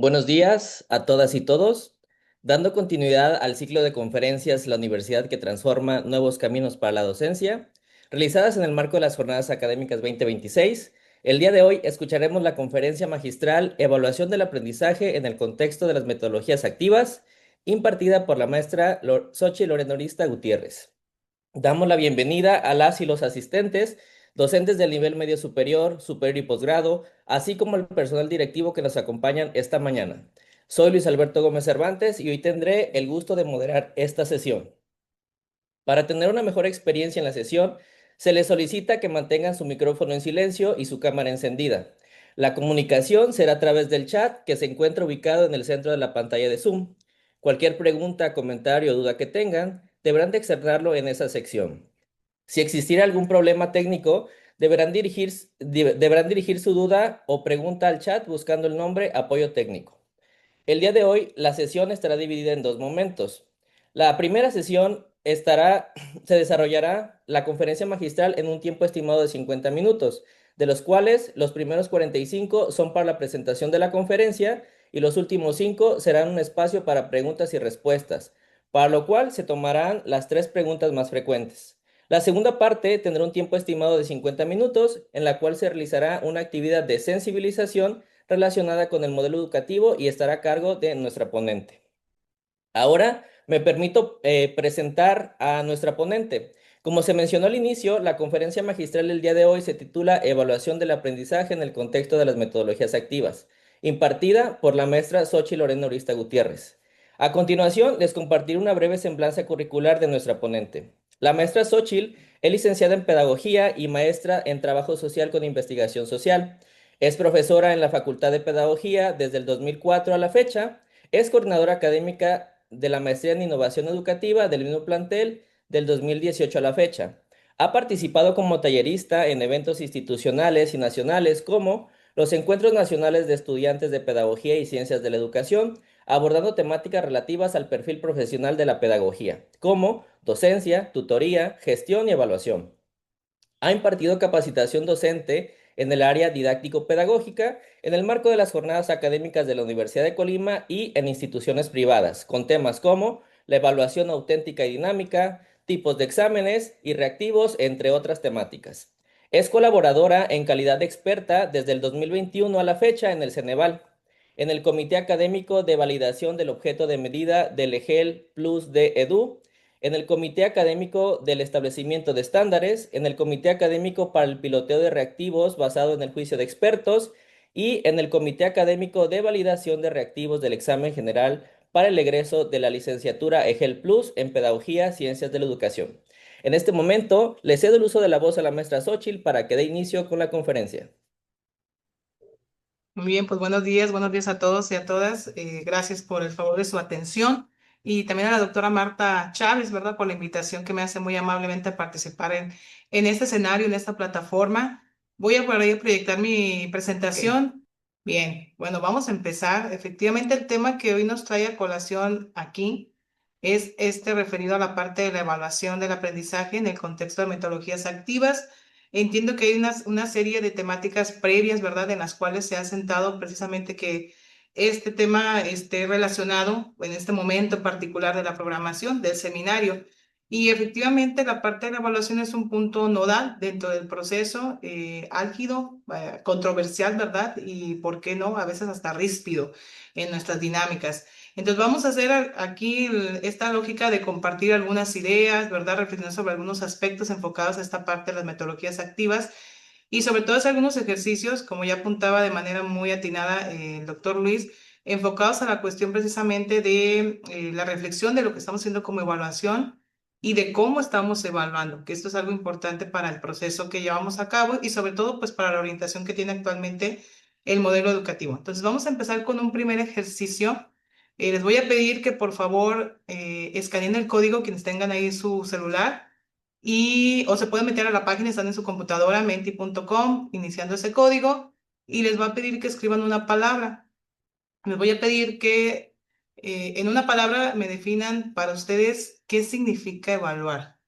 Buenos días a todas y todos. Dando continuidad al ciclo de conferencias La Universidad que Transforma Nuevos Caminos para la Docencia, realizadas en el marco de las Jornadas Académicas 2026, el día de hoy escucharemos la conferencia magistral Evaluación del aprendizaje en el contexto de las metodologías activas, impartida por la maestra Xochitl Lorenorista Gutiérrez. Damos la bienvenida a las y los asistentes, docentes del nivel medio superior, superior y posgrado, así como el personal directivo que nos acompañan esta mañana. Soy Luis Alberto Gómez Cervantes y hoy tendré el gusto de moderar esta sesión. Para tener una mejor experiencia en la sesión, se les solicita que mantengan su micrófono en silencio y su cámara encendida. La comunicación será a través del chat que se encuentra ubicado en el centro de la pantalla de Zoom. Cualquier pregunta, comentario o duda que tengan, deberán de externarlo en esa sección. Si existiera algún problema técnico, deberán dirigir su duda o pregunta al chat buscando el nombre Apoyo Técnico. El día de hoy, la sesión estará dividida en dos momentos. La primera sesión se desarrollará la conferencia magistral en un tiempo estimado de 50 minutos, de los cuales los primeros 45 son para la presentación de la conferencia y los últimos 5 serán un espacio para preguntas y respuestas, para lo cual se tomarán las 3 preguntas más frecuentes. La segunda parte tendrá un tiempo estimado de 50 minutos, en la cual se realizará una actividad de sensibilización relacionada con el modelo educativo y estará a cargo de nuestra ponente. Ahora me permito presentar a nuestra ponente. Como se mencionó al inicio, la conferencia magistral del día de hoy se titula Evaluación del aprendizaje en el contexto de las metodologías activas, impartida por la maestra Xochitl Lorena Urista Gutiérrez. A continuación, les compartiré una breve semblanza curricular de nuestra ponente. La maestra Xochitl es licenciada en Pedagogía y maestra en Trabajo Social con Investigación Social. Es profesora en la Facultad de Pedagogía desde el 2004 a la fecha. Es coordinadora académica de la maestría en innovación educativa del mismo plantel del 2018 a la fecha. Ha participado como tallerista en eventos institucionales y nacionales como los Encuentros Nacionales de Estudiantes de Pedagogía y Ciencias de la Educación, abordando temáticas relativas al perfil profesional de la pedagogía, como docencia, tutoría, gestión y evaluación. Ha impartido capacitación docente en el área didáctico-pedagógica en el marco de las jornadas académicas de la Universidad de Colima y en instituciones privadas, con temas como la evaluación auténtica y dinámica, tipos de exámenes y reactivos, entre otras temáticas. Es colaboradora en calidad de experta desde el 2021 a la fecha en el Ceneval, en el Comité Académico de Validación del Objeto de Medida del EGEL Plus de EDU, en el Comité Académico del Establecimiento de Estándares, en el Comité Académico para el Piloteo de Reactivos basado en el juicio de expertos y en el Comité Académico de Validación de Reactivos del Examen General para el egreso de la licenciatura EGEL Plus en Pedagogía, Ciencias de la Educación. En este momento, le cedo el uso de la voz a la maestra Xochitl para que dé inicio con la conferencia. Muy bien, pues buenos días a todos y a todas. Gracias por el favor de su atención y también a la doctora Marta Chávez, ¿verdad? Por la invitación que me hace muy amablemente a participar en este escenario, en esta plataforma. Voy a por ahí proyectar mi presentación. Bien, bueno, vamos a empezar. Efectivamente, el tema que hoy nos trae a colación aquí es este referido a la parte de la evaluación del aprendizaje en el contexto de metodologías activas. Entiendo que hay una serie de temáticas previas, ¿verdad?, en las cuales se ha sentado precisamente que este tema esté relacionado en este momento en particular de la programación del seminario. Y efectivamente la parte de la evaluación es un punto nodal dentro del proceso, álgido, controversial, ¿verdad? Y, ¿por qué no?, a veces hasta ríspido en nuestras dinámicas. Entonces vamos a hacer aquí esta lógica de compartir algunas ideas, ¿verdad? Reflexionar sobre algunos aspectos enfocados a esta parte de las metodologías activas y sobre todo hacer algunos ejercicios, como ya apuntaba de manera muy atinada el doctor Luis, enfocados a la cuestión precisamente de la reflexión de lo que estamos haciendo como evaluación y de cómo estamos evaluando, que esto es algo importante para el proceso que llevamos a cabo y sobre todo pues para la orientación que tiene actualmente el modelo educativo. Entonces vamos a empezar con un primer ejercicio. Les voy a pedir que por favor escaneen el código quienes tengan ahí su celular o se pueden meter a la página, están en su computadora, menti.com, iniciando ese código y les va a pedir que escriban una palabra. Les voy a pedir que en una palabra me definan para ustedes qué significa evaluar,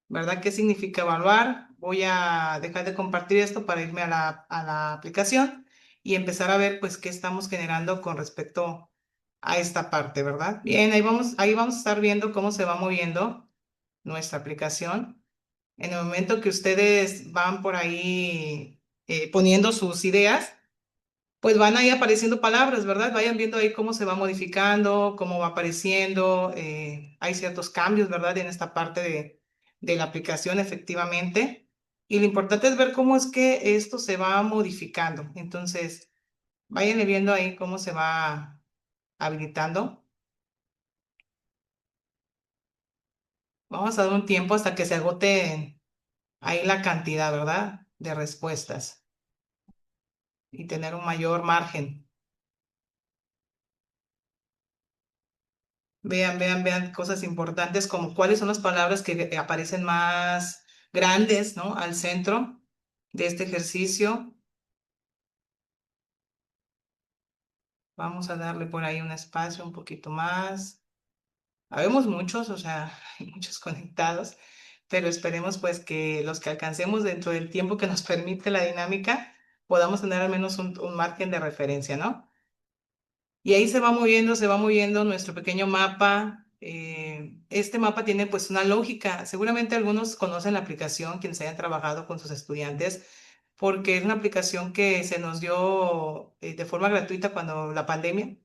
¿verdad? ¿Qué significa evaluar? Voy a dejar de compartir esto para irme a la aplicación y empezar a ver pues qué estamos generando con respecto a esta parte, ¿verdad? Bien, ahí vamos a estar viendo cómo se va moviendo nuestra aplicación. En el momento que ustedes van por ahí poniendo sus ideas, pues van ahí apareciendo palabras, ¿verdad? Vayan viendo ahí cómo se va modificando, cómo va apareciendo. Hay ciertos cambios, ¿verdad? En esta parte de la aplicación, efectivamente. Y lo importante es ver cómo es que esto se va modificando. Entonces, váyanle viendo ahí cómo se va habilitando. Vamos a dar un tiempo hasta que se agote ahí la cantidad, ¿verdad? De respuestas y tener un mayor margen. Vean cosas importantes como cuáles son las palabras que aparecen más grandes, ¿no? Al centro de este ejercicio. Vamos a darle por ahí un espacio un poquito más. Habemos muchos, o sea, hay muchos conectados, pero esperemos pues que los que alcancemos dentro del tiempo que nos permite la dinámica, podamos tener al menos un margen de referencia, ¿no? Y ahí se va moviendo nuestro pequeño mapa. Este mapa tiene pues una lógica. Seguramente algunos conocen la aplicación, quienes hayan trabajado con sus estudiantes, porque es una aplicación que se nos dio de forma gratuita cuando la pandemia.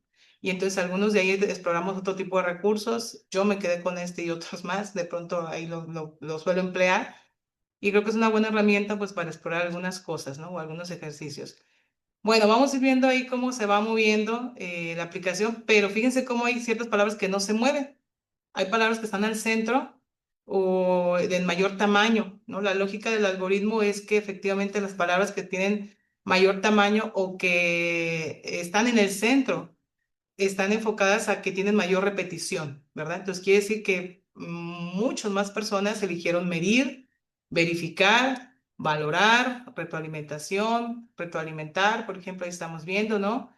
Y entonces algunos de ahí exploramos otro tipo de recursos. Yo me quedé con este y otros más. De pronto ahí lo suelo emplear. Y creo que es una buena herramienta pues para explorar algunas cosas, ¿no? O algunos ejercicios. Bueno, vamos a ir viendo ahí cómo se va moviendo la aplicación, pero fíjense cómo hay ciertas palabras que no se mueven. Hay palabras que están al centro o del mayor tamaño, ¿no? La lógica del algoritmo es que efectivamente las palabras que tienen mayor tamaño o que están en el centro están enfocadas a que tienen mayor repetición, ¿verdad? Entonces quiere decir que muchas más personas eligieron medir, verificar, valorar, retroalimentar, por ejemplo, ahí estamos viendo, ¿no?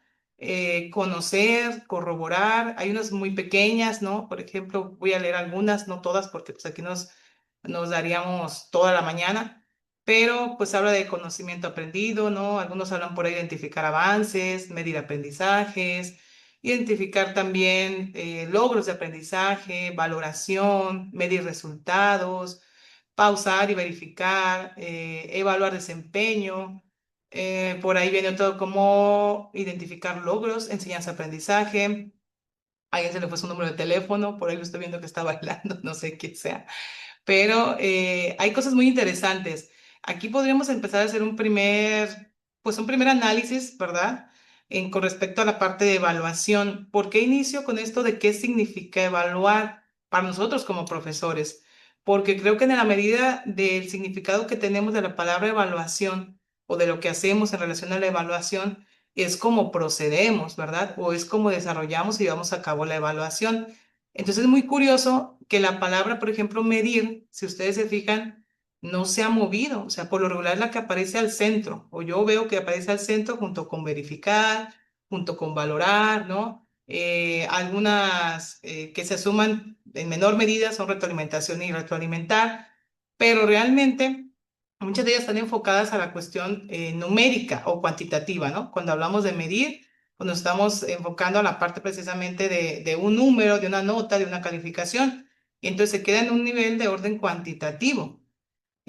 Conocer, corroborar, hay unas muy pequeñas, ¿no? Por ejemplo, voy a leer algunas, no todas, porque pues aquí nos daríamos toda la mañana, pero pues habla de conocimiento aprendido, ¿no? Algunos hablan por identificar avances, medir aprendizajes, identificar también logros de aprendizaje, valoración, medir resultados, pausar y verificar, evaluar desempeño. Por ahí viene todo como identificar logros, enseñanza-aprendizaje. A alguien se le fue su número de teléfono, por ahí lo estoy viendo que está bailando, no sé qué sea, pero hay cosas muy interesantes. Aquí podríamos empezar a hacer pues un primer análisis, ¿verdad? Con respecto a la parte de evaluación. ¿Por qué inicio con esto de qué significa evaluar para nosotros como profesores? Porque creo que en la medida del significado que tenemos de la palabra evaluación o de lo que hacemos en relación a la evaluación, es como procedemos, ¿verdad? O es como desarrollamos y llevamos a cabo la evaluación. Entonces es muy curioso que la palabra, por ejemplo, medir, si ustedes se fijan, no se ha movido. O sea, por lo regular es la que aparece al centro, o yo veo que aparece al centro junto con verificar, junto con valorar, ¿no? Algunas que se suman en menor medida son retroalimentación y retroalimentar, pero realmente muchas de ellas están enfocadas a la cuestión numérica o cuantitativa, ¿no? Cuando hablamos de medir, pues nos estamos enfocando a la parte precisamente de un número, de una nota, de una calificación, y entonces se queda en un nivel de orden cuantitativo.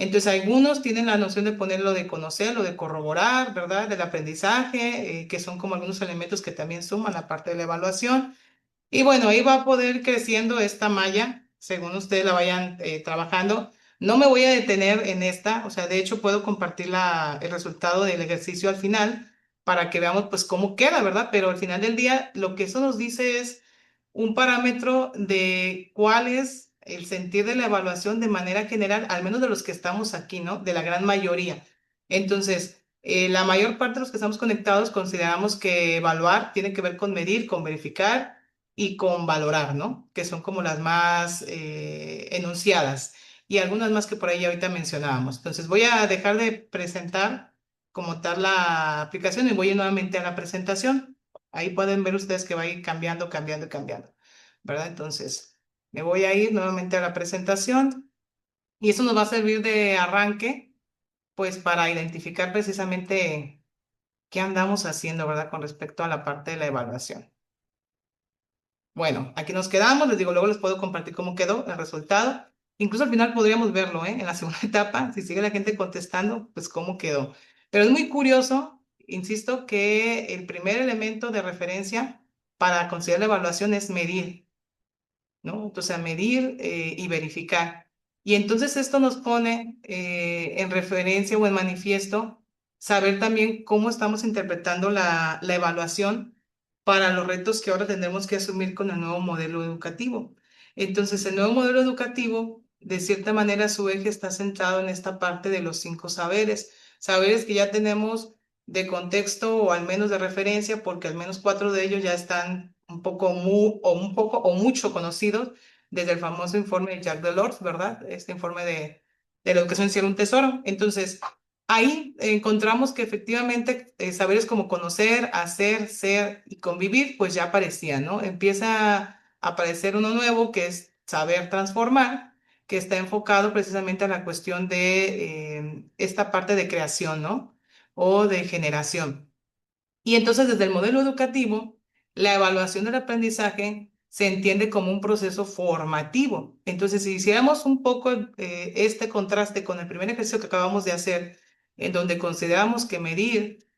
Entonces, algunos tienen la noción de ponerlo de conocerlo, de corroborar, ¿verdad? Del aprendizaje, que son como algunos elementos que también suman la parte de la evaluación. Y bueno, ahí va a poder creciendo esta malla según ustedes la vayan trabajando. No me voy a detener en esta, o sea, de hecho puedo compartir el resultado del ejercicio al final para que veamos pues cómo queda, ¿verdad? Pero al final del día lo que eso nos dice es un parámetro de cuál es el sentir de la evaluación de manera general, al menos de los que estamos aquí, ¿no? De la gran mayoría. Entonces, la mayor parte de los que estamos conectados consideramos que evaluar tiene que ver con medir, con verificar y con valorar, ¿no? Que son como las más enunciadas y algunas más que por ahí ahorita mencionábamos. Entonces voy a dejar de presentar como tal la aplicación y voy a ir nuevamente a la presentación. Ahí pueden ver ustedes que va a ir cambiando, cambiando y cambiando, ¿verdad? Entonces me voy a ir nuevamente a la presentación y eso nos va a servir de arranque, pues para identificar precisamente ¿Qué andamos haciendo, verdad, con respecto a la parte de la evaluación? Bueno, aquí nos quedamos, les digo, luego les puedo compartir cómo quedó el resultado. Incluso al final podríamos verlo, ¿eh? En la segunda etapa, si sigue la gente contestando, pues cómo quedó. Pero es muy curioso, insisto, que el primer elemento de referencia para considerar la evaluación es medir. ¿No? Entonces, a medir y verificar. Y entonces esto nos pone en referencia o en manifiesto saber también cómo estamos interpretando la evaluación para los retos que ahora tendremos que asumir con el nuevo modelo educativo. Entonces, el nuevo modelo educativo, de cierta manera, su eje está centrado en esta parte de los 5 saberes. Saberes que ya tenemos de contexto o al menos de referencia, porque al menos 4 de ellos ya están un poco o mucho conocidos desde el famoso informe de Jacques Delors, ¿verdad? Este informe de la educación cielo un tesoro. Entonces, ahí encontramos que efectivamente saberes como conocer, hacer, ser y convivir, pues ya aparecían, ¿no? Empieza a aparecer uno nuevo que es saber transformar, que está enfocado precisamente a la cuestión de esta parte de creación, ¿no? O de generación. Y entonces desde el modelo educativo, la evaluación del aprendizaje se entiende como un proceso formativo. Entonces, si hiciéramos un poco este contraste con el primer ejercicio que acabamos de hacer, en donde consideramos que medir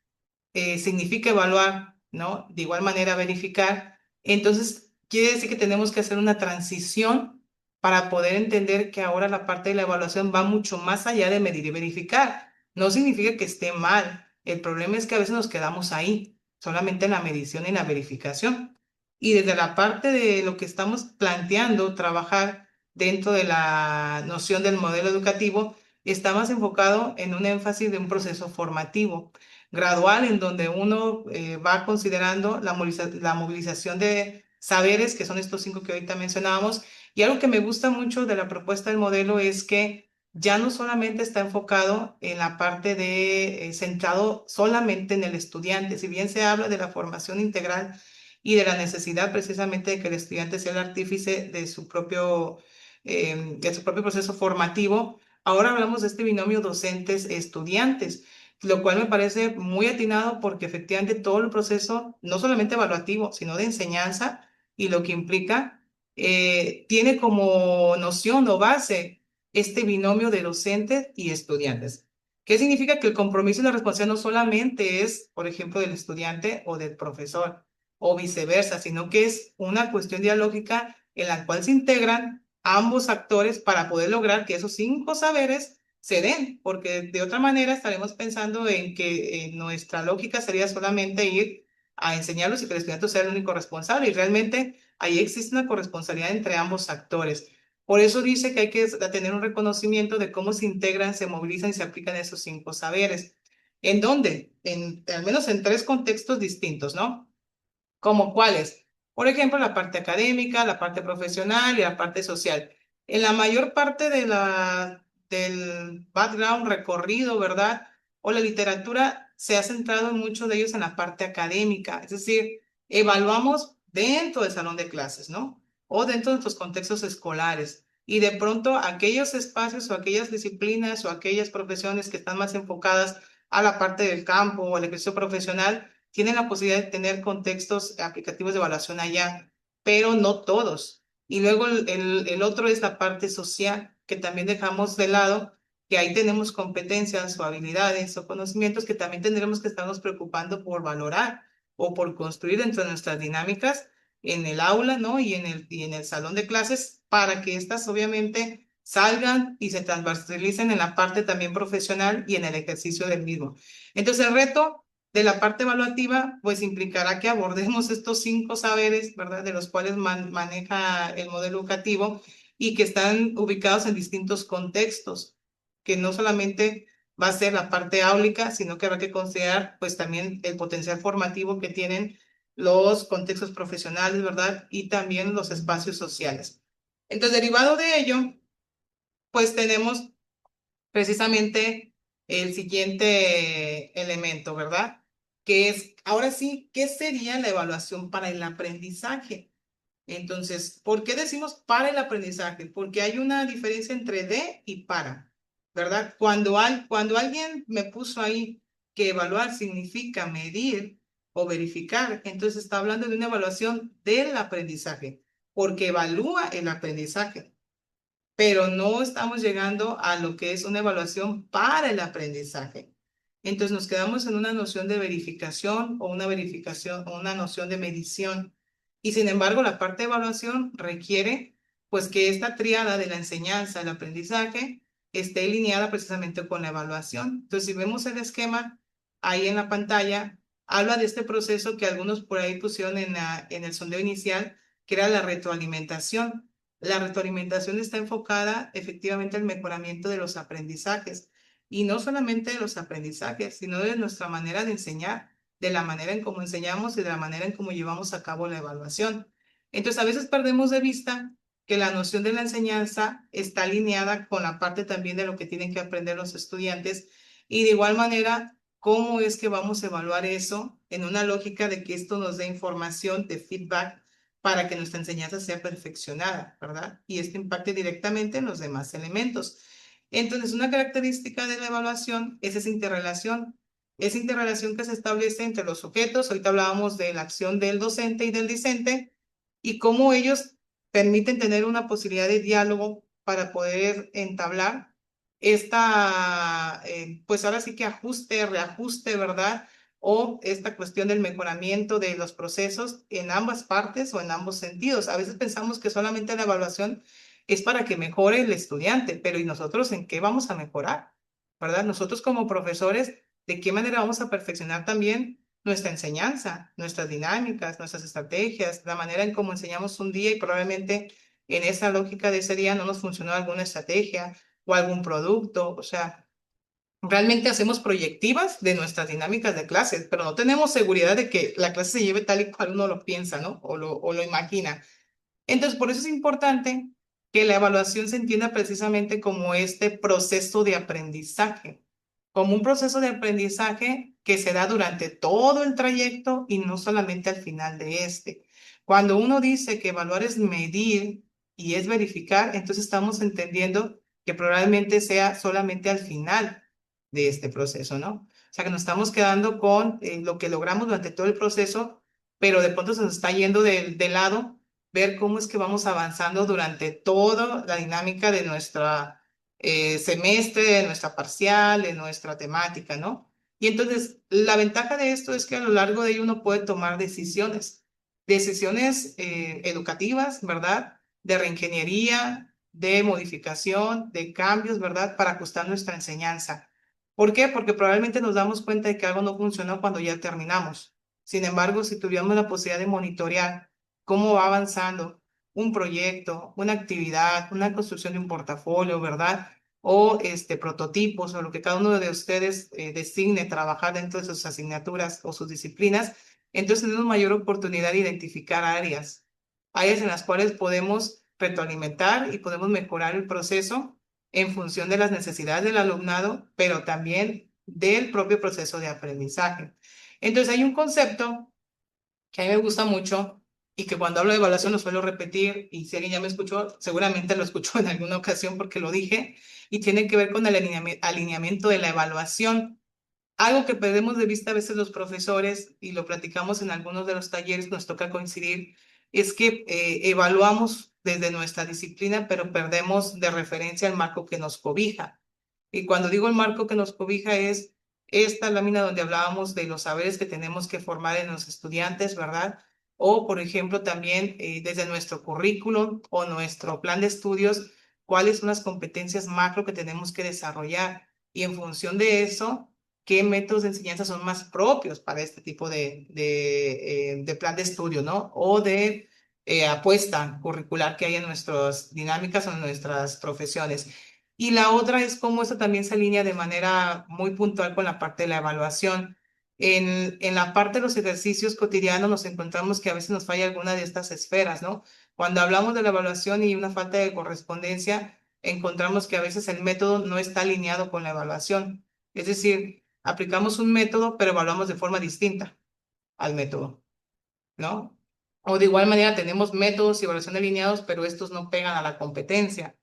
significa evaluar, ¿no? De igual manera verificar. Entonces, quiere decir que tenemos que hacer una transición para poder entender que ahora la parte de la evaluación va mucho más allá de medir y verificar. No significa que esté mal. El problema es que a veces nos quedamos ahí, solamente en la medición y la verificación. Y desde la parte de lo que estamos planteando, trabajar dentro de la noción del modelo educativo, está más enfocado en un énfasis de un proceso formativo gradual en donde uno va considerando la movilización de saberes, que son estos 5 que ahorita mencionábamos. Y algo que me gusta mucho de la propuesta del modelo es que ya no solamente está enfocado en la parte de centrado solamente en el estudiante, si bien se habla de la formación integral y de la necesidad precisamente de que el estudiante sea el artífice de su propio proceso formativo, ahora hablamos de este binomio docentes-estudiantes, lo cual me parece muy atinado porque efectivamente todo el proceso, no solamente evaluativo, sino de enseñanza y lo que implica, tiene como noción o base este binomio de docentes y estudiantes. ¿Qué significa? Que el compromiso y la responsabilidad no solamente es, por ejemplo, del estudiante o del profesor o viceversa, sino que es una cuestión dialógica en la cual se integran ambos actores para poder lograr que esos 5 saberes se den, porque de otra manera estaremos pensando en que nuestra lógica sería solamente ir a enseñarlos y que el estudiante sea el único responsable, y realmente ahí existe una corresponsabilidad entre ambos actores. Por eso dice que hay que tener un reconocimiento de cómo se integran, se movilizan y se aplican esos 5 saberes. ¿En dónde? Al menos en 3 contextos distintos, ¿no? ¿Como cuáles? Por ejemplo, la parte académica, la parte profesional y la parte social. En la mayor parte del background recorrido, ¿verdad? O la literatura se ha centrado en muchos de ellos en la parte académica, es decir, evaluamos dentro del salón de clases, ¿no? O dentro de nuestros contextos escolares. Y de pronto aquellos espacios o aquellas disciplinas o aquellas profesiones que están más enfocadas a la parte del campo o al ejercicio profesional, tienen la posibilidad de tener contextos aplicativos de evaluación allá, pero no todos. Y luego el otro es la parte social, que también dejamos de lado, que ahí tenemos competencias o habilidades o conocimientos que también tendremos que estarnos preocupando por valorar o por construir dentro de nuestras dinámicas en el aula, ¿no? Y en el salón de clases para que éstas obviamente salgan y se transversalicen en la parte también profesional y en el ejercicio del mismo. Entonces, el reto de la parte evaluativa, pues implicará que abordemos estos 5 saberes, ¿verdad? De los cuales maneja el modelo educativo y que están ubicados en distintos contextos, que no solamente va a ser la parte áulica, sino que habrá que considerar, pues también el potencial formativo que tienen los contextos profesionales, ¿verdad? Y también los espacios sociales. Entonces, derivado de ello, pues tenemos precisamente el siguiente elemento, ¿verdad? Que es, ahora sí, ¿qué sería la evaluación para el aprendizaje? Entonces, ¿por qué decimos para el aprendizaje? Porque hay una diferencia entre de y para, ¿verdad? Cuando alguien me puso ahí que evaluar significa medir o verificar, entonces está hablando de una evaluación del aprendizaje, porque evalúa el aprendizaje, pero no estamos llegando a lo que es una evaluación para el aprendizaje. Entonces nos quedamos en una noción de verificación o una verificación o una noción de medición. Y sin embargo, la parte de evaluación requiere pues que esta tríada de la enseñanza, el aprendizaje, esté alineada precisamente con la evaluación. Entonces, si vemos el esquema ahí en la pantalla, habla de este proceso que algunos por ahí pusieron en el sondeo inicial, que era la retroalimentación. La retroalimentación está enfocada efectivamente al mejoramiento de los aprendizajes y no solamente de los aprendizajes, sino de nuestra manera de enseñar, de la manera en cómo enseñamos y de la manera en cómo llevamos a cabo la evaluación. Entonces, a veces perdemos de vista que la noción de la enseñanza está alineada con la parte también de lo que tienen que aprender los estudiantes y de igual manera, cómo es que vamos a evaluar eso en una lógica de que esto nos dé información de feedback para que nuestra enseñanza sea perfeccionada, ¿verdad? Y esto impacte directamente en los demás elementos. Entonces, una característica de la evaluación es esa interrelación que se establece entre los sujetos. Ahorita hablábamos de la acción del docente y del discente y cómo ellos permiten tener una posibilidad de diálogo para poder entablar esta, pues ahora sí que ajuste, reajuste, ¿verdad? O esta cuestión del mejoramiento de los procesos en ambas partes o en ambos sentidos. A veces pensamos que solamente la evaluación es para que mejore el estudiante, pero ¿y nosotros en qué vamos a mejorar? ¿Verdad? Nosotros como profesores, ¿de qué manera vamos a perfeccionar también nuestra enseñanza, nuestras dinámicas, nuestras estrategias, la manera en cómo enseñamos un día y probablemente en esa lógica de ese día no nos funcionó alguna estrategia o algún producto? O sea, realmente hacemos proyectivas de nuestras dinámicas de clases, pero no tenemos seguridad de que la clase se lleve tal y cual uno lo piensa, ¿no? O lo imagina. Entonces, por eso es importante que la evaluación se entienda precisamente como este proceso de aprendizaje, como un proceso de aprendizaje que se da durante todo el trayecto y no solamente al final de este. Cuando uno dice que evaluar es medir y es verificar, entonces estamos entendiendo que probablemente sea solamente al final de este proceso, ¿no? O sea, que nos estamos quedando con lo que logramos durante todo el proceso, pero de pronto se nos está yendo de lado ver cómo es que vamos avanzando durante toda la dinámica de nuestra semestre, de nuestra parcial, de nuestra temática, ¿no? Y entonces, la ventaja de esto es que a lo largo de ello uno puede tomar decisiones, decisiones educativas, ¿verdad? De reingeniería, de modificación, de cambios, ¿verdad? Para ajustar nuestra enseñanza. ¿Por qué? Porque probablemente nos damos cuenta de que algo no funcionó cuando ya terminamos. Sin embargo, si tuviéramos la posibilidad de monitorear cómo va avanzando un proyecto, una actividad, una construcción de un portafolio, ¿verdad? O prototipos o lo que cada uno de ustedes designe trabajar dentro de sus asignaturas o sus disciplinas, entonces tenemos mayor oportunidad de identificar áreas, áreas en las cuales podemos retroalimentar y podemos mejorar el proceso en función de las necesidades del alumnado, pero también del propio proceso de aprendizaje. Entonces hay un concepto que a mí me gusta mucho y que cuando hablo de evaluación lo suelo repetir, y si alguien ya me escuchó, seguramente lo escuchó en alguna ocasión porque lo dije, y tiene que ver con el alineamiento de la evaluación. Algo que perdemos de vista a veces los profesores, y lo platicamos en algunos de los talleres, nos toca coincidir, es que evaluamos desde nuestra disciplina, pero perdemos de referencia el marco que nos cobija. Y cuando digo el marco que nos cobija es esta lámina donde hablábamos de los saberes que tenemos que formar en los estudiantes, ¿verdad? O, por ejemplo, también desde nuestro currículum o nuestro plan de estudios, cuáles son las competencias macro que tenemos que desarrollar. Y en función de eso, qué métodos de enseñanza son más propios para este tipo de plan de estudio, ¿no? O de apuesta curricular que hay en nuestras dinámicas o en nuestras profesiones. Y la otra es cómo eso también se alinea de manera muy puntual con la parte de la evaluación. En la parte de los ejercicios cotidianos nos encontramos que a veces nos falla alguna de estas esferas, ¿no? Cuando hablamos de la evaluación y una falta de correspondencia, encontramos que a veces el método no está alineado con la evaluación. Es decir, aplicamos un método, pero evaluamos de forma distinta al método, ¿no? O de igual manera tenemos métodos y evaluación alineados, pero estos no pegan a la competencia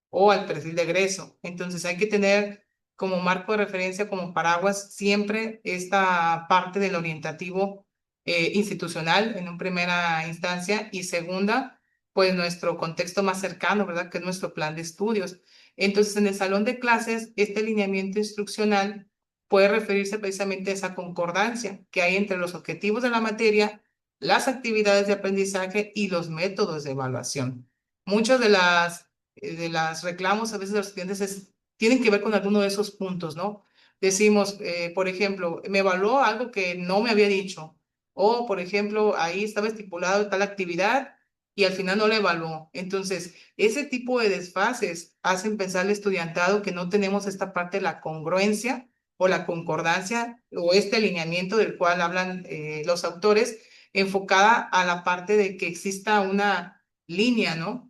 o al perfil de egreso. Entonces hay que tener como marco de referencia, como paraguas, siempre esta parte del orientativo institucional en una primera instancia y segunda, pues nuestro contexto más cercano, ¿verdad? Que es nuestro plan de estudios. Entonces, en el salón de clases, este lineamiento instruccional puede referirse precisamente a esa concordancia que hay entre los objetivos de la materia, las actividades de aprendizaje y los métodos de evaluación. Muchas de las reclamos a veces de los estudiantes tienen que ver con alguno de esos puntos, ¿no? Decimos, por ejemplo, me evaluó algo que no me había dicho, o por ejemplo, ahí estaba estipulado tal actividad y al final no la evaluó. Entonces, ese tipo de desfases hacen pensar al estudiantado que no tenemos esta parte de la congruencia o la concordancia o este alineamiento del cual hablan los autores, enfocada a la parte de que exista una línea, ¿no?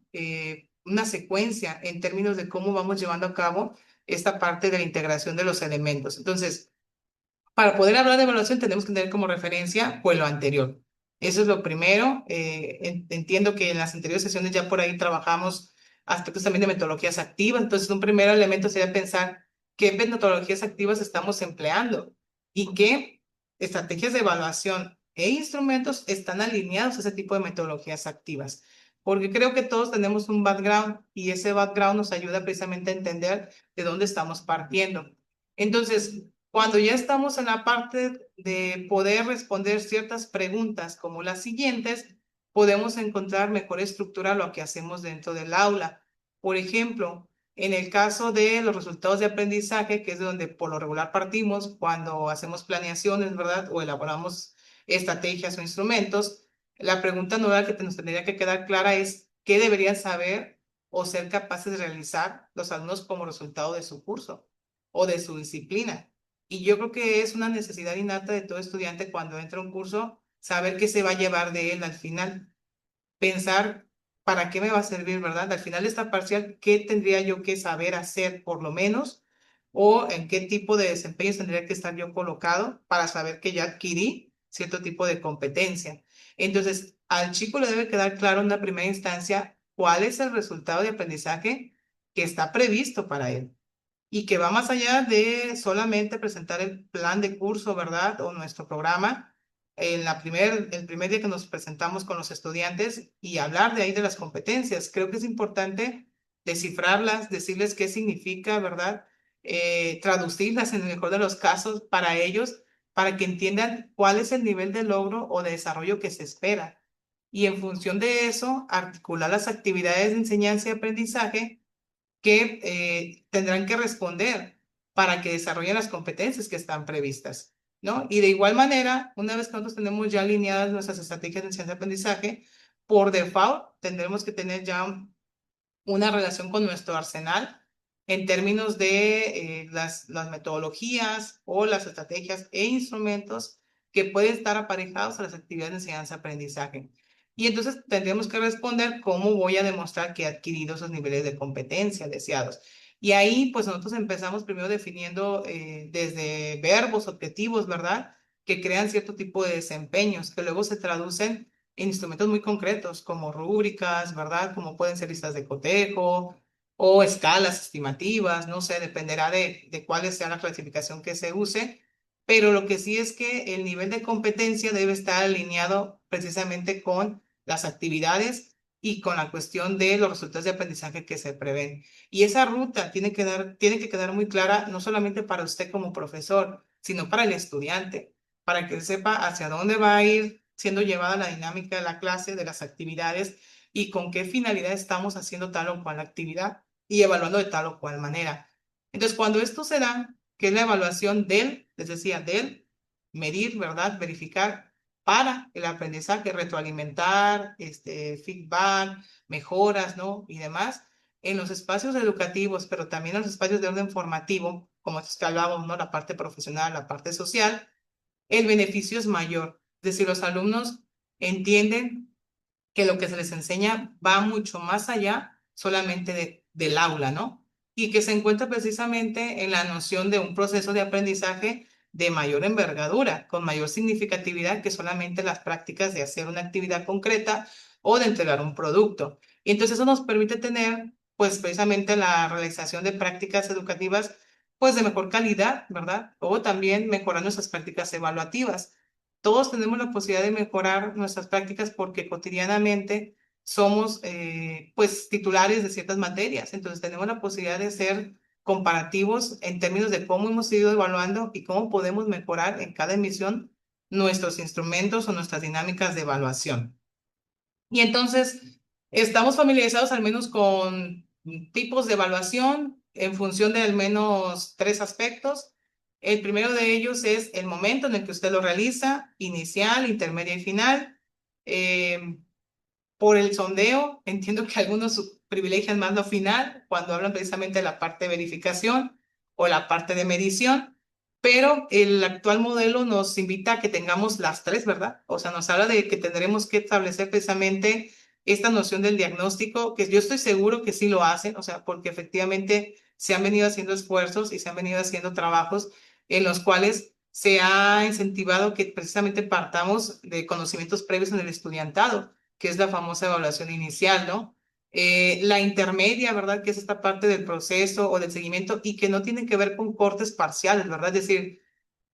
Una secuencia en términos de cómo vamos llevando a cabo esta parte de la integración de los elementos. Entonces, para poder hablar de evaluación tenemos que tener como referencia pues lo anterior. Eso es lo primero. Entiendo que en las anteriores sesiones ya por ahí trabajamos aspectos también de metodologías activas. Entonces, un primer elemento sería pensar qué metodologías activas estamos empleando y qué estrategias de evaluación e instrumentos están alineados a ese tipo de metodologías activas. Porque creo que todos tenemos un background y ese background nos ayuda precisamente a entender de dónde estamos partiendo. Entonces, cuando ya estamos en la parte de poder responder ciertas preguntas como las siguientes, podemos encontrar mejor estructura a lo que hacemos dentro del aula. Por ejemplo, en el caso de los resultados de aprendizaje, que es de donde por lo regular partimos cuando hacemos planeaciones, ¿verdad? O elaboramos estrategias o instrumentos, la pregunta nueva que nos tendría que quedar clara es ¿qué deberían saber o ser capaces de realizar los alumnos como resultado de su curso o de su disciplina? Y yo creo que es una necesidad innata de todo estudiante cuando entra a un curso, saber qué se va a llevar de él al final, pensar para qué me va a servir, ¿verdad? Al final de esta parcial, ¿qué tendría yo que saber hacer por lo menos? ¿O en qué tipo de desempeño tendría que estar yo colocado para saber que ya adquirí cierto tipo de competencia? Entonces, al chico le debe quedar claro en una primera instancia cuál es el resultado de aprendizaje que está previsto para él y que va más allá de solamente presentar el plan de curso, ¿verdad? O nuestro programa el primer día que nos presentamos con los estudiantes y hablar de ahí de las competencias. Creo que es importante descifrarlas, decirles qué significa, ¿verdad? Traducirlas en el mejor de los casos para ellos, para que entiendan cuál es el nivel de logro o de desarrollo que se espera. Y en función de eso, articular las actividades de enseñanza y aprendizaje que tendrán que responder para que desarrollen las competencias que están previstas, ¿no? Y de igual manera, una vez que nosotros tenemos ya alineadas nuestras estrategias de enseñanza y aprendizaje, por default tendremos que tener ya una relación con nuestro arsenal en términos de las metodologías o las estrategias e instrumentos que pueden estar aparejados a las actividades de enseñanza-aprendizaje. Y entonces tendríamos que responder cómo voy a demostrar que he adquirido esos niveles de competencia deseados. Y ahí, pues nosotros empezamos primero definiendo desde verbos, objetivos, ¿verdad? Que crean cierto tipo de desempeños, que luego se traducen en instrumentos muy concretos, como rúbricas, ¿verdad? Como pueden ser listas de cotejo o escalas estimativas, no sé, dependerá de cuál sea la clasificación que se use, pero lo que sí es que el nivel de competencia debe estar alineado precisamente con las actividades y con la cuestión de los resultados de aprendizaje que se prevén. Y esa ruta tiene que quedar muy clara, no solamente para usted como profesor, sino para el estudiante, para que él sepa hacia dónde va a ir siendo llevada la dinámica de la clase, de las actividades y con qué finalidad estamos haciendo tal o cual actividad y evaluando de tal o cual manera. Entonces, cuando esto se da, que es la evaluación del, les decía, del medir, ¿verdad? Verificar para el aprendizaje, retroalimentar, feedback, mejoras, ¿no? Y demás, en los espacios educativos, pero también en los espacios de orden formativo, como estos que hablábamos, ¿no? La parte profesional, la parte social, el beneficio es mayor. Es decir, los alumnos entienden que lo que se les enseña va mucho más allá solamente del aula, ¿no? Y que se encuentra precisamente en la noción de un proceso de aprendizaje de mayor envergadura, con mayor significatividad que solamente las prácticas de hacer una actividad concreta o de entregar un producto. Y entonces eso nos permite tener, pues precisamente la realización de prácticas educativas pues de mejor calidad, ¿verdad? O también mejorar nuestras prácticas evaluativas. Todos tenemos la posibilidad de mejorar nuestras prácticas porque cotidianamente somos pues titulares de ciertas materias, entonces tenemos la posibilidad de ser comparativos en términos de cómo hemos ido evaluando y cómo podemos mejorar en cada emisión nuestros instrumentos o nuestras dinámicas de evaluación. Y entonces, estamos familiarizados al menos con tipos de evaluación en función de al menos tres aspectos. El primero de ellos es el momento en el que usted lo realiza, inicial, intermedia y final. Eh, por el sondeo, entiendo que algunos privilegian más lo final cuando hablan precisamente de la parte de verificación o la parte de medición, pero el actual modelo nos invita a que tengamos las tres, ¿verdad? O sea, nos habla de que tendremos que establecer precisamente esta noción del diagnóstico, que yo estoy seguro que sí lo hacen, o sea, porque efectivamente se han venido haciendo esfuerzos y se han venido haciendo trabajos en los cuales se ha incentivado que precisamente partamos de conocimientos previos en el estudiantado, que es la famosa evaluación inicial, ¿no? La intermedia, ¿verdad? Que es esta parte del proceso o del seguimiento y que no tiene que ver con cortes parciales, ¿verdad? Es decir,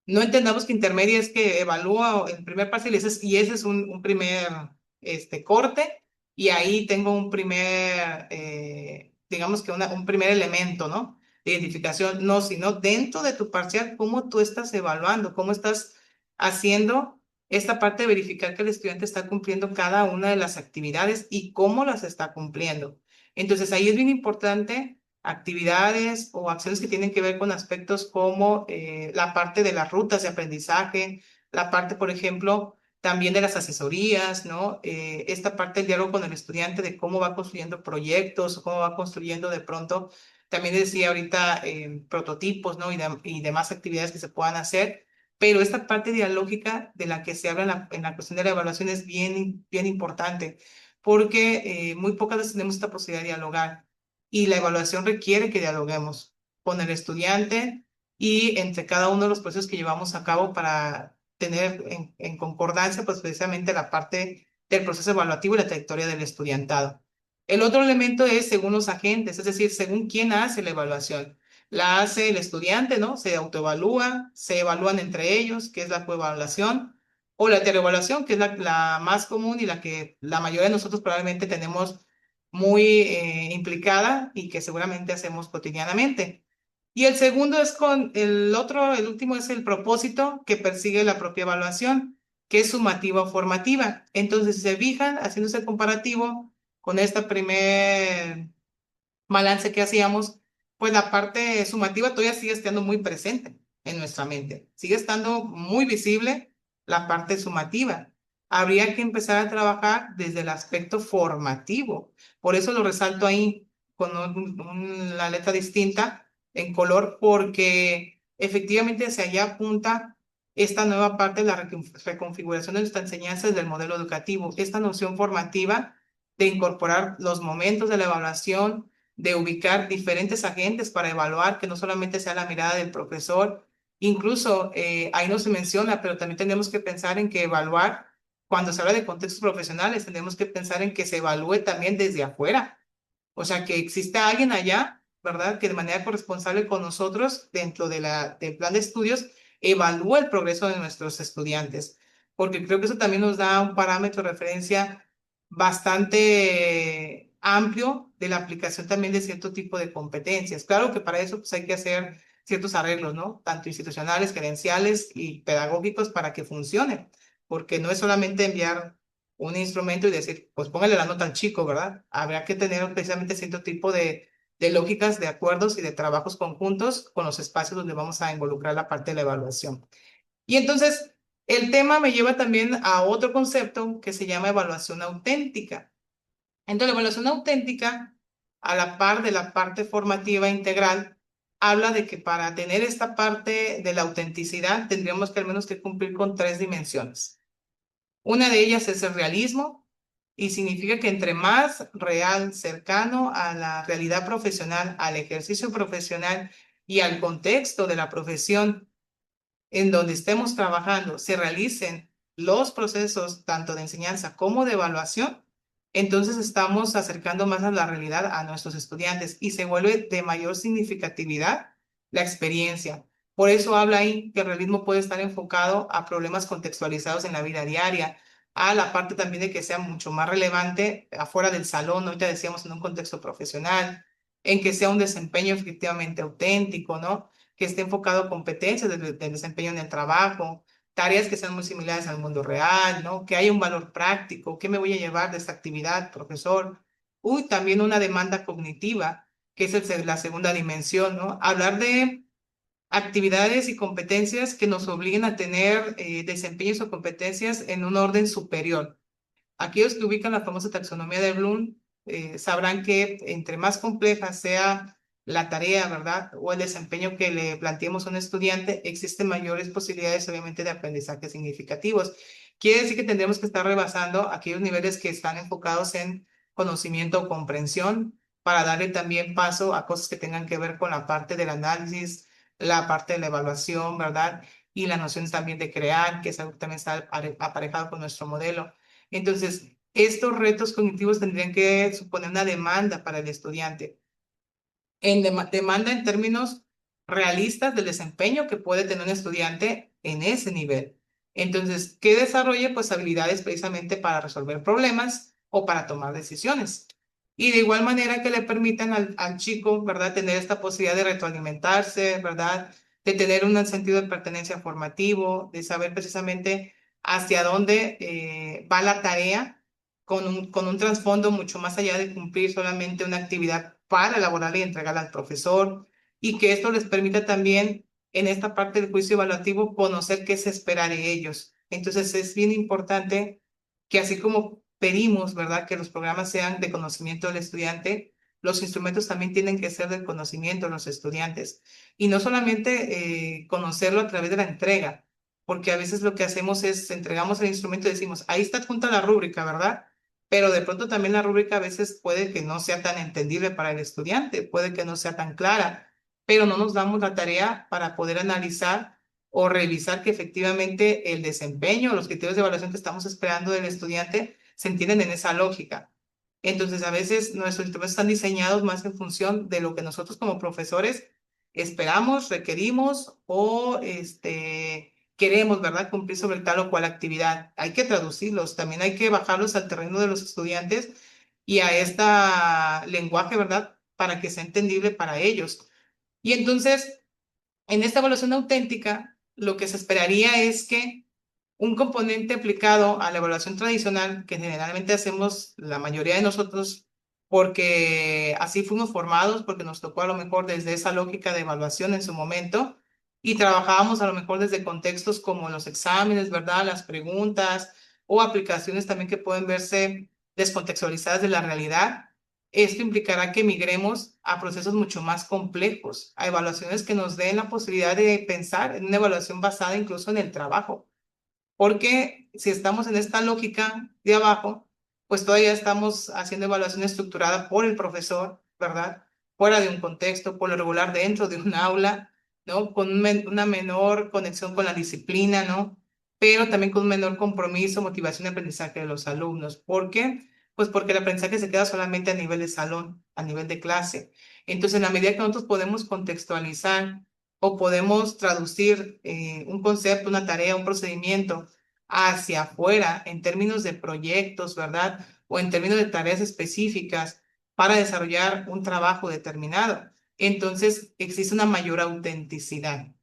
no entendamos que intermedia es que evalúa el primer parcial y ese es un primer corte y ahí tengo un primer, digamos que un primer elemento, ¿no? De identificación. No, sino dentro de tu parcial, cómo tú estás evaluando, cómo estás haciendo esta parte de verificar que el estudiante está cumpliendo cada una de las actividades y cómo las está cumpliendo. Entonces ahí es bien importante actividades o acciones que tienen que ver con aspectos como la parte de las rutas de aprendizaje, la parte, por ejemplo, también de las asesorías, ¿no? Esta parte del diálogo con el estudiante de cómo va construyendo proyectos, cómo va construyendo de pronto, también decía ahorita prototipos, ¿no? Y demás actividades que se puedan hacer. Pero esta parte dialógica de la que se habla en la cuestión de la evaluación es bien, bien importante, porque muy pocas veces tenemos esta posibilidad de dialogar y la evaluación requiere que dialoguemos con el estudiante y entre cada uno de los procesos que llevamos a cabo para tener en concordancia, pues precisamente la parte del proceso evaluativo y la trayectoria del estudiantado. El otro elemento es según los agentes, es decir, según quién hace la evaluación. La hace el estudiante, ¿no? Se autoevalúa, se evalúan entre ellos, que es la coevaluación, o la heteroevaluación, que es la más común y la que la mayoría de nosotros probablemente tenemos muy implicada y que seguramente hacemos cotidianamente. Y el segundo es con el otro, el último es el propósito que persigue la propia evaluación, que es sumativa o formativa. Entonces, si se fijan, haciéndose el comparativo con esta primer balance que hacíamos, pues la parte sumativa todavía sigue estando muy presente en nuestra mente. Sigue estando muy visible la parte sumativa. Habría que empezar a trabajar desde el aspecto formativo. Por eso lo resalto ahí con la letra distinta en color, porque efectivamente hacia allá apunta esta nueva parte de la reconfiguración de nuestra enseñanza desde el modelo educativo, esta noción formativa de incorporar los momentos de la evaluación, de ubicar diferentes agentes para evaluar, que no solamente sea la mirada del profesor. Incluso ahí no se menciona, pero también tenemos que pensar en que evaluar, cuando se habla de contextos profesionales, tenemos que pensar en que se evalúe también desde afuera. O sea, que exista alguien allá, ¿verdad? Que de manera corresponsable con nosotros, dentro del plan de estudios, evalúe el progreso de nuestros estudiantes. Porque creo que eso también nos da un parámetro de referencia bastante amplio de la aplicación también de cierto tipo de competencias. Claro que para eso pues, hay que hacer ciertos arreglos, ¿no? Tanto institucionales, gerenciales y pedagógicos para que funcione. Porque no es solamente enviar un instrumento y decir, pues póngale la nota al chico, ¿verdad? Habrá que tener precisamente cierto tipo de lógicas, de acuerdos y de trabajos conjuntos con los espacios donde vamos a involucrar la parte de la evaluación. Y entonces, el tema me lleva también a otro concepto que se llama evaluación auténtica. Entonces, la evaluación auténtica, a la par de la parte formativa integral, habla de que para tener esta parte de la autenticidad tendríamos que al menos que cumplir con tres dimensiones. Una de ellas es el realismo y significa que entre más real, cercano a la realidad profesional, al ejercicio profesional y al contexto de la profesión en donde estemos trabajando, se realicen los procesos tanto de enseñanza como de evaluación, entonces estamos acercando más a la realidad a nuestros estudiantes y se vuelve de mayor significatividad la experiencia. Por eso habla ahí que el realismo puede estar enfocado a problemas contextualizados en la vida diaria, a la parte también de que sea mucho más relevante afuera del salón, ¿no? Ya decíamos en un contexto profesional, en que sea un desempeño efectivamente auténtico, ¿no? Que esté enfocado a competencias del desempeño en el trabajo, tareas que sean muy similares al mundo real, ¿no? Que haya un valor práctico, ¿qué me voy a llevar de esta actividad, profesor? Uy, también una demanda cognitiva, que es la segunda dimensión, ¿no? Hablar de actividades y competencias que nos obliguen a tener desempeños o competencias en un orden superior. Aquellos que ubican la famosa taxonomía de Bloom sabrán que entre más compleja sea la tarea, ¿verdad? O el desempeño que le planteemos a un estudiante, existen mayores posibilidades, obviamente, de aprendizaje significativos. Quiere decir que tendremos que estar rebasando aquellos niveles que están enfocados en conocimiento o comprensión para darle también paso a cosas que tengan que ver con la parte del análisis, la parte de la evaluación, ¿verdad? Y la noción también de crear, que es algo que también está aparejado con nuestro modelo. Entonces, estos retos cognitivos tendrían que suponer una demanda para el estudiante. Demanda en términos realistas del desempeño que puede tener un estudiante en ese nivel. Entonces, que desarrolle pues habilidades precisamente para resolver problemas o para tomar decisiones. Y de igual manera que le permitan al chico, ¿verdad?, tener esta posibilidad de retroalimentarse, ¿verdad?, de tener un sentido de pertenencia formativo, de saber precisamente hacia dónde va la tarea con un trasfondo mucho más allá de cumplir solamente una actividad para elaborarla y entregarla al profesor, y que esto les permita también en esta parte del juicio evaluativo conocer qué se espera de ellos. Entonces es bien importante que así como pedimos, ¿verdad?, que los programas sean de conocimiento del estudiante, los instrumentos también tienen que ser del conocimiento de los estudiantes. Y no solamente conocerlo a través de la entrega, porque a veces lo que hacemos es entregamos el instrumento y decimos, ahí está junta la rúbrica, ¿verdad? Pero de pronto también la rúbrica a veces puede que no sea tan entendible para el estudiante, puede que no sea tan clara, pero no nos damos la tarea para poder analizar o revisar que efectivamente el desempeño, los criterios de evaluación que estamos esperando del estudiante se entienden en esa lógica. Entonces, a veces nuestros instrumentos están diseñados más en función de lo que nosotros como profesores esperamos, requerimos o queremos, ¿verdad?, cumplir sobre tal o cual actividad. Hay que traducirlos, también hay que bajarlos al terreno de los estudiantes y a este lenguaje, ¿verdad?, para que sea entendible para ellos. Y entonces, en esta evaluación auténtica, lo que se esperaría es que un componente aplicado a la evaluación tradicional, que generalmente hacemos la mayoría de nosotros, porque así fuimos formados, porque nos tocó a lo mejor desde esa lógica de evaluación en su momento, y trabajábamos a lo mejor desde contextos como los exámenes, ¿verdad? Las preguntas o aplicaciones también que pueden verse descontextualizadas de la realidad. Esto implicará que migremos a procesos mucho más complejos, a evaluaciones que nos den la posibilidad de pensar en una evaluación basada incluso en el trabajo, porque si estamos en esta lógica de abajo, pues todavía estamos haciendo evaluación estructurada por el profesor, ¿verdad? Fuera de un contexto, por lo regular dentro de un aula, ¿no? Con una menor conexión con la disciplina, ¿no? Pero también con un menor compromiso, motivación y aprendizaje de los alumnos. ¿Por qué? Pues porque el aprendizaje se queda solamente a nivel de salón, a nivel de clase. Entonces, en la medida que nosotros podemos contextualizar o podemos traducir un concepto, una tarea, un procedimiento hacia afuera en términos de proyectos, ¿verdad? O en términos de tareas específicas para desarrollar un trabajo determinado. Entonces, existe una mayor autenticidad.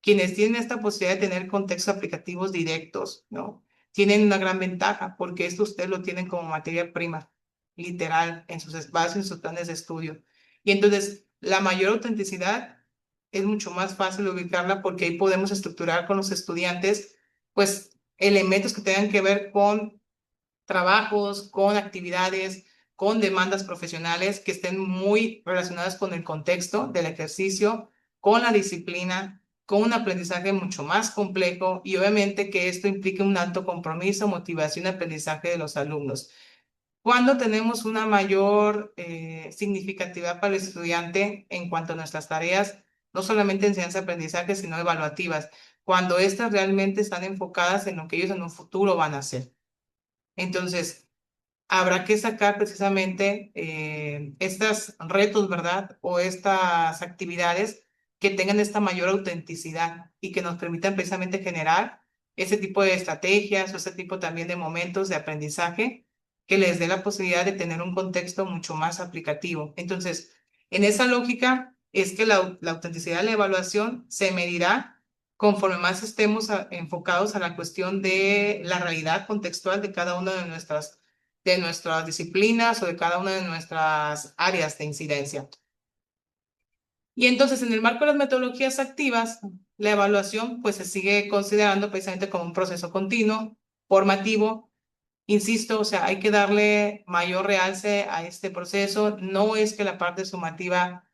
Quienes tienen esta posibilidad de tener contextos aplicativos directos, ¿no? Tienen una gran ventaja porque esto ustedes lo tienen como materia prima, literal, en sus espacios, en sus planes de estudio. Y entonces, la mayor autenticidad es mucho más fácil ubicarla porque ahí podemos estructurar con los estudiantes, pues, elementos que tengan que ver con trabajos, con actividades, con demandas profesionales que estén muy relacionadas con el contexto del ejercicio, con la disciplina, con un aprendizaje mucho más complejo y obviamente que esto implique un alto compromiso, motivación y aprendizaje de los alumnos. Cuando tenemos una mayor significatividad para el estudiante en cuanto a nuestras tareas, no solamente enseñanza-aprendizaje, sino evaluativas, cuando estas realmente están enfocadas en lo que ellos en un futuro van a hacer. Entonces, habrá que sacar precisamente estos retos, ¿verdad? O estas actividades que tengan esta mayor autenticidad y que nos permitan precisamente generar ese tipo de estrategias o ese tipo también de momentos de aprendizaje que les dé la posibilidad de tener un contexto mucho más aplicativo. Entonces, en esa lógica es que la autenticidad de la evaluación se medirá conforme más estemos enfocados a la cuestión de la realidad contextual de cada una de nuestras disciplinas o de cada una de nuestras áreas de incidencia. Y entonces, en el marco de las metodologías activas, la evaluación pues se sigue considerando precisamente como un proceso continuo, formativo. Insisto, o sea, hay que darle mayor realce a este proceso. No es que la parte sumativa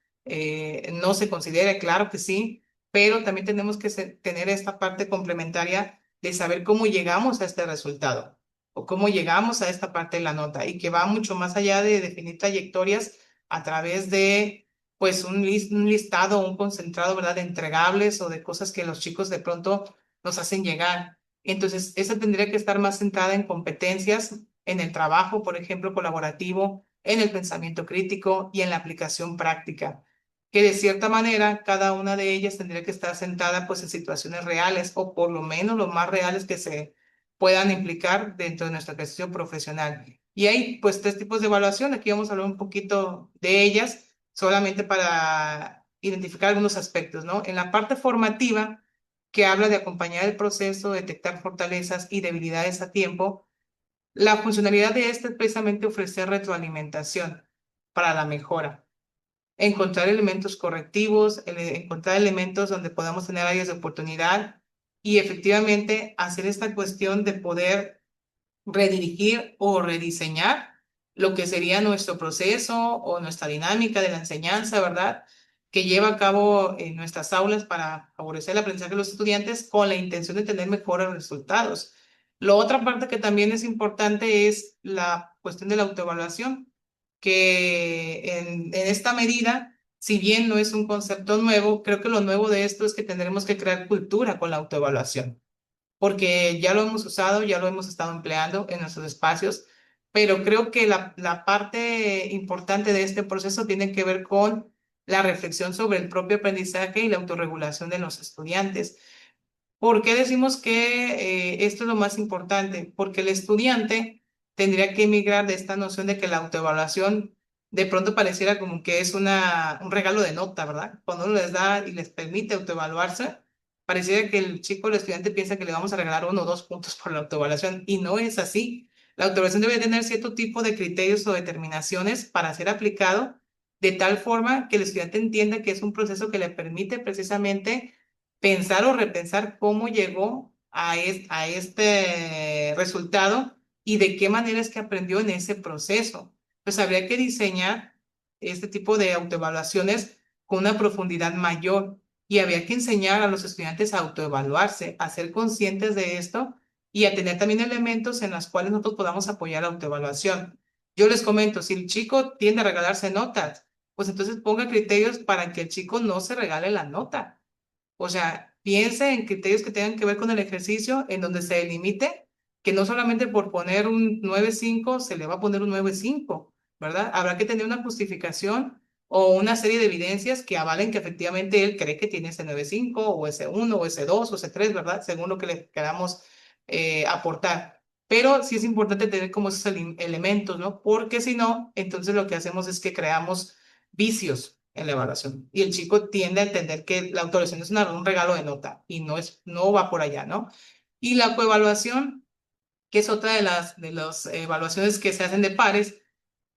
no se considere, claro que sí, pero también tenemos que tener esta parte complementaria de saber cómo llegamos a este resultado o cómo llegamos a esta parte de la nota y que va mucho más allá de definir trayectorias a través de pues un listado, un concentrado, ¿verdad? De entregables o de cosas que los chicos de pronto nos hacen llegar. Entonces, esa tendría que estar más centrada en competencias, en el trabajo, por ejemplo, colaborativo, en el pensamiento crítico y en la aplicación práctica, que de cierta manera cada una de ellas tendría que estar sentada pues en situaciones reales o por lo menos lo más reales que se puedan implicar dentro de nuestra gestión profesional. Y hay pues tres tipos de evaluación, aquí vamos a hablar un poquito de ellas, solamente para identificar algunos aspectos, ¿no? En la parte formativa, que habla de acompañar el proceso, detectar fortalezas y debilidades a tiempo. La funcionalidad de este es precisamente ofrecer retroalimentación para la mejora, encontrar elementos correctivos, encontrar elementos donde podamos tener áreas de oportunidad y efectivamente hacer esta cuestión de poder redirigir o rediseñar lo que sería nuestro proceso o nuestra dinámica de la enseñanza, ¿verdad? Que lleva a cabo en nuestras aulas para favorecer el aprendizaje de los estudiantes con la intención de tener mejores resultados. La otra parte que también es importante es la cuestión de la autoevaluación, que en esta medida, si bien no es un concepto nuevo, creo que lo nuevo de esto es que tendremos que crear cultura con la autoevaluación porque ya lo hemos usado, ya lo hemos estado empleando en nuestros espacios, pero creo que la parte importante de este proceso tiene que ver con la reflexión sobre el propio aprendizaje y la autorregulación de los estudiantes. ¿Por qué decimos que esto es lo más importante? Porque el estudiante tendría que emigrar de esta noción de que la autoevaluación de pronto pareciera como que es un regalo de nota, ¿verdad? Cuando uno les da y les permite autoevaluarse, pareciera que el chico, el estudiante piensa que le vamos a regalar 1 o 2 puntos por la autoevaluación y no es así. La autoevaluación debe tener cierto tipo de criterios o determinaciones para ser aplicado de tal forma que el estudiante entienda que es un proceso que le permite precisamente pensar o repensar cómo llegó a este resultado y de qué manera es que aprendió en ese proceso. Pues habría que diseñar este tipo de autoevaluaciones con una profundidad mayor y habría que enseñar a los estudiantes a autoevaluarse, a ser conscientes de esto y a tener también elementos en los cuales nosotros podamos apoyar la autoevaluación. Yo les comento, si el chico tiende a regalarse notas, pues entonces ponga criterios para que el chico no se regale la nota. O sea, piense en criterios que tengan que ver con el ejercicio, en donde se delimite que no solamente por poner un 9,5 se le va a poner un 9,5, ¿verdad? Habrá que tener una justificación o una serie de evidencias que avalen que efectivamente él cree que tiene ese 9,5 o ese 1 o ese 2 o ese 3, ¿verdad? Según lo que le queramos aportar. Pero sí es importante tener como esos elementos, ¿no? Porque si no, entonces lo que hacemos es que creamos vicios en la evaluación. Y el chico tiende a entender que la autoevaluación es un regalo de nota y no va por allá, ¿no? Y la coevaluación, que es otra de las evaluaciones que se hacen de pares,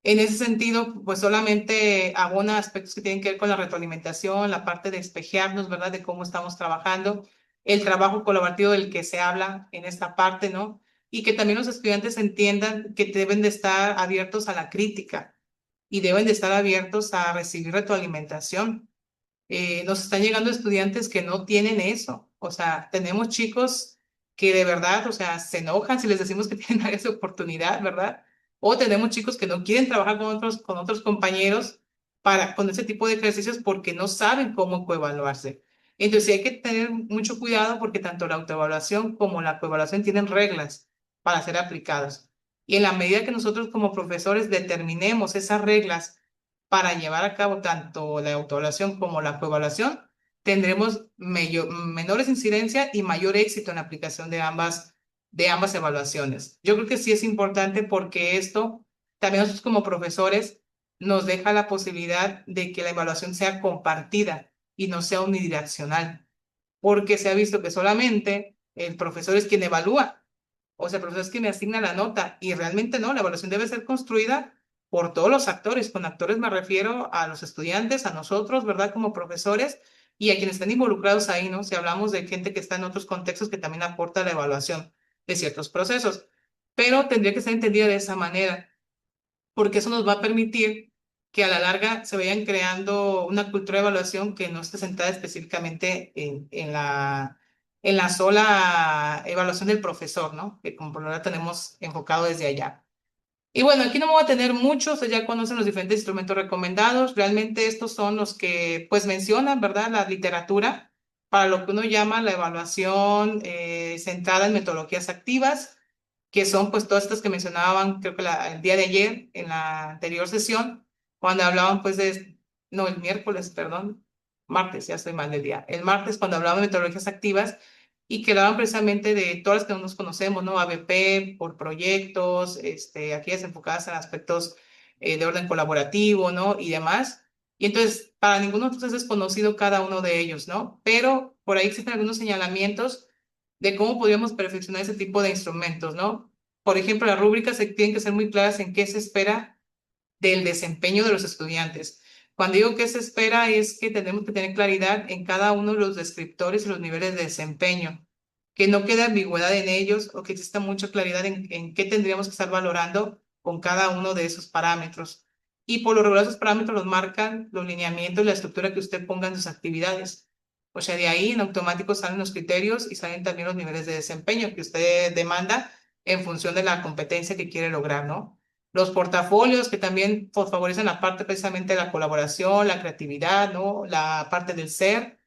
en ese sentido, pues solamente abona aspectos que tienen que ver con la retroalimentación, la parte de espejearnos, ¿verdad? De cómo estamos trabajando, el trabajo colaborativo del que se habla en esta parte, ¿no? Y que también los estudiantes entiendan que deben de estar abiertos a la crítica y deben de estar abiertos a recibir retroalimentación. Nos están llegando estudiantes que no tienen eso. O sea, tenemos chicos que de verdad, o sea, se enojan si les decimos que tienen áreas de oportunidad, ¿verdad? O tenemos chicos que no quieren trabajar con otros compañeros con ese tipo de ejercicios porque no saben cómo coevaluarse. Entonces, sí hay que tener mucho cuidado porque tanto la autoevaluación como la coevaluación tienen reglas para ser aplicadas. Y en la medida que nosotros como profesores determinemos esas reglas para llevar a cabo tanto la autoevaluación como la coevaluación, tendremos menores incidencias y mayor éxito en la aplicación de ambas evaluaciones. Yo creo que sí es importante porque esto, también nosotros como profesores, nos deja la posibilidad de que la evaluación sea compartida y no sea unidireccional, porque se ha visto que solamente el profesor es quien evalúa, o sea, el profesor es quien me asigna la nota, y realmente no, la evaluación debe ser construida por todos los actores. Con actores me refiero a los estudiantes, a nosotros, ¿verdad? Como profesores y a quienes están involucrados ahí, ¿no? Si hablamos de gente que está en otros contextos que también aporta la evaluación de ciertos procesos, pero tendría que ser entendida de esa manera, porque eso nos va a permitir que a la larga se vayan creando una cultura de evaluación que no esté centrada específicamente en la sola evaluación del profesor, ¿no? Que como por ahora tenemos enfocado desde allá. Y bueno, aquí no me voy a tener mucho, ustedes ya conocen los diferentes instrumentos recomendados. Realmente estos son los que pues mencionan, ¿verdad? La literatura para lo que uno llama la evaluación centrada en metodologías activas, que son pues todas estas que mencionaban, creo que el día de ayer, en la anterior sesión, cuando hablaban pues de, no, el miércoles, perdón, martes, ya estoy mal del día, el martes cuando hablaban de metodologías activas y que hablaban precisamente de todas las que nos conocemos, ¿no? ABP, por proyectos, aquellas enfocadas en aspectos de orden colaborativo, ¿no? Y demás. Y entonces, para ninguno de ustedes es conocido cada uno de ellos, ¿no? Pero por ahí existen algunos señalamientos de cómo podríamos perfeccionar ese tipo de instrumentos, ¿no? Por ejemplo, las rúbricas tienen que ser muy claras en qué se espera del desempeño de los estudiantes. Cuando digo que se espera es que tenemos que tener claridad en cada uno de los descriptores y los niveles de desempeño, que no quede ambigüedad en ellos o que exista mucha claridad en qué tendríamos que estar valorando con cada uno de esos parámetros. Y por lo regular esos parámetros los marcan los lineamientos y la estructura que usted ponga en sus actividades. O sea, de ahí en automático salen los criterios y salen también los niveles de desempeño que usted demanda en función de la competencia que quiere lograr, ¿no? Los portafolios que también pues, favorecen la parte precisamente de la colaboración, la creatividad, ¿no? La parte del ser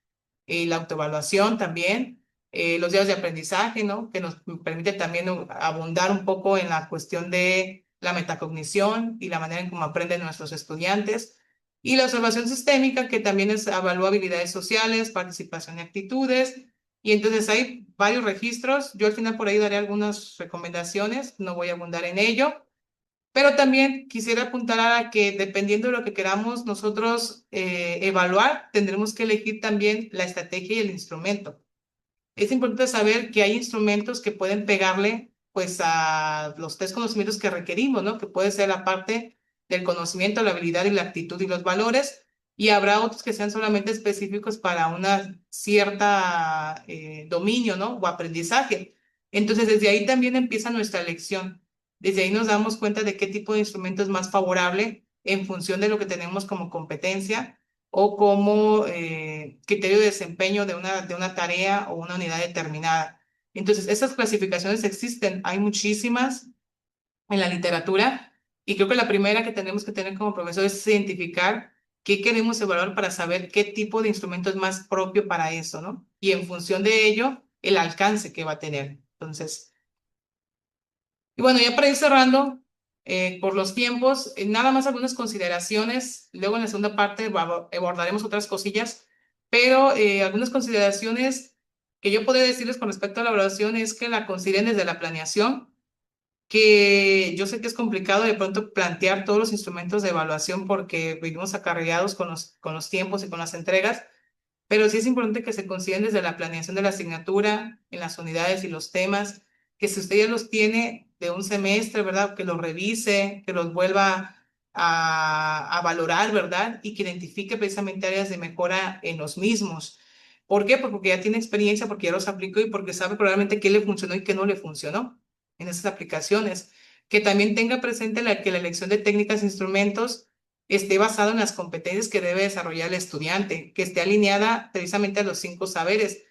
y la autoevaluación también. Los días de aprendizaje, ¿no? Que nos permite también abundar un poco en la cuestión de la metacognición y la manera en cómo aprenden nuestros estudiantes. Y la observación sistémica, que también evalúa habilidades sociales, participación y actitudes. Y entonces hay varios registros. Yo al final por ahí daré algunas recomendaciones, no voy a abundar en ello. Pero también quisiera apuntar a que dependiendo de lo que queramos nosotros evaluar, tendremos que elegir también la estrategia y el instrumento. Es importante saber que hay instrumentos que pueden pegarle pues a los tres conocimientos que requerimos, ¿no? Que puede ser la parte del conocimiento, la habilidad y la actitud y los valores, y habrá otros que sean solamente específicos para una cierta dominio, ¿no? O aprendizaje. Entonces, desde ahí también empieza nuestra elección. Desde ahí nos damos cuenta de qué tipo de instrumento es más favorable en función de lo que tenemos como competencia o como criterio de desempeño de una tarea o una unidad determinada. Entonces, esas clasificaciones existen, hay muchísimas en la literatura y creo que la primera que tenemos que tener como profesor es identificar qué queremos evaluar para saber qué tipo de instrumento es más propio para eso, ¿no? Y en función de ello, el alcance que va a tener. Entonces, y bueno, ya para ir cerrando, por los tiempos, nada más algunas consideraciones. Luego en la segunda parte abordaremos otras cosillas, pero algunas consideraciones que yo podría decirles con respecto a la evaluación es que la consideren desde la planeación, que yo sé que es complicado de pronto plantear todos los instrumentos de evaluación porque vivimos acarreados con los tiempos y con las entregas, pero sí es importante que se consideren desde la planeación de la asignatura, en las unidades y los temas, que si usted ya los tiene de un semestre, ¿verdad? Que los revise, que los vuelva a valorar, ¿verdad? Y que identifique precisamente áreas de mejora en los mismos. ¿Por qué? Pues porque ya tiene experiencia, porque ya los aplicó y porque sabe probablemente qué le funcionó y qué no le funcionó en esas aplicaciones. Que también tenga presente que la elección de técnicas e instrumentos esté basado en las competencias que debe desarrollar el estudiante, que esté alineada precisamente a los cinco saberes.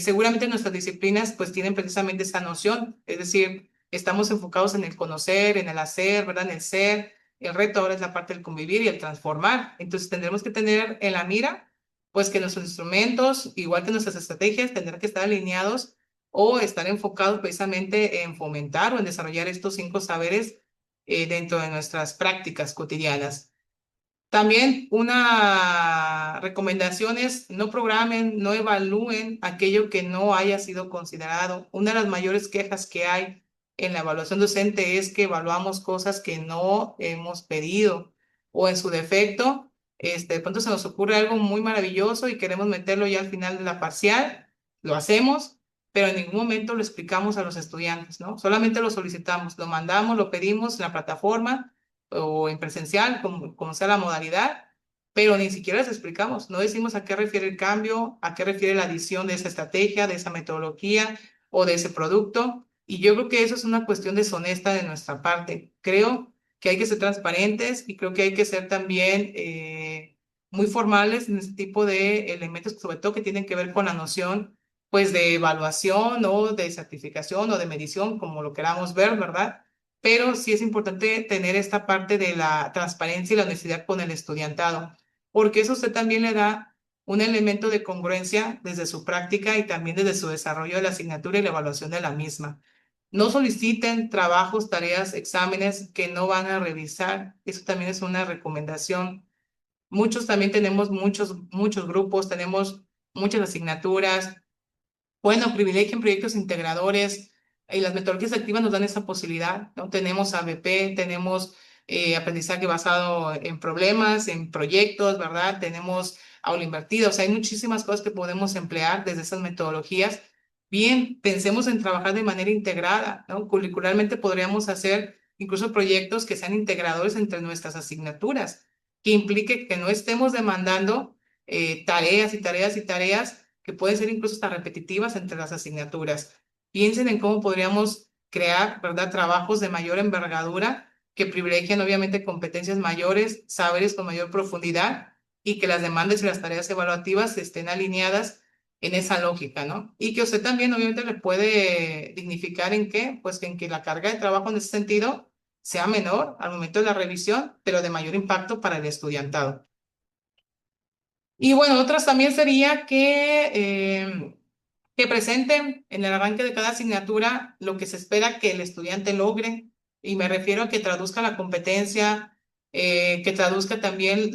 Seguramente nuestras disciplinas pues tienen precisamente esa noción, es decir, estamos enfocados en el conocer, en el hacer, ¿verdad? En el ser. El reto ahora es la parte del convivir y el transformar. Entonces tendremos que tener en la mira pues que nuestros instrumentos, igual que nuestras estrategias, tendrán que estar alineados o estar enfocados precisamente en fomentar o en desarrollar estos cinco saberes dentro de nuestras prácticas cotidianas. También una recomendación es no programen, no evalúen aquello que no haya sido considerado. Una de las mayores quejas que hay en la evaluación docente es que evaluamos cosas que no hemos pedido o en su defecto, de pronto se nos ocurre algo muy maravilloso y queremos meterlo ya al final de la parcial, lo hacemos, pero en ningún momento lo explicamos a los estudiantes, ¿no? Solamente lo solicitamos, lo mandamos, lo pedimos en la plataforma o en presencial, como sea la modalidad, pero ni siquiera les explicamos, no decimos a qué refiere el cambio, a qué refiere la adición de esa estrategia, de esa metodología o de ese producto. Y yo creo que eso es una cuestión deshonesta de nuestra parte. Creo que hay que ser transparentes y creo que hay que ser también muy formales en este tipo de elementos, sobre todo que tienen que ver con la noción pues de evaluación o de certificación o de medición, como lo queramos ver, ¿verdad? Pero sí es importante tener esta parte de la transparencia y la honestidad con el estudiantado, porque eso usted también le da un elemento de congruencia desde su práctica y también desde su desarrollo de la asignatura y la evaluación de la misma. No soliciten trabajos, tareas, exámenes que no van a revisar. Eso también es una recomendación. Muchos también tenemos muchos grupos, tenemos muchas asignaturas, bueno, privilegien proyectos integradores y las metodologías activas nos dan esa posibilidad, ¿no? Tenemos ABP, tenemos aprendizaje basado en problemas, en proyectos, ¿verdad? Tenemos aula invertida, o sea, hay muchísimas cosas que podemos emplear desde esas metodologías. Bien, pensemos en trabajar de manera integrada, ¿no? Curricularmente podríamos hacer incluso proyectos que sean integradores entre nuestras asignaturas, que implique que no estemos demandando tareas y tareas y tareas que pueden ser incluso hasta repetitivas entre las asignaturas. Piensen en cómo podríamos crear, ¿verdad?, trabajos de mayor envergadura que privilegien obviamente competencias mayores, saberes con mayor profundidad y que las demandas y las tareas evaluativas estén alineadas en esa lógica, ¿no? Y que usted también obviamente le puede dignificar en qué, pues en que la carga de trabajo en ese sentido sea menor al momento de la revisión, pero de mayor impacto para el estudiantado. Y bueno, otras también sería que presenten en el arranque de cada asignatura lo que se espera que el estudiante logre, y me refiero a que traduzca la competencia, que traduzca también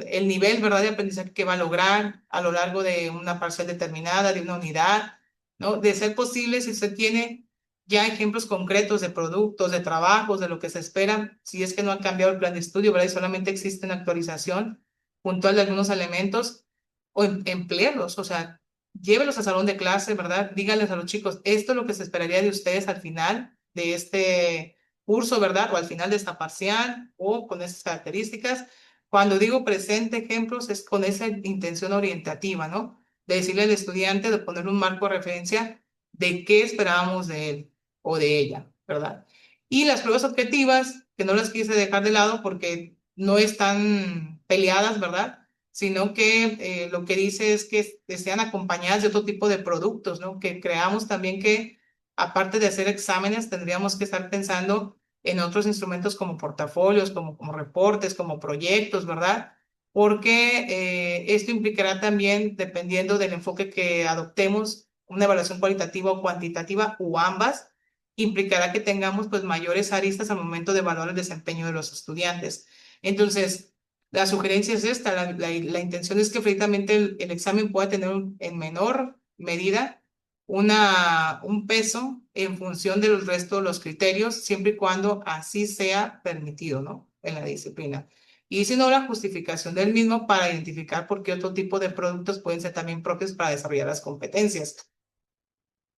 el nivel, ¿verdad?, de aprendizaje que va a lograr a lo largo de una parcial determinada, de una unidad, ¿no? De ser posible, si usted tiene ya ejemplos concretos de productos, de trabajos, de lo que se espera, si es que no ha cambiado el plan de estudio, ¿verdad? Y solamente existe una actualización puntual de algunos elementos, o emplearlos, o sea, llévelos al salón de clase, ¿verdad? Díganles a los chicos, esto es lo que se esperaría de ustedes al final de este curso, ¿verdad? O al final de esta parcial o con esas características. Cuando digo presente ejemplos es con esa intención orientativa, ¿no? De decirle al estudiante, de poner un marco de referencia de qué esperábamos de él o de ella, ¿verdad? Y las pruebas objetivas, que no las quise dejar de lado porque no están peleadas, ¿verdad? Sino que lo que dice es que sean acompañadas de otro tipo de productos, ¿no? Que creamos también que, aparte de hacer exámenes, tendríamos que estar pensando en otros instrumentos como portafolios, como reportes, como proyectos, ¿verdad? Porque esto implicará también, dependiendo del enfoque que adoptemos, una evaluación cualitativa o cuantitativa o ambas, implicará que tengamos pues mayores aristas al momento de evaluar el desempeño de los estudiantes. Entonces, la sugerencia es esta, la intención es que precisamente el examen pueda tener en menor medida un peso en función de los restos de los criterios, siempre y cuando así sea permitido, ¿no? En la disciplina. Y si no, la justificación del mismo para identificar por qué otro tipo de productos pueden ser también propios para desarrollar las competencias.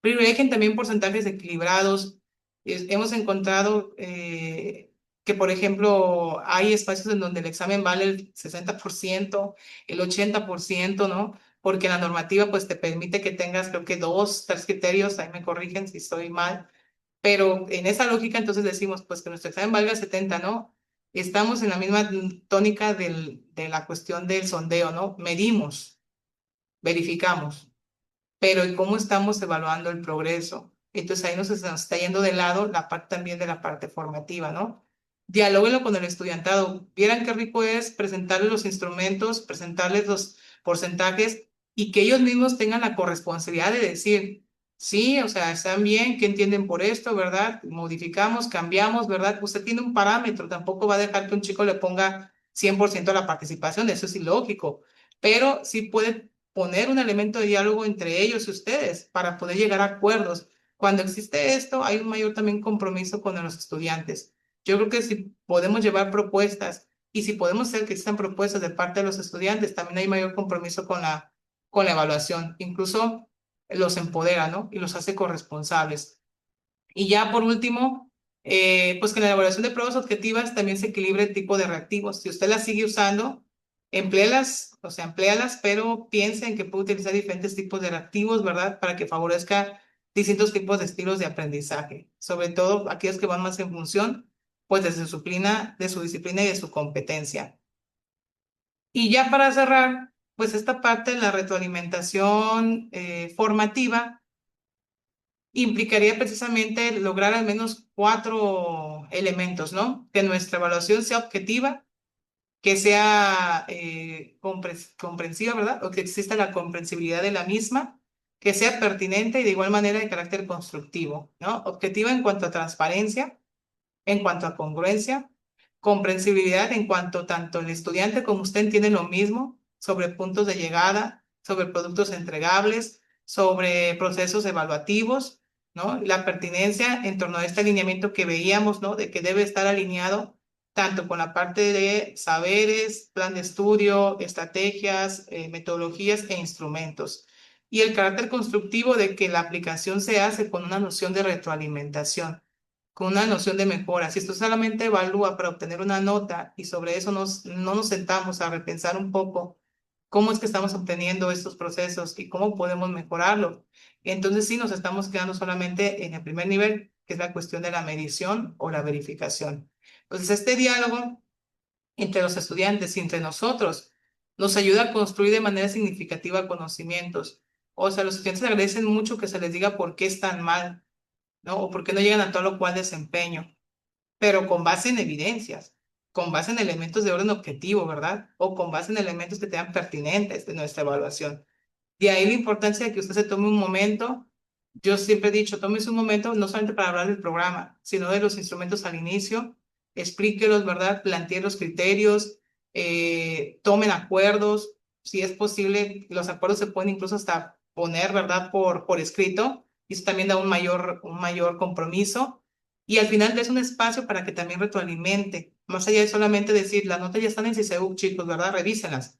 Privilegien también porcentajes equilibrados. Hemos encontrado que, por ejemplo, hay espacios en donde el examen vale el 60%, el 80%, ¿no? Porque la normativa pues te permite que tengas, creo que dos, tres criterios, ahí me corrigen si estoy mal, pero en esa lógica entonces decimos pues que nuestro examen valga 70, ¿no? Estamos en la misma tónica de la cuestión del sondeo, ¿no? Medimos, verificamos, pero ¿y cómo estamos evaluando el progreso? Entonces ahí nos está yendo de lado la parte también de la parte formativa, ¿no? Dialóguenlo con el estudiantado. Vieran qué rico es presentarles los instrumentos, presentarles los porcentajes y que ellos mismos tengan la corresponsabilidad de decir, sí, o sea, están bien, ¿qué entienden por esto, verdad? Modificamos, cambiamos, ¿verdad? Usted tiene un parámetro, tampoco va a dejar que un chico le ponga 100% la participación, eso es ilógico, pero sí puede poner un elemento de diálogo entre ellos y ustedes para poder llegar a acuerdos. Cuando existe esto, hay un mayor también compromiso con los estudiantes. Yo creo que si podemos llevar propuestas y si podemos hacer que existan propuestas de parte de los estudiantes, también hay mayor compromiso con la evaluación. Incluso los empodera, ¿no? Y los hace corresponsables. Y ya por último, pues que en la elaboración de pruebas objetivas también se equilibre el tipo de reactivos. Si usted las sigue usando, empléalas, o sea, empléalas, pero piense en que puede utilizar diferentes tipos de reactivos, ¿verdad? Para que favorezca distintos tipos de estilos de aprendizaje, sobre todo aquellos que van más en función, pues de su disciplina y de su competencia. Y ya para cerrar, pues esta parte de la retroalimentación formativa implicaría precisamente lograr al menos cuatro elementos, ¿no? Que nuestra evaluación sea objetiva, que sea comprensiva, ¿verdad? O que exista la comprensibilidad de la misma, que sea pertinente y de igual manera de carácter constructivo, ¿no? Objetiva en cuanto a transparencia, en cuanto a congruencia, comprensibilidad en cuanto tanto el estudiante como usted entienden lo mismo sobre puntos de llegada, sobre productos entregables, sobre procesos evaluativos, ¿no? La pertinencia en torno a este alineamiento que veíamos, ¿no? De que debe estar alineado tanto con la parte de saberes, plan de estudio, estrategias, metodologías e instrumentos. Y el carácter constructivo de que la aplicación se hace con una noción de retroalimentación, con una noción de mejora. Si esto solamente evalúa para obtener una nota y sobre eso no nos sentamos a repensar un poco cómo es que estamos obteniendo estos procesos y cómo podemos mejorarlo, entonces sí nos estamos quedando solamente en el primer nivel, que es la cuestión de la medición o la verificación. Entonces, este diálogo entre los estudiantes y entre nosotros nos ayuda a construir de manera significativa conocimientos. O sea, los estudiantes agradecen mucho que se les diga por qué están mal, ¿no? O por qué no llegan a tal o cual desempeño, pero con base en evidencias, con base en elementos de orden objetivo, ¿verdad? O con base en elementos que sean pertinentes de nuestra evaluación. De ahí la importancia de que usted se tome un momento. Yo siempre he dicho, tómese un momento no solamente para hablar del programa, sino de los instrumentos al inicio, explíquelos, ¿verdad? Plantee los criterios, tomen acuerdos. Si es posible, los acuerdos se pueden incluso hasta poner, ¿verdad? Por escrito, y eso también da un mayor compromiso. Y al final es un espacio para que también retroalimente, más allá de solamente decir, las notas ya están en CICEU, chicos, ¿verdad? Revísenlas.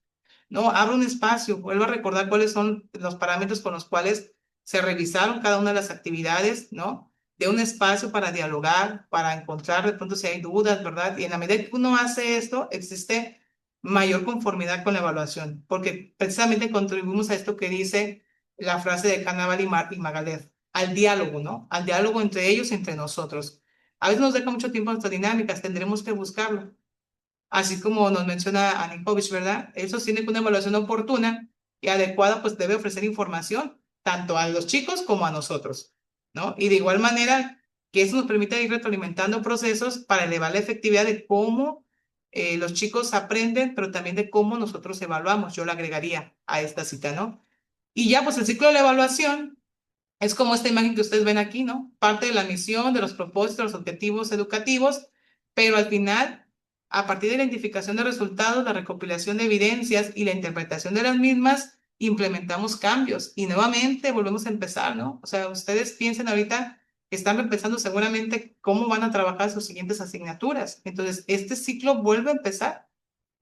No, abre un espacio, vuelvo a recordar cuáles son los parámetros con los cuales se revisaron cada una de las actividades, ¿no? De un espacio para dialogar, para encontrar de pronto si hay dudas, ¿verdad? Y en la medida que uno hace esto, existe mayor conformidad con la evaluación, porque precisamente contribuimos a esto que dice la frase de Cannavale y Magalhães, al diálogo, ¿no? Al diálogo entre ellos y entre nosotros. A veces nos deja mucho tiempo nuestras dinámicas, tendremos que buscarlo. Así como nos menciona Anipovich, ¿verdad? Eso tiene que una evaluación oportuna y adecuada, pues debe ofrecer información tanto a los chicos como a nosotros, ¿no? Y de igual manera, que eso nos permite ir retroalimentando procesos para elevar la efectividad de cómo los chicos aprenden, pero también de cómo nosotros evaluamos. Yo le agregaría a esta cita, ¿no? Y ya, pues el ciclo de la evaluación es como esta imagen que ustedes ven aquí, ¿no? Parte de la misión, de los propósitos, los objetivos educativos, pero al final, a partir de la identificación de resultados, la recopilación de evidencias y la interpretación de las mismas, implementamos cambios y nuevamente volvemos a empezar, ¿no? O sea, ustedes piensen ahorita, están empezando seguramente cómo van a trabajar sus siguientes asignaturas. Entonces, este ciclo vuelve a empezar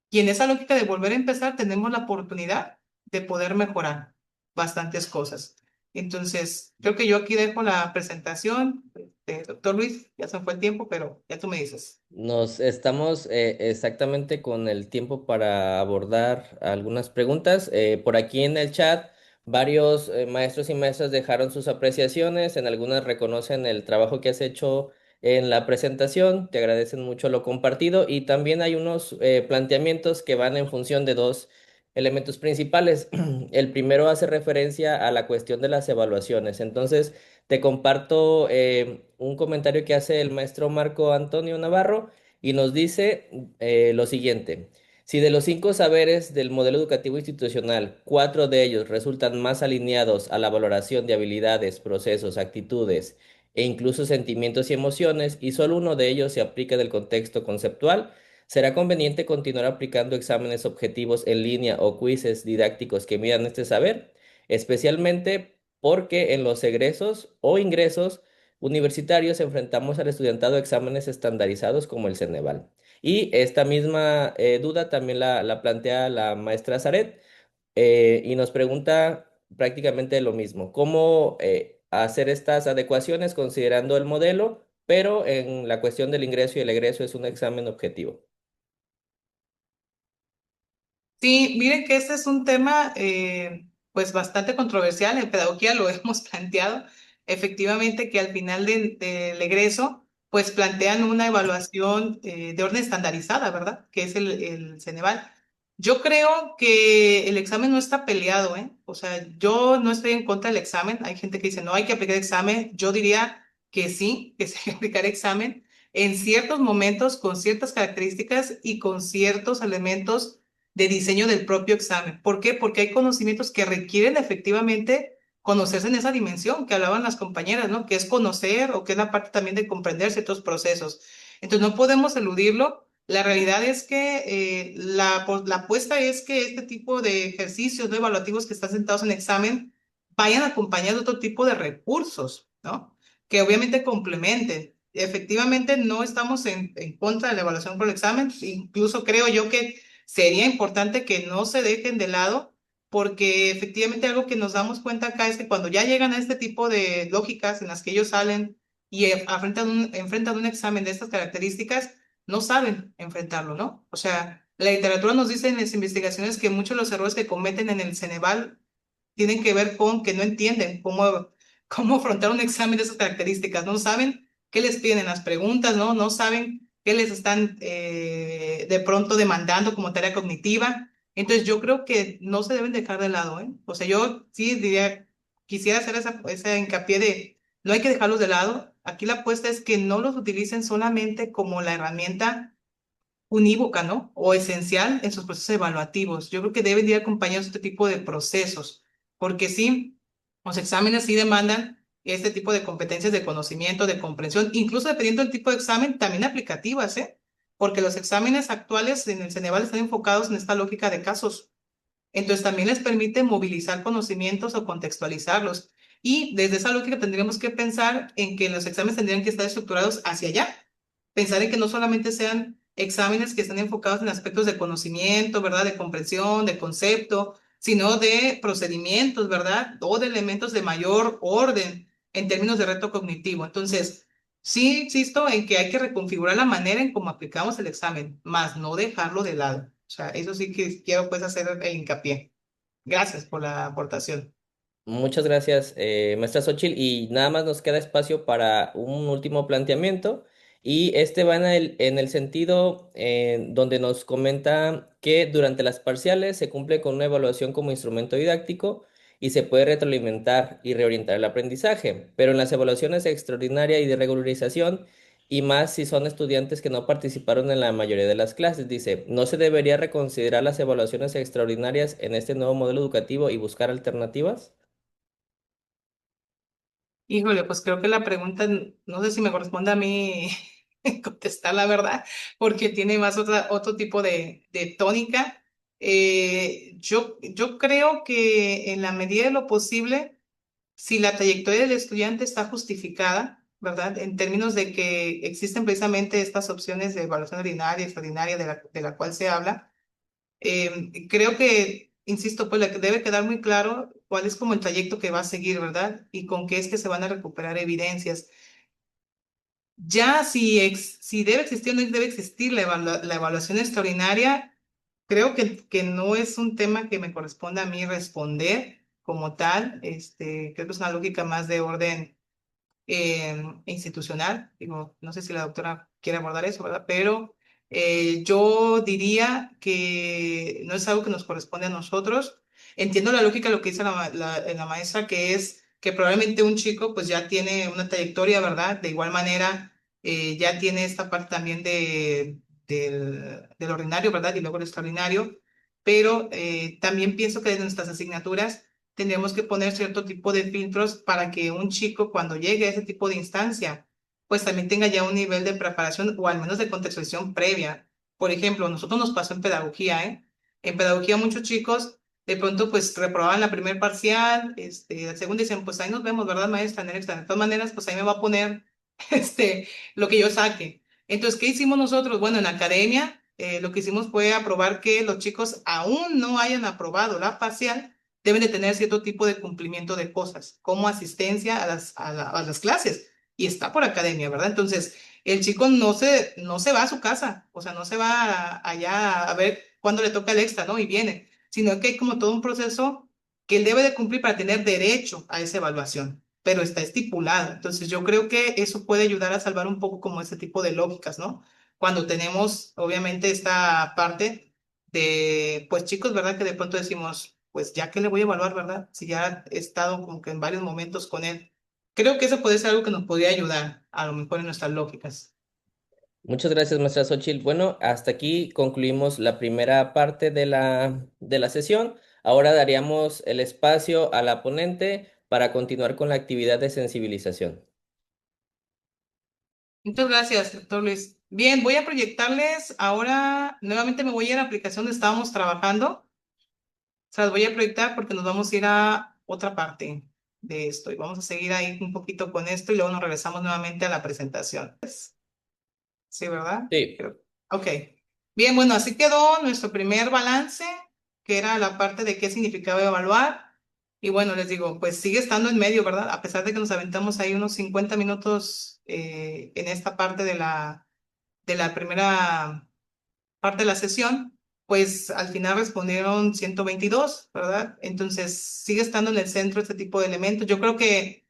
y en esa lógica de volver a empezar tenemos la oportunidad de poder mejorar bastantes cosas. Entonces, creo que yo aquí dejo la presentación. Doctor Luis, ya se me fue el tiempo, pero ya tú me dices. Nos estamos exactamente con el tiempo para abordar algunas preguntas. Por aquí en el chat, varios maestros y maestras dejaron sus apreciaciones. En algunas reconocen el trabajo que has hecho en la presentación. Te agradecen mucho lo compartido. Y también hay unos planteamientos que van en función de dos elementos principales. El primero hace referencia a la cuestión de las evaluaciones. Entonces, te comparto un comentario que hace el maestro Marco Antonio Navarro y nos dice lo siguiente. Si de los 5 saberes del modelo educativo institucional, 4 de ellos resultan más alineados a la valoración de habilidades, procesos, actitudes e incluso sentimientos y emociones, y solo uno de ellos se aplica en el contexto conceptual, ¿Será conveniente continuar aplicando exámenes objetivos en línea o quizzes didácticos que midan este saber? Especialmente porque en los egresos o ingresos universitarios enfrentamos al estudiantado a exámenes estandarizados como el Ceneval. Y esta misma duda también la plantea la maestra Zaret y nos pregunta prácticamente lo mismo, cómo hacer estas adecuaciones considerando el modelo, pero en la cuestión del ingreso y el egreso es un examen objetivo. Sí, miren que este es un tema pues bastante controversial. En pedagogía lo hemos planteado. Efectivamente que al final del egreso pues plantean una evaluación de orden estandarizada, ¿verdad? Que es el Ceneval. Yo creo que el examen no está peleado, ¿eh? O sea, yo no estoy en contra del examen. Hay gente que dice, no hay que aplicar examen. Yo diría que sí, que se hay que aplicar examen en ciertos momentos, con ciertas características y con ciertos elementos de diseño del propio examen. ¿Por qué? Porque hay conocimientos que requieren efectivamente conocerse en esa dimensión que hablaban las compañeras, ¿no? Que es conocer o que es la parte también de comprender ciertos procesos. Entonces no podemos eludirlo. La realidad es que la apuesta es que este tipo de ejercicios no evaluativos que están sentados en examen vayan acompañados de otro tipo de recursos, ¿no? Que obviamente complementen. Efectivamente, no estamos en contra de la evaluación por el examen. Incluso creo yo que sería importante que no se dejen de lado, porque efectivamente algo que nos damos cuenta acá es que cuando ya llegan a este tipo de lógicas en las que ellos salen y enfrentan un examen de estas características, no saben enfrentarlo, ¿no? O sea, la literatura nos dice en las investigaciones que muchos de los errores que cometen en el Ceneval tienen que ver con que no entienden cómo afrontar un examen de esas características, no saben qué les piden en las preguntas, ¿no? No saben qué les están de pronto demandando como tarea cognitiva. Entonces yo creo que no se deben dejar de lado, ¿eh? O sea, yo sí diría, quisiera hacer esa hincapié de no hay que dejarlos de lado. Aquí la apuesta es que no los utilicen solamente como la herramienta unívoca, ¿no? O esencial en sus procesos evaluativos. Yo creo que deben ir acompañados de este tipo de procesos, porque sí, los exámenes sí demandan este tipo de competencias de conocimiento, de comprensión, incluso dependiendo del tipo de examen, también aplicativas, ¿eh? Porque los exámenes actuales en el Ceneval están enfocados en esta lógica de casos. Entonces también les permite movilizar conocimientos o contextualizarlos. Y desde esa lógica tendríamos que pensar en que los exámenes tendrían que estar estructurados hacia allá. Pensar en que no solamente sean exámenes que estén enfocados en aspectos de conocimiento, ¿verdad? De comprensión, de concepto, sino de procedimientos, ¿verdad? O de elementos de mayor orden en términos de reto cognitivo. Entonces, sí insisto en que hay que reconfigurar la manera en cómo aplicamos el examen, más no dejarlo de lado. O sea, eso sí que quiero pues hacer el hincapié. Gracias por la aportación. Muchas gracias, maestra Xochitl. Y nada más nos queda espacio para un último planteamiento. Y este va en el sentido donde nos comenta que durante las parciales se cumple con una evaluación como instrumento didáctico y se puede retroalimentar y reorientar el aprendizaje. Pero en las evaluaciones extraordinaria y de regularización, y más si son estudiantes que no participaron en la mayoría de las clases, dice, ¿no se debería reconsiderar las evaluaciones extraordinarias en este nuevo modelo educativo y buscar alternativas? Híjole, pues creo que la pregunta, no sé si me corresponde a mí contestar la verdad, porque tiene más otro tipo de tónica. Yo creo que en la medida de lo posible, si la trayectoria del estudiante está justificada, ¿verdad? En términos de que existen precisamente estas opciones de evaluación ordinaria, extraordinaria, de la cual se habla, creo que, insisto, pues le debe quedar muy claro cuál es como el trayecto que va a seguir, ¿verdad? Y con qué es que se van a recuperar evidencias. Ya si debe existir o no debe existir la evaluación extraordinaria, creo que no es un tema que me corresponda a mí responder como tal. Creo que es una lógica más de orden institucional. Digo, no sé si la doctora quiere abordar eso, ¿verdad? Pero yo diría que no es algo que nos corresponde a nosotros. Entiendo la lógica de lo que dice la maestra, que es que probablemente un chico pues ya tiene una trayectoria, ¿verdad? De igual manera, ya tiene esta parte también del ordinario, ¿verdad? Y luego el extraordinario. Pero también pienso que desde nuestras asignaturas tendríamos que poner cierto tipo de filtros para que un chico cuando llegue a ese tipo de instancia, pues también tenga ya un nivel de preparación o al menos de contextualización previa. Por ejemplo, nosotros nos pasó en pedagogía, ¿eh? En pedagogía muchos chicos de pronto pues reprobaban la primer parcial, la segunda dicen, pues ahí nos vemos, ¿verdad, maestra? En el extra. De todas maneras, pues ahí me va a poner lo que yo saque. Entonces, ¿qué hicimos nosotros? Bueno, en academia, lo que hicimos fue aprobar que los chicos aún no hayan aprobado la parcial, deben de tener cierto tipo de cumplimiento de cosas, como asistencia a las clases. Y está por academia, ¿verdad? Entonces, el chico no se va a su casa, o sea, no se va allá a ver cuándo le toca el extra, ¿no? Y viene, sino que hay como todo un proceso que él debe de cumplir para tener derecho a esa evaluación, pero está estipulado. Entonces, yo creo que eso puede ayudar a salvar un poco como ese tipo de lógicas, ¿no? Cuando tenemos, obviamente, esta parte de, pues chicos, ¿verdad? Que de pronto decimos, pues ya que le voy a evaluar, ¿verdad? Si ya he estado como que en varios momentos con él. Creo que eso puede ser algo que nos podría ayudar, a lo mejor en nuestras lógicas. Muchas gracias, maestra Xochitl. Bueno, hasta aquí concluimos la primera parte de la sesión. Ahora daríamos el espacio a la ponente para continuar con la actividad de sensibilización. Muchas gracias, doctor Luis. Bien, voy a proyectarles ahora, nuevamente me voy a ir a la aplicación donde estábamos trabajando. Se las voy a proyectar porque nos vamos a ir a otra parte de esto y vamos a seguir ahí un poquito con esto y luego nos regresamos nuevamente a la presentación. Sí, ¿verdad? Sí, Ok. Bien, bueno, así quedó nuestro primer balance, que era la parte de qué significaba evaluar. Y bueno, les digo, pues sigue estando en medio, ¿verdad? A pesar de que nos aventamos ahí unos 50 minutos en esta parte de la primera parte de la sesión, pues al final respondieron 122, ¿verdad? Entonces sigue estando en el centro este tipo de elementos. Yo creo que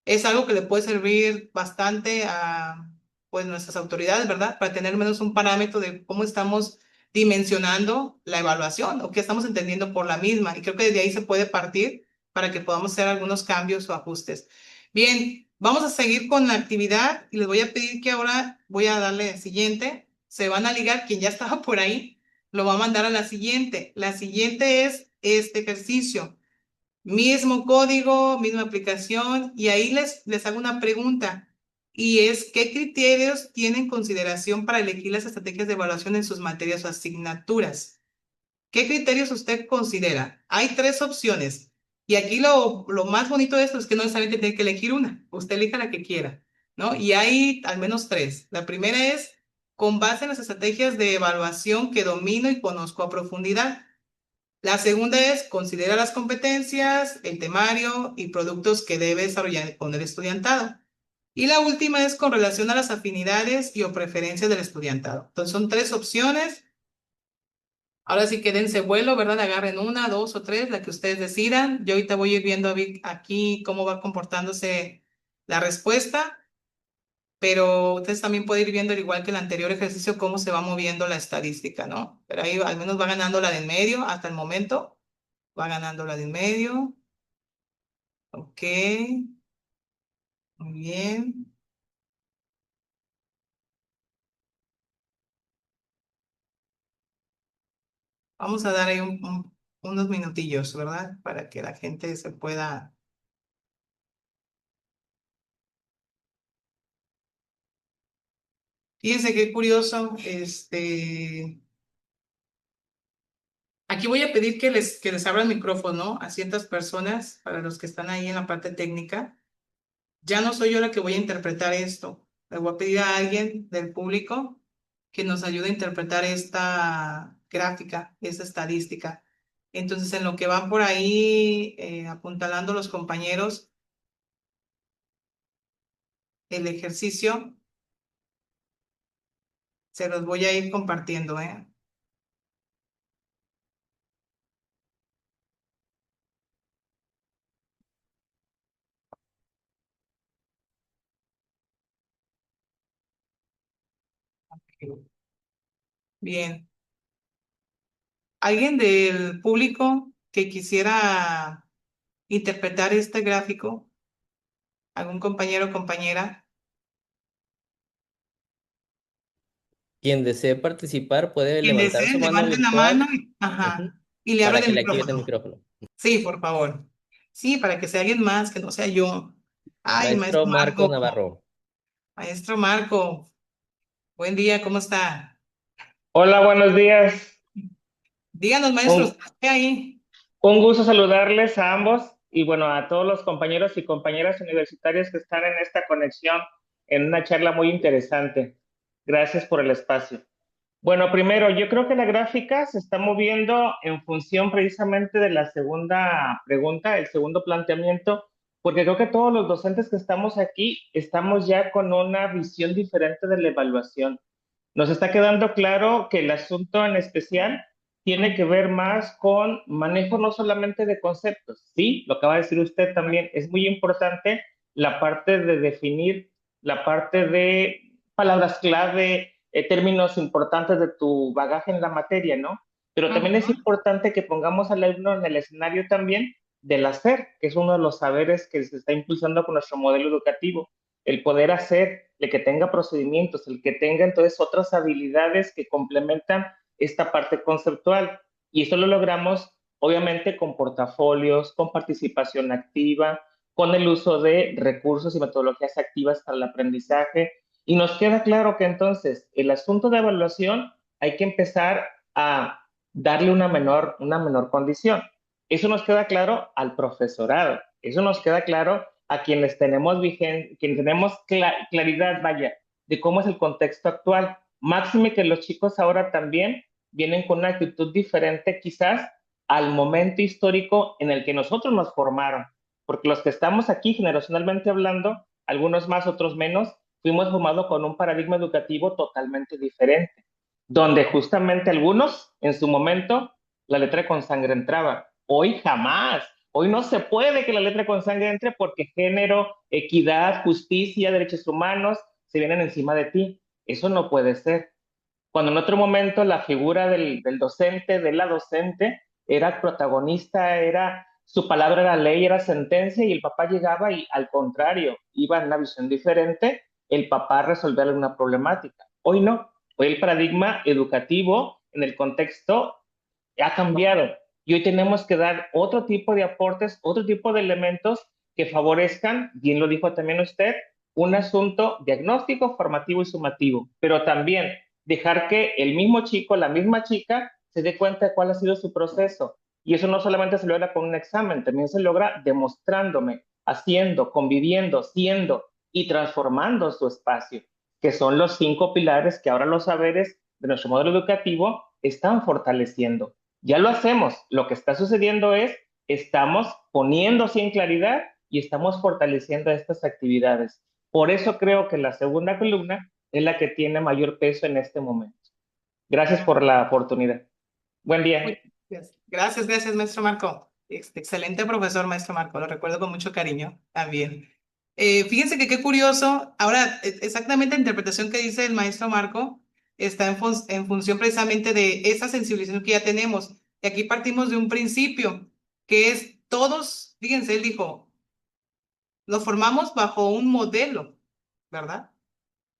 es algo que le puede servir bastante a pues, nuestras autoridades, ¿verdad? Para tener menos un parámetro de cómo estamos dimensionando la evaluación o qué estamos entendiendo por la misma. Y creo que desde ahí se puede partir para que podamos hacer algunos cambios o ajustes. Bien, vamos a seguir con la actividad y les voy a pedir que ahora voy a darle siguiente. Se van a ligar, quien ya estaba por ahí, lo va a mandar a la siguiente. La siguiente es este ejercicio. Mismo código, misma aplicación, y ahí les hago una pregunta, y es, ¿qué criterios tienen en consideración para elegir las estrategias de evaluación en sus materias o asignaturas? ¿Qué criterios usted considera? Hay tres opciones, y aquí lo más bonito de esto es que no necesariamente tiene que elegir una, usted elija la que quiera, ¿no? Y hay al menos tres. La primera es, con base en las estrategias de evaluación que domino y conozco a profundidad. La segunda es considera las competencias, el temario y productos que debe desarrollar con el estudiantado. Y la última es con relación a las afinidades y o preferencias del estudiantado. Entonces son tres opciones. Ahora sí que dense vuelo, ¿verdad? Agarren una, dos o tres, la que ustedes decidan. Yo ahorita voy a ir viendo aquí cómo va comportándose la respuesta, pero ustedes también pueden ir viendo, al igual que el anterior ejercicio, cómo se va moviendo la estadística, ¿no? Pero ahí al menos va ganando la de en medio hasta el momento. Va ganando la de en medio. Ok, muy bien. Vamos a dar ahí unos minutillos, ¿verdad? Para que la gente se pueda... Fíjense qué curioso. Aquí voy a pedir que les abra el micrófono a ciertas personas, para los que están ahí en la parte técnica. Ya no soy yo la que voy a interpretar esto. Le voy a pedir a alguien del público que nos ayude a interpretar esta gráfica, esta estadística. Entonces, en lo que van por ahí apuntalando los compañeros el ejercicio, se los voy a ir compartiendo, ¿eh? Bien. ¿Alguien del público que quisiera interpretar este gráfico? ¿Algún compañero o compañera? quien desee participar puede Quien levantar desee, su mano levanten la mano virtual, ujú, y le para abren que el le activen el micrófono. micrófono. Sí, por favor. Sí, para que sea alguien más, que no sea yo. Ay, Maestro maestro Marco Marco. Navarro. Maestro Marco, buen día, ¿cómo está? Hola, buenos días. Díganos, maestros, Un, ¿qué ahí? un gusto saludarles a ambos y bueno, a todos los compañeros y compañeras universitarios que están en esta conexión en una charla muy interesante. Gracias por el espacio. Bueno, primero, yo creo que la gráfica se está moviendo en función precisamente de la segunda pregunta, el segundo planteamiento, porque creo que todos los docentes que estamos aquí estamos ya con una visión diferente de la evaluación. Nos está quedando claro que el asunto en especial tiene que ver más con manejo no solamente de conceptos, sí, lo acaba de decir usted también, es muy importante la parte de definir, la parte de palabras clave, términos importantes de tu bagaje en la materia, ¿no? Pero también es Ujú. importante que pongamos al alumno en el escenario también del hacer, que es uno de los saberes que se está impulsando con nuestro modelo educativo, el poder hacer, el que tenga procedimientos, el que tenga entonces otras habilidades que complementan esta parte conceptual. Y esto lo logramos obviamente con portafolios, con participación activa, con el uso de recursos y metodologías activas para el aprendizaje. Y nos queda claro que entonces el asunto de evaluación hay que empezar a darle una menor condición. Eso nos queda claro al profesorado, eso nos queda claro a quienes tenemos, quienes tenemos claridad, vaya, de cómo es el contexto actual. Máxime que los chicos ahora también vienen con una actitud diferente quizás al momento histórico en el que nosotros nos formaron, porque los que estamos aquí generacionalmente hablando, algunos más, otros menos, fuimos formados con un paradigma educativo totalmente diferente, donde justamente algunos en su momento la letra con sangre entraba. Hoy jamás, hoy no se puede que la letra con sangre entre porque género, equidad, justicia, derechos humanos se vienen encima de ti. Eso no puede ser. Cuando en otro momento la figura del docente, de la docente, era protagonista, era su palabra era ley, era sentencia, y el papá llegaba y al contrario, iba en una visión diferente, el papá resolver alguna problemática. Hoy no, hoy el paradigma educativo en el contexto ha cambiado y hoy tenemos que dar otro tipo de aportes, otro tipo de elementos que favorezcan, bien lo dijo también usted, un asunto diagnóstico, formativo y sumativo, pero también dejar que el mismo chico, la misma chica, se dé cuenta de cuál ha sido su proceso. Y eso no solamente se logra con un examen, también se logra demostrándome, haciendo, conviviendo, siendo y transformando su espacio, que son los 5 pilares que ahora los saberes de nuestro modelo educativo están fortaleciendo. Ya lo hacemos. Lo que está sucediendo es, estamos poniéndose en claridad y estamos fortaleciendo estas actividades. Por eso creo que la segunda columna es la que tiene mayor peso en este momento. Gracias por la oportunidad. Buen día. Muchas gracias. Gracias, gracias, maestro Marco. Excelente profesor, maestro Marco. Lo recuerdo con mucho cariño también. Fíjense que qué curioso. Ahora, exactamente la interpretación que dice el maestro Marco está en función precisamente de esa sensibilización que ya tenemos. Y aquí partimos de un principio, que es todos, fíjense, él dijo, lo formamos bajo un modelo, ¿verdad?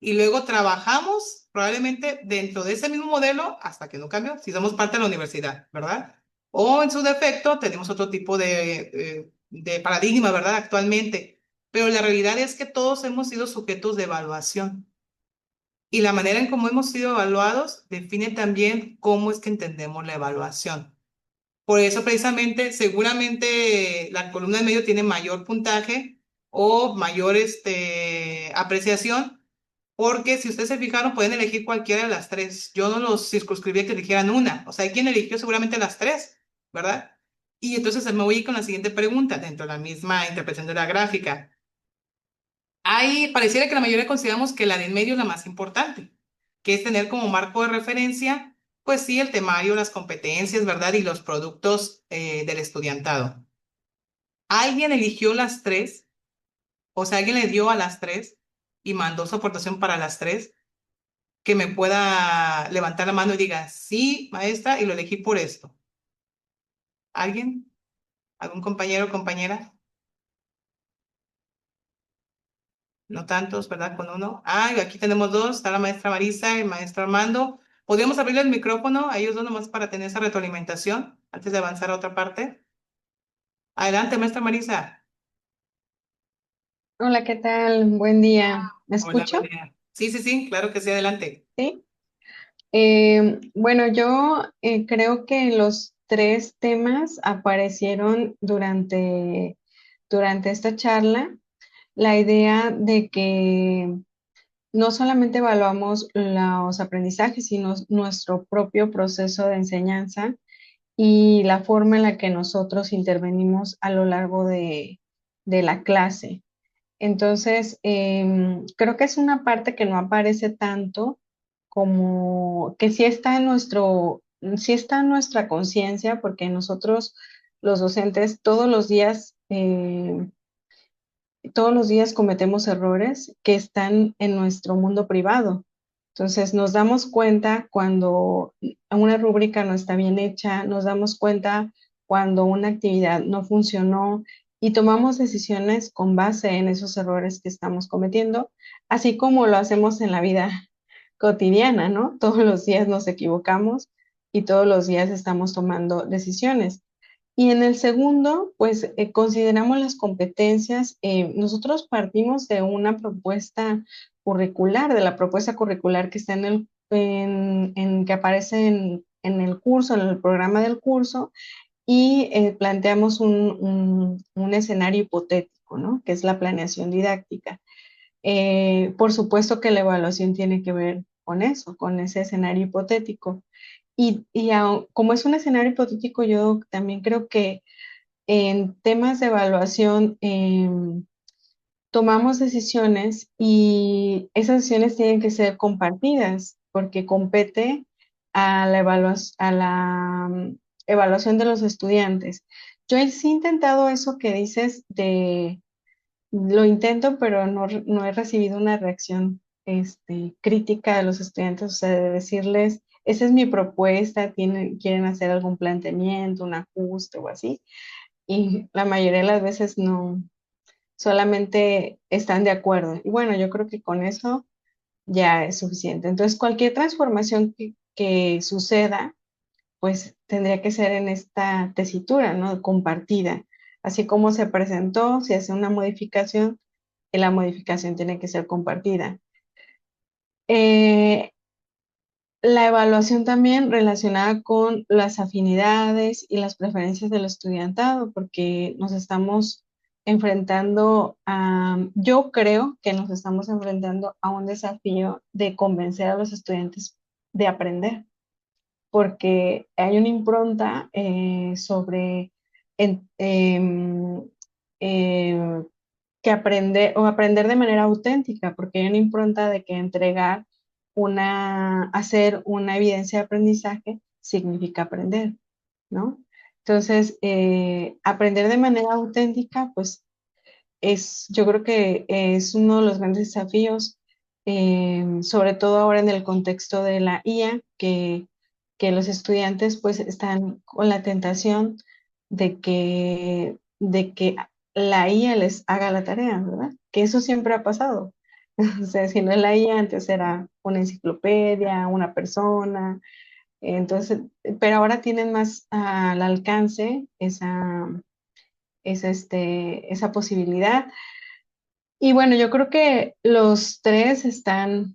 Y luego trabajamos probablemente dentro de ese mismo modelo hasta que no cambió, si somos parte de la universidad, ¿verdad? O en su defecto tenemos otro tipo de paradigma, ¿verdad? Actualmente. Pero la realidad es que todos hemos sido sujetos de evaluación. Y la manera en cómo hemos sido evaluados define también cómo es que entendemos la evaluación. Por eso precisamente, seguramente la columna de medio tiene mayor puntaje o mayor apreciación porque si ustedes se fijaron, pueden elegir cualquiera de las tres. Yo no los circunscribí a que eligieran una. O sea, hay quien eligió seguramente las tres, ¿verdad? Y entonces me voy con la siguiente pregunta, dentro de la misma interpretación de la gráfica. Ahí pareciera que la mayoría consideramos que la de en medio es la más importante, que es tener como marco de referencia, pues sí, el temario, las competencias, ¿verdad? Y los productos del estudiantado. ¿Alguien eligió las tres? O sea, alguien le dio a las tres y mandó su aportación para las tres, que me pueda levantar la mano y diga, sí, maestra, y lo elegí por esto. ¿Alguien? ¿Algún compañero o compañera? No tantos, ¿verdad? Con uno. Ah, y aquí tenemos dos, está la maestra Marisa y el maestro Armando. ¿Podríamos abrirle el micrófono a ellos dos nomás para tener esa retroalimentación antes de avanzar a otra parte? Adelante, maestra Marisa. Hola, ¿qué tal? Buen día. ¿Me Hola, buen escucha? día. Sí, sí, sí, claro que sí, adelante. Sí. Bueno, yo creo que los tres temas aparecieron durante esta charla. La idea de que no solamente evaluamos los aprendizajes, sino nuestro propio proceso de enseñanza y la forma en la que nosotros intervenimos a lo largo de la clase. Entonces, creo que es una parte que no aparece tanto como que sí está en nuestra conciencia, porque nosotros, los docentes, todos los días cometemos errores que están en nuestro mundo privado. Entonces, nos damos cuenta cuando una rúbrica no está bien hecha, nos damos cuenta cuando una actividad no funcionó y tomamos decisiones con base en esos errores que estamos cometiendo, así como lo hacemos en la vida cotidiana, ¿no? Todos los días nos equivocamos y todos los días estamos tomando decisiones. Y en el segundo, pues consideramos las competencias. Nosotros partimos de una propuesta curricular, de la propuesta curricular que está que aparece en el curso, en el programa del curso, y planteamos un escenario hipotético, ¿no? Que es la planeación didáctica. Por supuesto que la evaluación tiene que ver con eso, con ese escenario hipotético. Como es un escenario hipotético, yo también creo que en temas de evaluación tomamos decisiones y esas decisiones tienen que ser compartidas porque compete a la evaluación de los estudiantes. Yo sí he intentado eso que dices lo intento, pero no he recibido una reacción crítica de los estudiantes, o sea, de decirles, esa es mi propuesta, quieren hacer algún planteamiento, un ajuste o así, y la mayoría de las veces no, solamente están de acuerdo. Y bueno, yo creo que con eso ya es suficiente. Entonces, cualquier transformación que suceda, pues tendría que ser en esta tesitura, ¿no? Compartida. Así como se presentó, si hace una modificación, la modificación tiene que ser compartida. Eh, la evaluación también relacionada con las afinidades y las preferencias del estudiantado, porque nos estamos yo creo que nos estamos enfrentando a un desafío de convencer a los estudiantes de aprender, porque hay una impronta sobre en- em, em, que aprender o aprender de manera auténtica, porque hay una impronta de que hacer una evidencia de aprendizaje significa aprender, ¿no? Entonces, aprender de manera auténtica, pues yo creo que es uno de los grandes desafíos, sobre todo ahora en el contexto de la IA, que los estudiantes pues están con la tentación de que la IA les haga la tarea, ¿verdad? Que eso siempre ha pasado. O sea, si no es la IA, antes era una enciclopedia, una persona, entonces, pero ahora tienen más al alcance esa posibilidad. Y bueno, yo creo que los tres están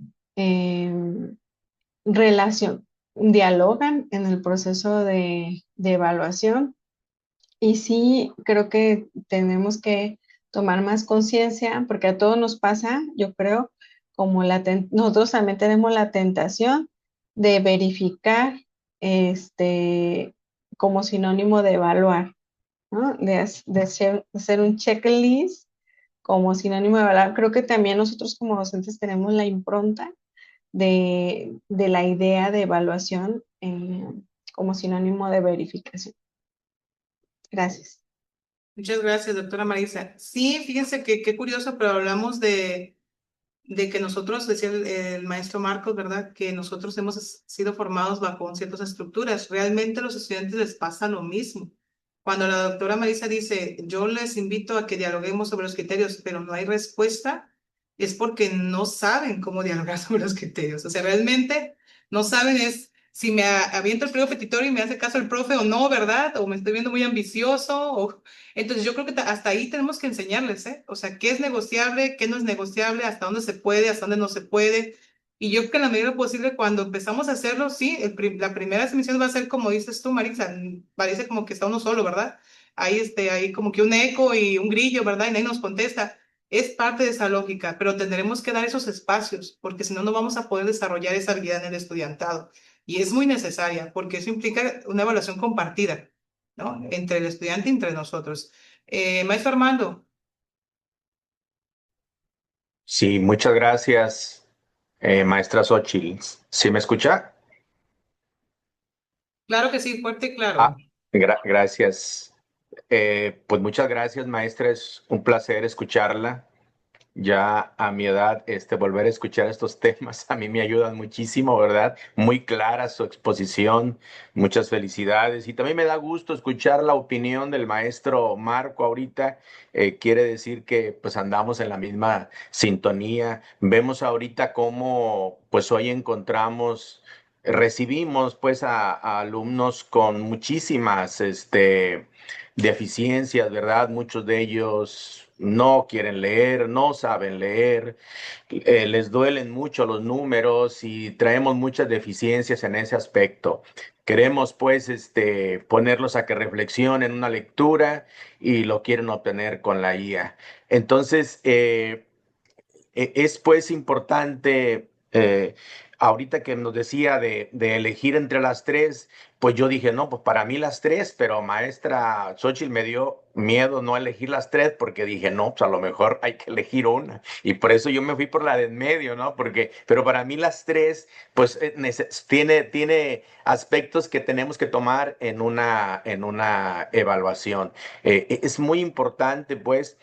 relación, dialogan en el proceso de evaluación y sí creo que tenemos que tomar más conciencia porque a todos nos pasa, yo creo, nosotros también tenemos la tentación de verificar como sinónimo de evaluar, ¿no? De hacer un checklist como sinónimo de evaluar. Creo que también nosotros como docentes tenemos la impronta de la idea de evaluación como sinónimo de verificación. Gracias. Muchas gracias, doctora Marisa. Sí, fíjense que qué curioso, pero hablamos de que nosotros, decía el maestro Marcos, ¿verdad? Que nosotros hemos sido formados bajo ciertas estructuras. Realmente a los estudiantes les pasa lo mismo. Cuando la doctora Marisa dice, yo les invito a que dialoguemos sobre los criterios, pero no hay respuesta, es porque no saben cómo dialogar sobre los criterios. O sea, realmente no saben es si me aviento el pliego petitorio y me hace caso el profe o no, ¿verdad? O me estoy viendo muy ambicioso. Entonces yo creo que hasta ahí tenemos que enseñarles, ¿eh? O sea, qué es negociable, qué no es negociable, hasta dónde se puede, hasta dónde no se puede. Y yo creo que en la medida de lo posible, cuando empezamos a hacerlo, sí, la primera emisión va a ser como dices tú, Marisa, parece como que está uno solo, ¿verdad? Hay como que un eco y un grillo, ¿verdad? Y nadie nos contesta. Es parte de esa lógica, pero tendremos que dar esos espacios, porque si no, no vamos a poder desarrollar esa habilidad en el estudiantado. Y es muy necesaria, porque eso implica una evaluación compartida, ¿no? Entre el estudiante y entre nosotros. Maestro Armando, Sí, muchas gracias, maestra Xochitl. ¿Sí me escucha? claro que sí, fuerte y claro. Ah, gracias. Pues muchas gracias, maestra. Es un placer escucharla. Ya a mi edad, volver a escuchar estos temas a mí me ayudan muchísimo, ¿verdad? Muy clara su exposición, muchas felicidades. Y también me da gusto escuchar la opinión del maestro Marco ahorita. Quiere decir que pues andamos en la misma sintonía. Vemos ahorita cómo pues hoy recibimos pues a alumnos con muchísimas, deficiencias, ¿verdad? Muchos de ellos no quieren leer, no saben leer, les duelen mucho los números y traemos muchas deficiencias en ese aspecto. Queremos pues ponerlos a que reflexionen una lectura y lo quieren obtener con la IA. Entonces, es pues importante, ahorita que nos decía de elegir entre las tres, pues yo dije, no, pues para mí las tres, pero maestra Xochitl me dio miedo no elegir las tres porque dije, no, pues a lo mejor hay que elegir una. Y por eso yo me fui por la de en medio, ¿no? Pero para mí las tres, pues tiene aspectos que tenemos que tomar en una evaluación. Es muy importante, pues,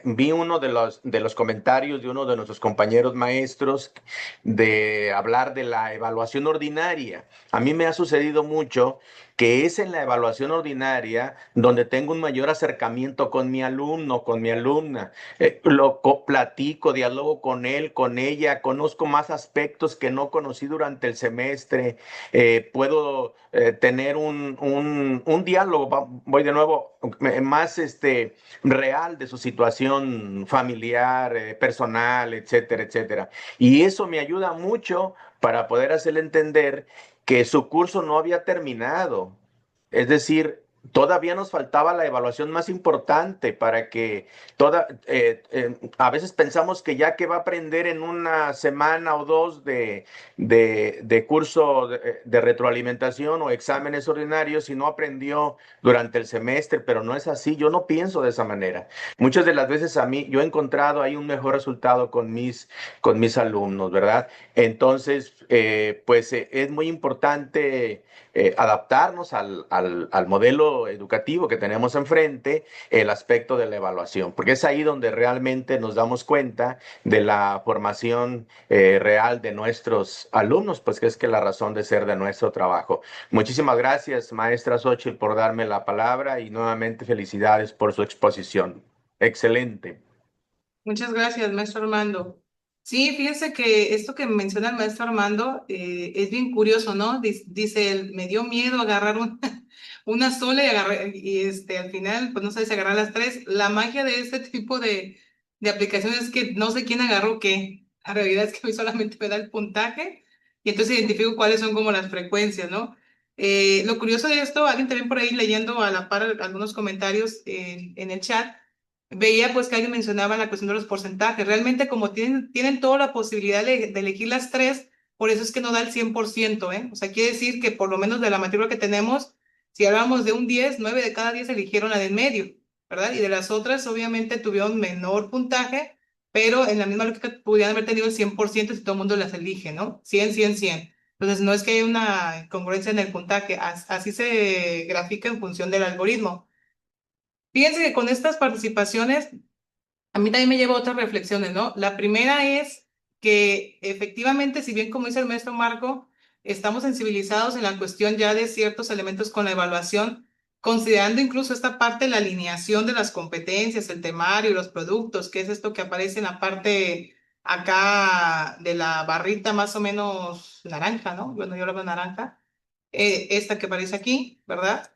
vi uno de los comentarios de uno de nuestros compañeros maestros de hablar de la evaluación ordinaria. A mí me ha sucedido mucho que es en la evaluación ordinaria donde tengo un mayor acercamiento con mi alumno, con mi alumna. Platico, dialogo con él, con ella, conozco más aspectos que no conocí durante el semestre. Puedo tener un diálogo, voy de nuevo, más real de su situación familiar, personal, etcétera, etcétera. Y eso me ayuda mucho para poder hacerle entender que su curso no había terminado. Es decir, todavía nos faltaba la evaluación más importante para que a veces pensamos que ya que va a aprender en una semana o dos de curso de retroalimentación o exámenes ordinarios, si no aprendió durante el semestre, pero no es así. Yo no pienso de esa manera. Muchas de las veces yo he encontrado ahí un mejor resultado con mis alumnos, ¿verdad? Entonces, pues es muy importante adaptarnos al modelo educativo que tenemos enfrente, el aspecto de la evaluación, porque es ahí donde realmente nos damos cuenta de la formación real de nuestros alumnos, pues que es que la razón de ser de nuestro trabajo. Muchísimas gracias, maestra Xochitl, por darme la palabra y nuevamente felicidades por su exposición. Excelente. Muchas gracias, maestro Armando. Sí, fíjense que esto que menciona el maestro Armando es bien curioso, ¿no? Dice él, me dio miedo agarrar una sola y al final, pues no sé si agarrar las tres. La magia de este tipo de aplicaciones es que no sé quién agarró qué. La realidad es que a mí solamente me da el puntaje y entonces identifico cuáles son como las frecuencias, ¿no? Lo curioso de esto, alguien también por ahí leyendo a la par algunos comentarios en el chat, veía pues que alguien mencionaba la cuestión de los porcentajes. Realmente como tienen toda la posibilidad de elegir las tres, por eso es que no da el 100%, ¿eh? O sea, quiere decir que por lo menos de la matrícula que tenemos, si hablamos de un 10, 9 de cada 10 eligieron la del medio, ¿verdad? Y de las otras obviamente tuvieron menor puntaje, pero en la misma lógica pudieran haber tenido el 100% si todo el mundo las elige, ¿no? 100, 100, 100. Entonces no es que haya una congruencia en el puntaje, así se grafica en función del algoritmo. Fíjense que con estas participaciones a mí también me lleva a otras reflexiones, ¿no? La primera es que efectivamente, si bien como dice el maestro Marco, estamos sensibilizados en la cuestión ya de ciertos elementos con la evaluación, considerando incluso esta parte de la alineación de las competencias, el temario, los productos, que es esto que aparece en la parte acá de la barrita más o menos naranja, ¿no? Bueno, yo lo veo naranja, esta que aparece aquí, ¿verdad?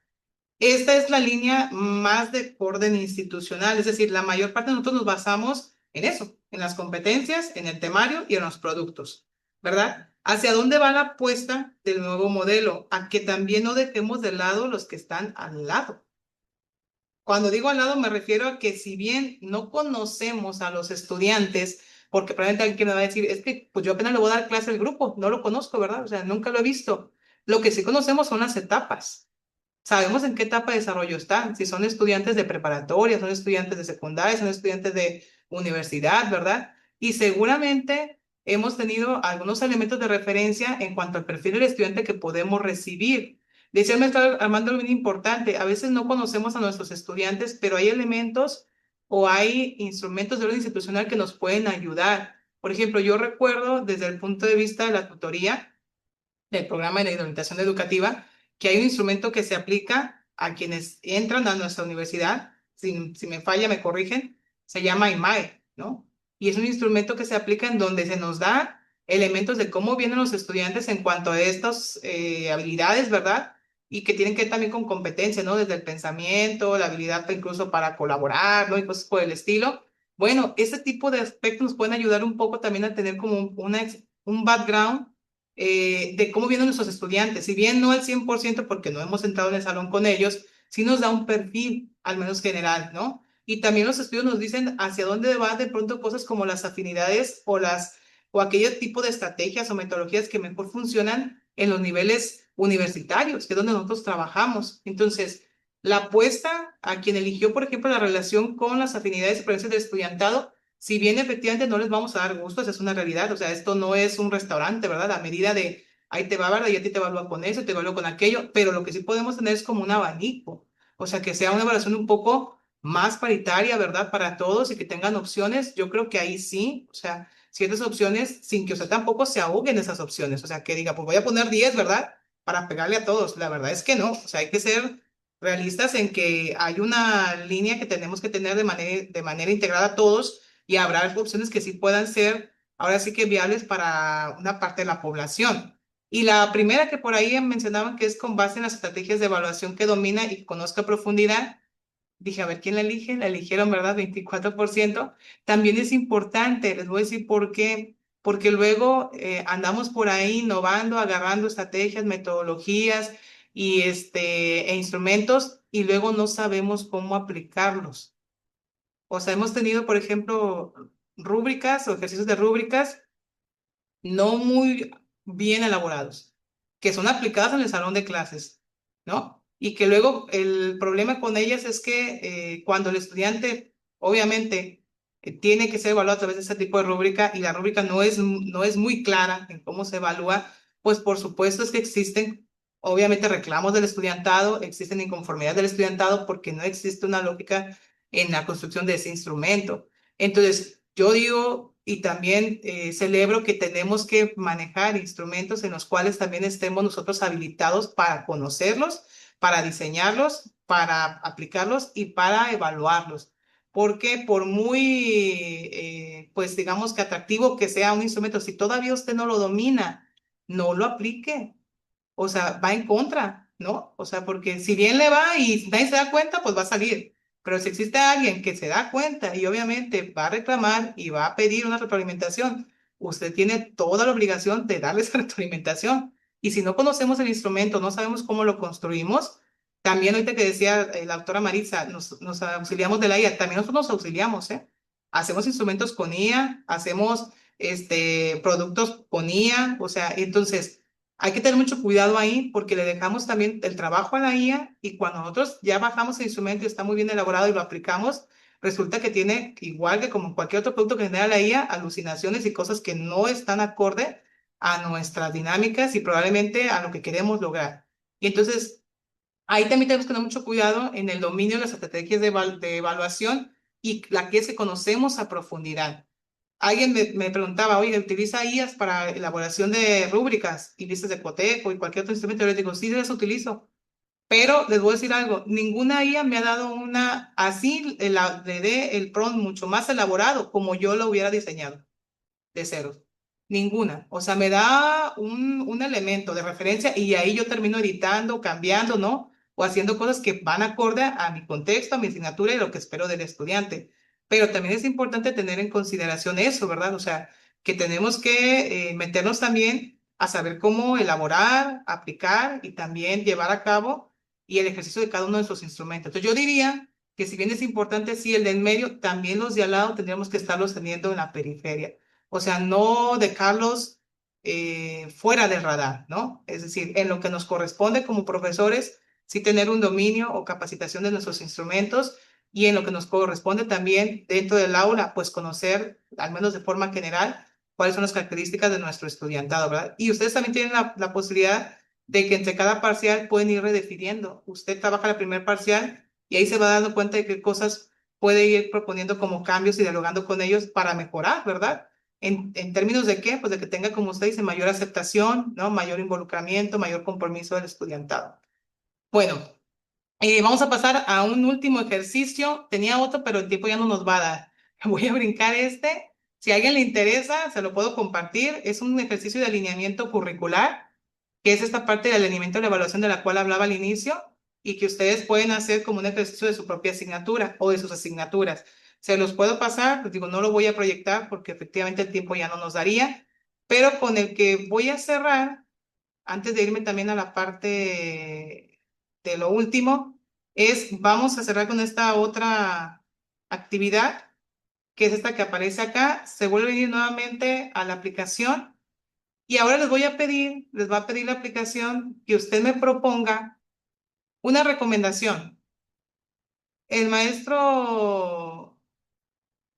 Esta es la línea más de orden institucional, es decir, la mayor parte de nosotros nos basamos en eso, en las competencias, en el temario y en los productos, ¿verdad? ¿Hacia dónde va la apuesta del nuevo modelo? A que también no dejemos de lado los que están al lado. Cuando digo al lado me refiero a que si bien no conocemos a los estudiantes, porque probablemente alguien me va a decir, es que pues yo apenas le voy a dar clase al grupo, no lo conozco, ¿verdad? O sea, nunca lo he visto. Lo que sí conocemos son las etapas. Sabemos en qué etapa de desarrollo están, si son estudiantes de preparatoria, son estudiantes de secundaria, son estudiantes de universidad, ¿verdad? Y seguramente hemos tenido algunos elementos de referencia en cuanto al perfil del estudiante que podemos recibir. Decía el maestro Armando algo bien importante, a veces no conocemos a nuestros estudiantes, pero hay elementos o hay instrumentos de orden institucional que nos pueden ayudar. Por ejemplo, yo recuerdo desde el punto de vista de la tutoría, del programa de la orientación educativa, que hay un instrumento que se aplica a quienes entran a nuestra universidad, si me falla me corrigen, se llama IMAE, ¿no? Y es un instrumento que se aplica en donde se nos da elementos de cómo vienen los estudiantes en cuanto a estas habilidades, ¿verdad? Y que tienen que ver también con competencia, ¿no? Desde el pensamiento, la habilidad incluso para colaborar, ¿no? Y cosas por el estilo. Bueno, ese tipo de aspectos nos pueden ayudar un poco también a tener como un background de cómo vienen nuestros estudiantes. Si bien no al 100% porque no hemos entrado en el salón con ellos, sí nos da un perfil, al menos general, ¿no? Y también los estudios nos dicen hacia dónde van de pronto cosas como las afinidades o aquel tipo de estrategias o metodologías que mejor funcionan en los niveles universitarios, que es donde nosotros trabajamos. Entonces, la apuesta a quien eligió, por ejemplo, la relación con las afinidades y preferencias del estudiantado, si bien efectivamente no les vamos a dar gustos, es una realidad, o sea, esto no es un restaurante, ¿verdad? A medida de, ahí te va, ¿verdad? Y a ti te evalúa con eso, te evalúa con aquello, pero lo que sí podemos tener es como un abanico, o sea, que sea una evaluación un poco más paritaria, ¿verdad? Para todos y que tengan opciones, yo creo que ahí sí, o sea, ciertas opciones sin que, o sea, tampoco se ahoguen esas opciones, o sea, que diga, pues voy a poner 10, ¿verdad? Para pegarle a todos, la verdad es que no, o sea, hay que ser realistas en que hay una línea que tenemos que tener de manera integrada a todos y habrá opciones que sí puedan ser ahora sí que viables para una parte de la población. Y la primera que por ahí mencionaban que es con base en las estrategias de evaluación que domina y conozca a profundidad, dije, a ver quién la elige, la eligieron, ¿verdad? 24%. También es importante, les voy a decir por qué, porque luego andamos por ahí innovando, agarrando estrategias, metodologías e instrumentos y luego no sabemos cómo aplicarlos. O sea, hemos tenido, por ejemplo, rúbricas o ejercicios de rúbricas no muy bien elaborados, que son aplicadas en el salón de clases, ¿no? Y que luego el problema con ellas es que cuando el estudiante, obviamente, tiene que ser evaluado a través de ese tipo de rúbrica y la rúbrica no es muy clara en cómo se evalúa, pues por supuesto es que existen, obviamente, reclamos del estudiantado, existen inconformidades del estudiantado porque no existe una lógica en la construcción de ese instrumento. Entonces, yo digo y también celebro que tenemos que manejar instrumentos en los cuales también estemos nosotros habilitados para conocerlos, para diseñarlos, para aplicarlos y para evaluarlos. Porque por muy, pues digamos que atractivo que sea un instrumento, si todavía usted no lo domina, no lo aplique, o sea, va en contra, ¿no? O sea, porque si bien le va y nadie se da cuenta, pues va a salir. Pero si existe alguien que se da cuenta y obviamente va a reclamar y va a pedir una retroalimentación, usted tiene toda la obligación de darle esa retroalimentación. Y si no conocemos el instrumento, no sabemos cómo lo construimos, también ahorita que decía la doctora Maritza, nos auxiliamos de la IA, también nosotros nos auxiliamos, ¿eh? Hacemos instrumentos con IA, hacemos productos con IA, o sea, entonces hay que tener mucho cuidado ahí porque le dejamos también el trabajo a la IA y cuando nosotros ya bajamos el instrumento y está muy bien elaborado y lo aplicamos, resulta que tiene, igual que como cualquier otro producto que genera la IA, alucinaciones y cosas que no están acorde a nuestras dinámicas y probablemente a lo que queremos lograr. Y entonces, ahí también tenemos que tener mucho cuidado en el dominio de las estrategias de evaluación y la que es que conocemos a profundidad. Alguien me preguntaba, oye, ¿utiliza IAs para elaboración de rúbricas y listas de cotejo y cualquier otro instrumento? Yo les digo, sí, las utilizo. Pero les voy a decir algo, ninguna IA me ha dado una, así le dé el prompt mucho más elaborado como yo lo hubiera diseñado de cero. Ninguna. O sea, me da un elemento de referencia y ahí yo termino editando, cambiando, ¿no? O haciendo cosas que van acorde a mi contexto, a mi asignatura y lo que espero del estudiante. pero también es importante tener en consideración eso, ¿verdad? O sea, que tenemos que meternos también a saber cómo elaborar, aplicar y también llevar a cabo y el ejercicio de cada uno de esos instrumentos. Entonces yo diría que si bien es importante, sí, el del medio, también los de al lado tendríamos que estarlos teniendo en la periferia. O sea, no dejarlos fuera del radar, ¿no? Es decir, en lo que nos corresponde como profesores, sí tener un dominio o capacitación de nuestros instrumentos y en lo que nos corresponde también dentro del aula, pues conocer, al menos de forma general, cuáles son las características de nuestro estudiantado, ¿verdad? Y ustedes también tienen la posibilidad de que entre cada parcial pueden ir redefiniendo. Usted trabaja la primer parcial y ahí se va dando cuenta de qué cosas puede ir proponiendo como cambios y dialogando con ellos para mejorar, ¿verdad? En términos de qué, pues de que tenga, como usted dice, mayor aceptación, ¿no? Mayor involucramiento, mayor compromiso del estudiantado. Bueno, vamos a pasar a un último ejercicio. Tenía otro, pero el tiempo ya no nos va a dar. Voy a brincar este. Si a alguien le interesa, se lo puedo compartir. Es un ejercicio de alineamiento curricular, que es esta parte del alineamiento de la evaluación de la cual hablaba al inicio y que ustedes pueden hacer como un ejercicio de su propia asignatura o de sus asignaturas. Se los puedo pasar, pues digo, no lo voy a proyectar porque efectivamente el tiempo ya no nos daría, pero con el que voy a cerrar antes de irme también a la parte de lo último, vamos a cerrar con esta otra actividad, que es esta que aparece acá. Se vuelve a ir nuevamente a la aplicación y ahora les va a pedir la aplicación que usted me proponga una recomendación. El maestro,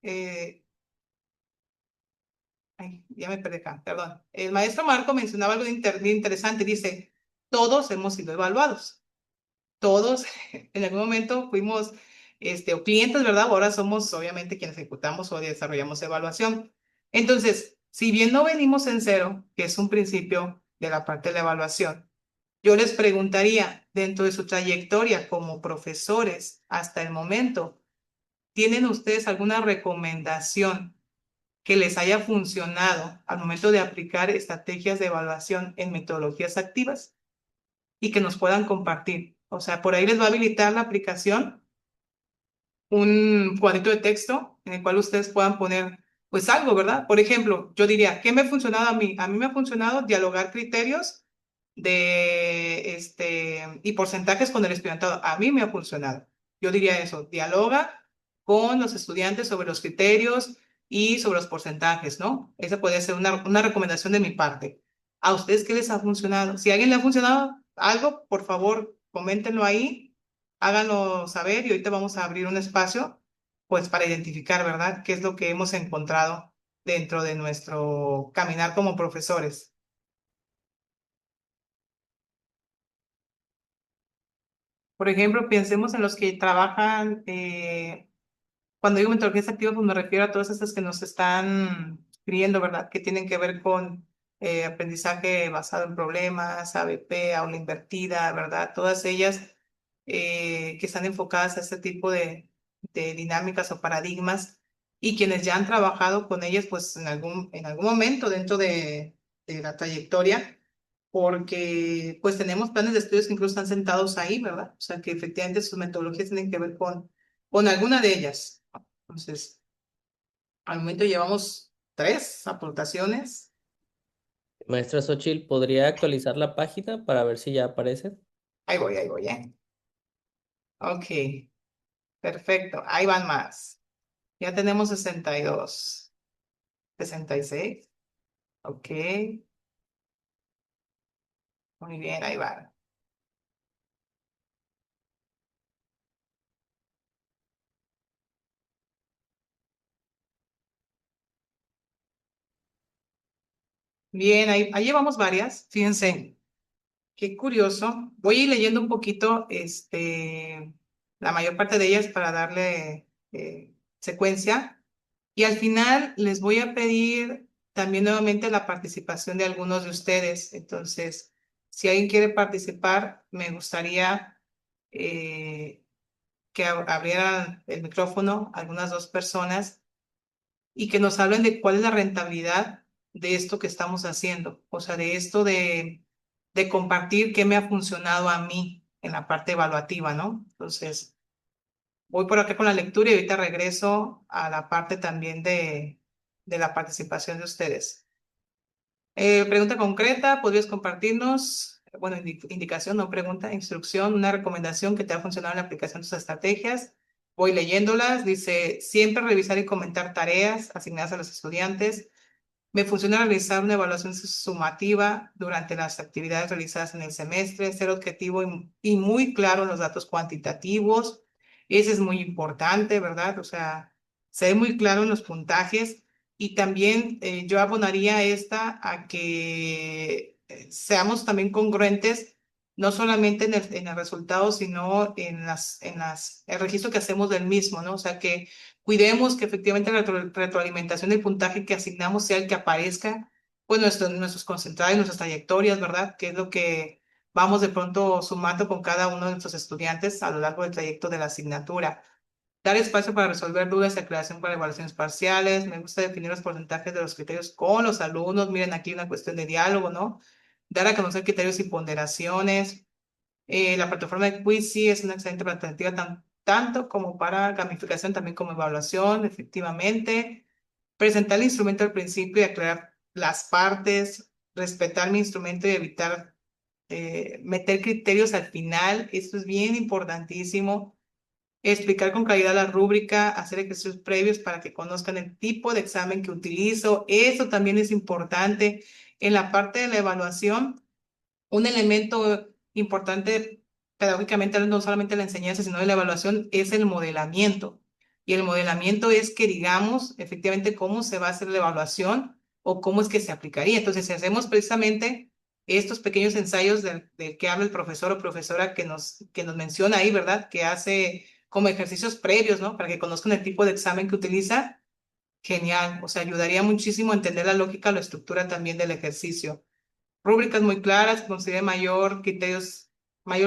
eh, ay, ya me perdí acá, perdón. El maestro Marco mencionaba algo bien interesante. Dice, todos hemos sido evaluados. Todos en algún momento fuimos o clientes, ¿verdad? Ahora somos obviamente quienes ejecutamos o desarrollamos evaluación. Entonces, si bien no venimos en cero, que es un principio de la parte de la evaluación, yo les preguntaría, dentro de su trayectoria como profesores hasta el momento, ¿tienen ustedes alguna recomendación que les haya funcionado al momento de aplicar estrategias de evaluación en metodologías activas y que nos puedan compartir? O sea, por ahí les va a habilitar la aplicación un cuadrito de texto en el cual ustedes puedan poner, pues algo, ¿verdad? Por ejemplo, yo diría, ¿qué me ha funcionado a mí? A mí me ha funcionado dialogar criterios y porcentajes con el estudiantado. A mí me ha funcionado. Yo diría eso, dialoga con los estudiantes sobre los criterios y sobre los porcentajes, ¿no? Esa puede ser una recomendación de mi parte. ¿A ustedes qué les ha funcionado? Si a alguien le ha funcionado algo, por favor, coméntenlo ahí, háganlo saber y ahorita vamos a abrir un espacio, pues para identificar, ¿verdad? ¿Qué es lo que hemos encontrado dentro de nuestro caminar como profesores? Por ejemplo, pensemos en los que trabajan, cuando digo metodologías activas, pues me refiero a todas estas que nos están pidiendo, ¿verdad? Que tienen que ver con aprendizaje basado en problemas, ABP, aula invertida, ¿verdad? Todas ellas que están enfocadas a este tipo de dinámicas o paradigmas y quienes ya han trabajado con ellas, pues en algún momento dentro de la trayectoria, porque pues tenemos planes de estudios que incluso están sentados ahí, ¿verdad? O sea, que efectivamente sus metodologías tienen que ver con alguna de ellas. Entonces, al momento llevamos 3 aportaciones. Maestra Xochitl, ¿podría actualizar la página para ver si ya aparece? Ahí voy, ¿eh? Ok, perfecto. Ahí van más. Ya tenemos 62, 66. Ok, muy bien, ahí va. Bien, ahí llevamos varias. Fíjense, qué curioso. Voy a ir leyendo un poquito, la mayor parte de ellas para darle secuencia. Y al final les voy a pedir también nuevamente la participación de algunos de ustedes. Entonces, si alguien quiere participar, me gustaría que abrieran el micrófono algunas 2 personas y que nos hablen de cuál es la rentabilidad de esto que estamos haciendo. O sea, de esto de compartir qué me ha funcionado a mí en la parte evaluativa, ¿no? Entonces, Voy por acá con la lectura y ahorita regreso a la parte también de la participación de ustedes. Pregunta concreta, ¿podrías compartirnos, bueno, indicación, no pregunta, instrucción, una recomendación que te ha funcionado en la aplicación de tus estrategias? Voy leyéndolas, dice, siempre revisar y comentar tareas asignadas a los estudiantes. Me funciona realizar una evaluación sumativa durante las actividades realizadas en el semestre, ser objetivo y muy claro en los datos cuantitativos. Ese es muy importante, ¿verdad? O sea, ser muy claro en los puntajes y también yo abonaría esta a que seamos también congruentes, no solamente en el resultado, sino el registro que hacemos del mismo, ¿no? O sea, que cuidemos que efectivamente la retroalimentación del puntaje que asignamos sea el que aparezca, pues nuestros concentrados, nuestras trayectorias, ¿verdad? Que es lo que vamos de pronto sumando con cada uno de nuestros estudiantes a lo largo del trayecto de la asignatura. Dar espacio para resolver dudas y aclaración para evaluaciones parciales. Me gusta definir los porcentajes de los criterios con los alumnos. Miren, aquí una cuestión de diálogo, ¿no? Dar a conocer criterios y ponderaciones. La plataforma de Quiz sí es una excelente alternativa tanto como para gamificación, también como evaluación, efectivamente. Presentar el instrumento al principio y aclarar las partes, respetar mi instrumento y evitar meter criterios al final. Esto es bien importantísimo. Explicar con claridad la rúbrica, hacer ejercicios previos para que conozcan el tipo de examen que utilizo. Eso también es importante. En la parte de la evaluación, un elemento importante pedagógicamente, no solamente la enseñanza, sino de la evaluación, es el modelamiento. Y el modelamiento es que digamos efectivamente cómo se va a hacer la evaluación o cómo es que se aplicaría. Entonces, si hacemos precisamente estos pequeños ensayos del que habla el profesor o profesora que nos menciona ahí, ¿verdad? Que hace como ejercicios previos, ¿no? Para que conozcan el tipo de examen que utiliza. Genial. O sea, ayudaría muchísimo a entender la lógica, la estructura también del ejercicio. Rúbricas muy claras, considere mayor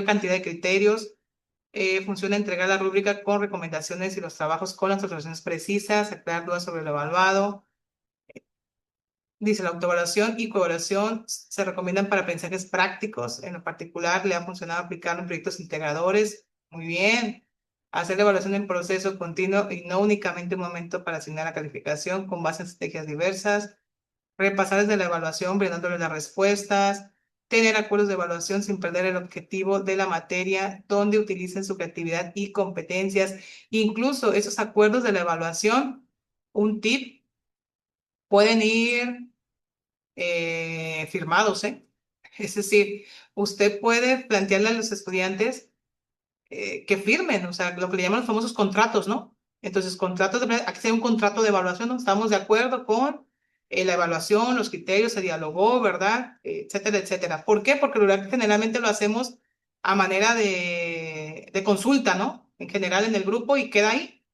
cantidad de criterios. Funciona entregar la rúbrica con recomendaciones y los trabajos con las observaciones precisas, aclarar dudas sobre lo evaluado. Dice, la autoevaluación y coevaluación se recomiendan para aprendizajes prácticos. En lo particular, le ha funcionado aplicarlo en proyectos integradores. Muy bien. Hacer la evaluación en proceso continuo y no únicamente un momento para asignar la calificación con base en estrategias diversas. Repasar desde la evaluación, brindándoles las respuestas, tener acuerdos de evaluación sin perder el objetivo de la materia, donde utilicen su creatividad y competencias. Incluso esos acuerdos de la evaluación, un tip, pueden ir firmados, ¿eh? Es decir, usted puede plantearle a los estudiantes que firmen, o sea, lo que le llaman los famosos contratos, ¿no? Entonces, aquí sea un contrato de evaluación, ¿no? Estamos de acuerdo con la evaluación, los criterios, se dialogó, ¿verdad? Etcétera, etcétera. ¿Por qué? Porque generalmente lo hacemos a manera de consulta, ¿no? En general en el grupo y queda ahí,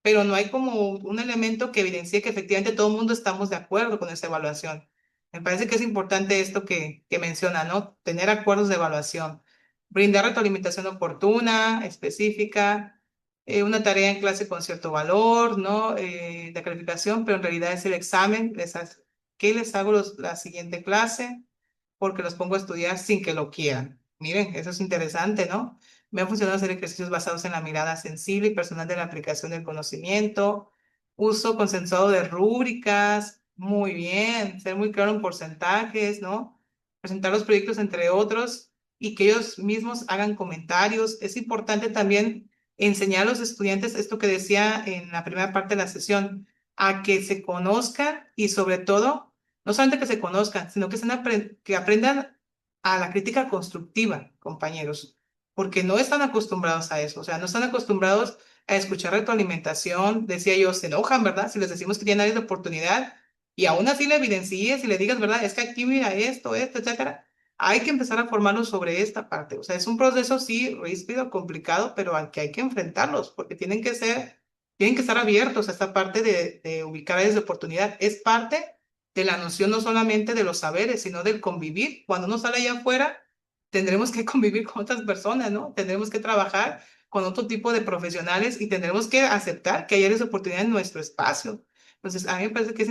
pero no hay como un elemento que evidencie que efectivamente todo el mundo estamos de acuerdo con esa evaluación. Me parece que es importante esto que menciona, ¿no? Tener acuerdos de evaluación, brindar retroalimentación oportuna, específica, una tarea en clase con cierto valor, ¿no? De calificación, pero en realidad es el examen. ¿Qué les hago la siguiente clase? Porque los pongo a estudiar sin que lo quieran. Miren, eso es interesante, ¿no? Me ha funcionado hacer ejercicios basados en la mirada sensible y personal de la aplicación del conocimiento. Uso consensuado de rúbricas. Muy bien. Ser muy claro en porcentajes, ¿no? Presentar los proyectos entre otros y que ellos mismos hagan comentarios. Es importante también enseñar a los estudiantes esto que decía en la primera parte de la sesión, a que se conozcan y sobre todo, no solamente que se conozcan, sino que aprendan a la crítica constructiva, compañeros, porque no están acostumbrados a eso, o sea, no están acostumbrados a escuchar retroalimentación. Decía yo, se enojan, ¿verdad? Si les decimos que tienen áreas de oportunidad y aún así le evidencies y le digas, ¿verdad? Es que aquí mira esto, etcétera. Hay que empezar a formarlos sobre esta parte. O sea, es un proceso, sí, ríspido, complicado, pero al que hay que enfrentarlos, porque tienen que estar abiertos a esta parte de ubicar áreas de oportunidad. Es parte de la noción no solamente de los saberes, sino del convivir. Cuando uno sale allá afuera, tendremos que convivir con otras personas, ¿no? Tendremos que trabajar con otro tipo de profesionales y tendremos que aceptar que hay áreas de oportunidad en nuestro espacio. Entonces, a mí me parece que es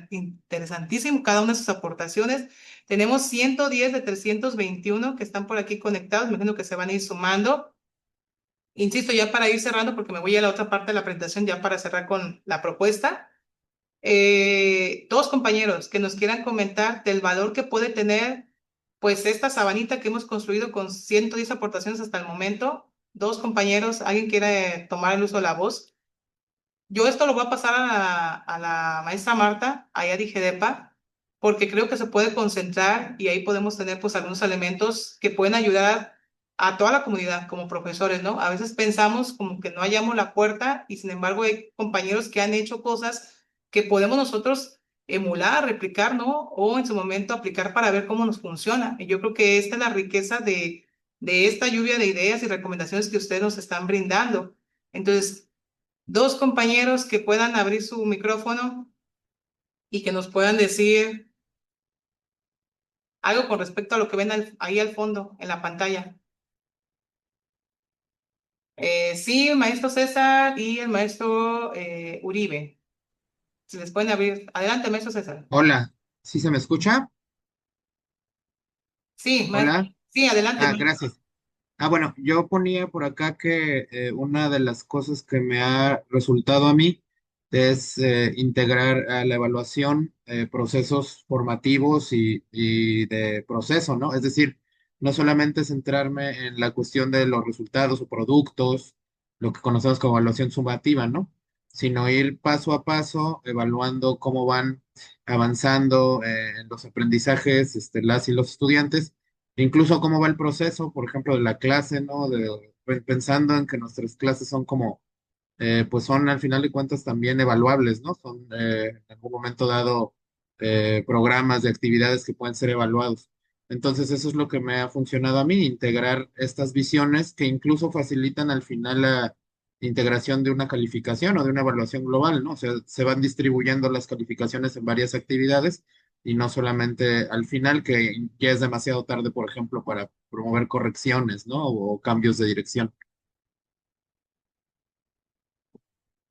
interesantísimo cada una de sus aportaciones. Tenemos 110 de 321 que están por aquí conectados, me imagino que se van a ir sumando. Insisto, ya para ir cerrando, porque me voy a la otra parte de la presentación, ya para cerrar con la propuesta. Dos compañeros que nos quieran comentar del valor que puede tener, pues, esta sabanita que hemos construido con 110 aportaciones hasta el momento. Dos compañeros, alguien quiere tomar el uso de la voz. Yo esto lo voy a pasar a la maestra Marta, allá dije DEPA, porque creo que se puede concentrar y ahí podemos tener pues algunos elementos que pueden ayudar a toda la comunidad como profesores, ¿no? A veces pensamos como que no hallamos la puerta y sin embargo hay compañeros que han hecho cosas que podemos nosotros emular, replicar, ¿no? O en su momento aplicar para ver cómo nos funciona. Y yo creo que esta es la riqueza de esta lluvia de ideas y recomendaciones que ustedes nos están brindando. Entonces, dos compañeros que puedan abrir su micrófono y que nos puedan decir algo con respecto a lo que ven ahí al fondo en la pantalla. Sí, el maestro César y el maestro Uribe. Si les pueden abrir. Adelante, maestro César. Hola, ¿sí se me escucha? Sí, Hola. sí, adelante. Gracias. Bueno, yo ponía por acá que una de las cosas que me ha resultado a mí es integrar a la evaluación procesos formativos y de proceso, ¿no? Es decir, no solamente centrarme en la cuestión de los resultados o productos, lo que conocemos como evaluación sumativa, ¿no? Sino ir paso a paso evaluando cómo van avanzando en los aprendizajes, las y los estudiantes. Incluso cómo va el proceso, por ejemplo, de la clase, ¿no? Pensando en que nuestras clases son como, pues son al final de cuentas también evaluables, ¿no? Son en algún momento dado programas de actividades que pueden ser evaluados. Entonces, eso es lo que me ha funcionado a mí, integrar estas visiones que incluso facilitan al final la integración de una calificación o de una evaluación global, ¿no? O sea, se van distribuyendo las calificaciones en varias actividades y no solamente al final, que ya es demasiado tarde, por ejemplo, para promover correcciones, ¿no? O cambios de dirección.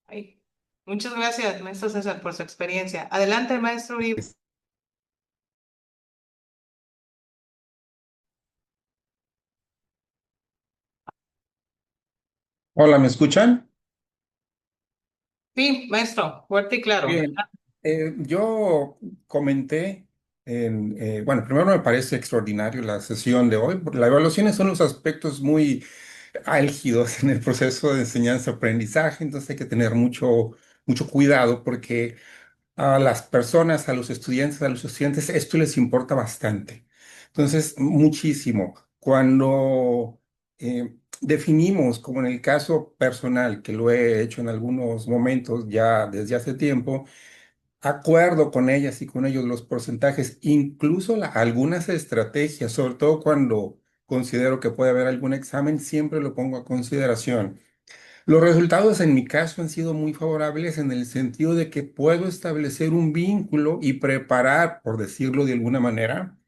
Ay, muchas gracias, maestro César, por su experiencia. Adelante, maestro Uribe. Hola, ¿me escuchan? Sí, maestro, fuerte y claro. Bien, yo comenté, bueno, primero me parece extraordinario la sesión de hoy. Las evaluaciones son los aspectos muy álgidos en el proceso de enseñanza-aprendizaje, entonces hay que tener mucho cuidado porque a las personas, a los estudiantes, esto les importa bastante. Entonces, muchísimo. Cuando definimos, como en el caso personal, que lo he hecho en algunos momentos ya desde hace tiempo, acuerdo con ellas y con ellos los porcentajes, incluso algunas estrategias, sobre todo cuando considero que puede haber algún examen, siempre lo pongo a consideración. Los resultados en mi caso han sido muy favorables en el sentido de que puedo establecer un vínculo y preparar, por decirlo de alguna manera,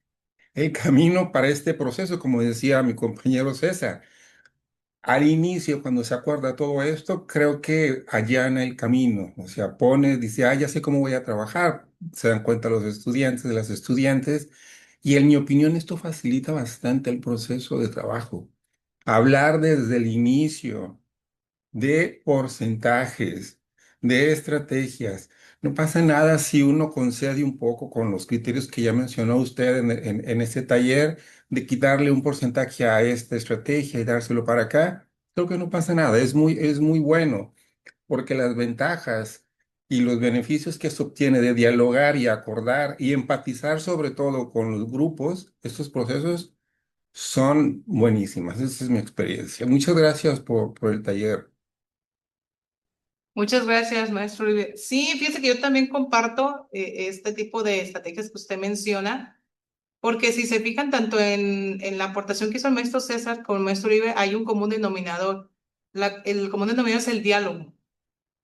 el camino para este proceso, como decía mi compañero César. Al inicio, cuando se acuerda todo esto, creo que allana el camino, o sea, dice, ya sé cómo voy a trabajar, se dan cuenta los estudiantes, las estudiantes, y en mi opinión esto facilita bastante el proceso de trabajo. Hablar desde el inicio de porcentajes, de estrategias. No pasa nada si uno concede un poco con los criterios que ya mencionó usted en este taller, de quitarle un porcentaje a esta estrategia y dárselo para acá. Creo que no pasa nada, es muy bueno, porque las ventajas y los beneficios que se obtiene de dialogar y acordar y empatizar sobre todo con los grupos, estos procesos son buenísimas. Esa es mi experiencia. Muchas gracias por el taller. Muchas gracias, maestro Uribe. Sí, fíjese que yo también comparto este tipo de estrategias que usted menciona, porque si se fijan tanto en la aportación que hizo el maestro César como el maestro Uribe, hay un común denominador. El común denominador es el diálogo,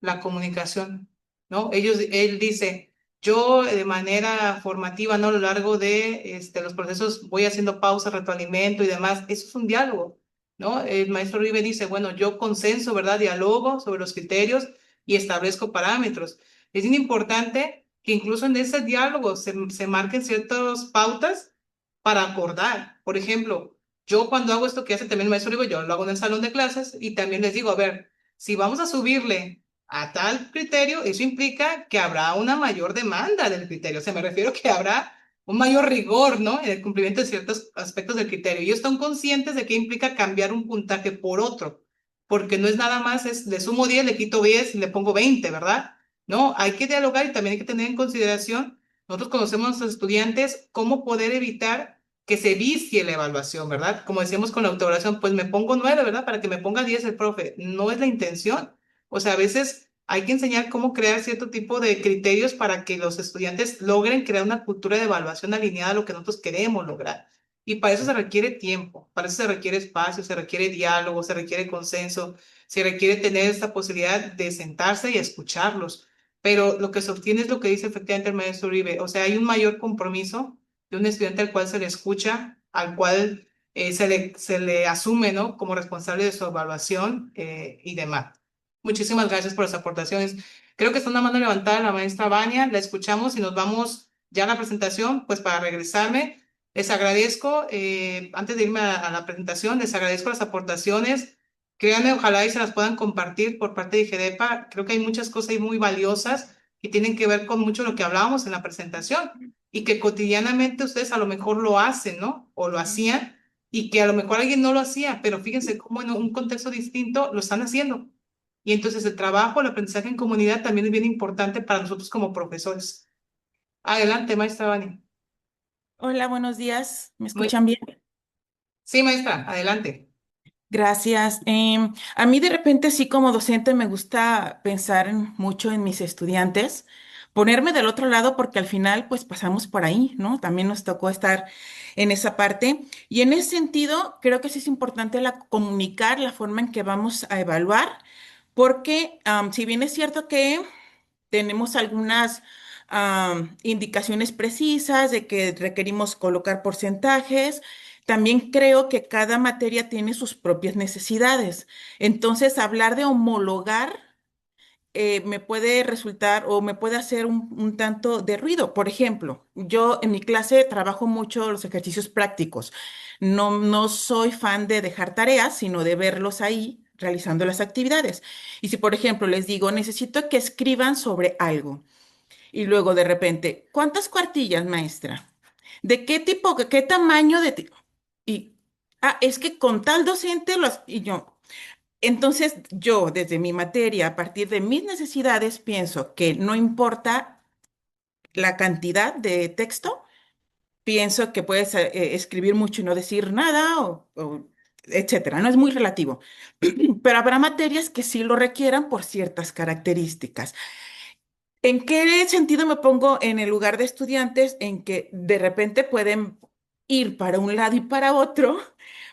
la comunicación, ¿no? Él dice, yo de manera formativa, ¿no? A lo largo de los procesos voy haciendo pausas, retroalimento y demás. Eso es un diálogo, ¿no? El maestro Uribe dice, bueno, yo consenso, ¿verdad? Dialogo sobre los criterios y establezco parámetros. Es bien importante que incluso en ese diálogo se marquen ciertas pautas para acordar. Por ejemplo, Yo cuando hago esto que hace también el maestro Uribe, yo lo hago en el salón de clases y también les digo, a ver, si vamos a subirle a tal criterio, eso implica que habrá una mayor demanda del criterio. O sea, me refiero que habrá un mayor rigor, ¿no? En el cumplimiento de ciertos aspectos del criterio. Y ellos están conscientes de que implica cambiar un puntaje por otro, porque no es nada más, es le sumo 10, le quito 10 y le pongo 20, ¿verdad? No, hay que dialogar y también hay que tener en consideración, nosotros conocemos a nuestros estudiantes, cómo poder evitar que se vicie la evaluación, ¿verdad? Como decíamos con la autoevaluación, pues me pongo 9, ¿verdad? Para que me ponga 10 el profe. No es la intención. O sea, a veces hay que enseñar cómo crear cierto tipo de criterios para que los estudiantes logren crear una cultura de evaluación alineada a lo que nosotros queremos lograr. Y para eso se requiere tiempo, para eso se requiere espacio, se requiere diálogo, se requiere consenso, se requiere tener esta posibilidad de sentarse y escucharlos. Pero lo que se obtiene es lo que dice efectivamente el maestro Uribe. O sea, hay un mayor compromiso de un estudiante al cual se le escucha, al cual se le asume, ¿no? Como responsable de su evaluación y demás. Muchísimas gracias por las aportaciones. Creo que está una mano levantada la maestra Vania, la escuchamos y nos vamos ya a la presentación, pues para regresarme. Les agradezco, antes de irme a la presentación, les agradezco las aportaciones. Créanme, ojalá y se las puedan compartir por parte de IGEDEPA. Creo que hay muchas cosas ahí muy valiosas y tienen que ver con mucho lo que hablábamos en la presentación y que cotidianamente ustedes a lo mejor lo hacen, ¿no? O lo hacían y que a lo mejor alguien no lo hacía, pero fíjense cómo en un contexto distinto lo están haciendo. Y entonces el trabajo, el aprendizaje en comunidad también es bien importante para nosotros como profesores. Adelante, maestra Vani. Hola, buenos días. ¿Me Muy, escuchan bien? sí, maestra, adelante. Gracias. A mí de repente sí como docente me gusta pensar mucho en mis estudiantes, ponerme del otro lado porque al final pues pasamos por ahí, ¿no? También nos tocó estar en esa parte y en ese sentido creo que sí es importante comunicar la forma en que vamos a evaluar porque si bien es cierto que tenemos algunas indicaciones precisas de que requerimos colocar porcentajes. También creo que cada materia tiene sus propias necesidades. Entonces, hablar de homologar me puede resultar o me puede hacer un tanto de ruido. Por ejemplo, yo en mi clase trabajo mucho los ejercicios prácticos. No soy fan de dejar tareas, sino de verlos ahí realizando las actividades. Y si, por ejemplo, les digo, necesito que escriban sobre algo. Y luego de repente, ¿cuántas cuartillas, maestra? ¿De qué tipo, qué tamaño de Y, es que con tal docente y yo. Entonces, yo desde mi materia, a partir de mis necesidades, pienso que no importa la cantidad de texto, pienso que puedes escribir mucho y no decir nada o etcétera. No es muy relativo. Pero habrá materias que sí lo requieran por ciertas características. ¿En qué sentido me pongo en el lugar de estudiantes en que de repente pueden ir para un lado y para otro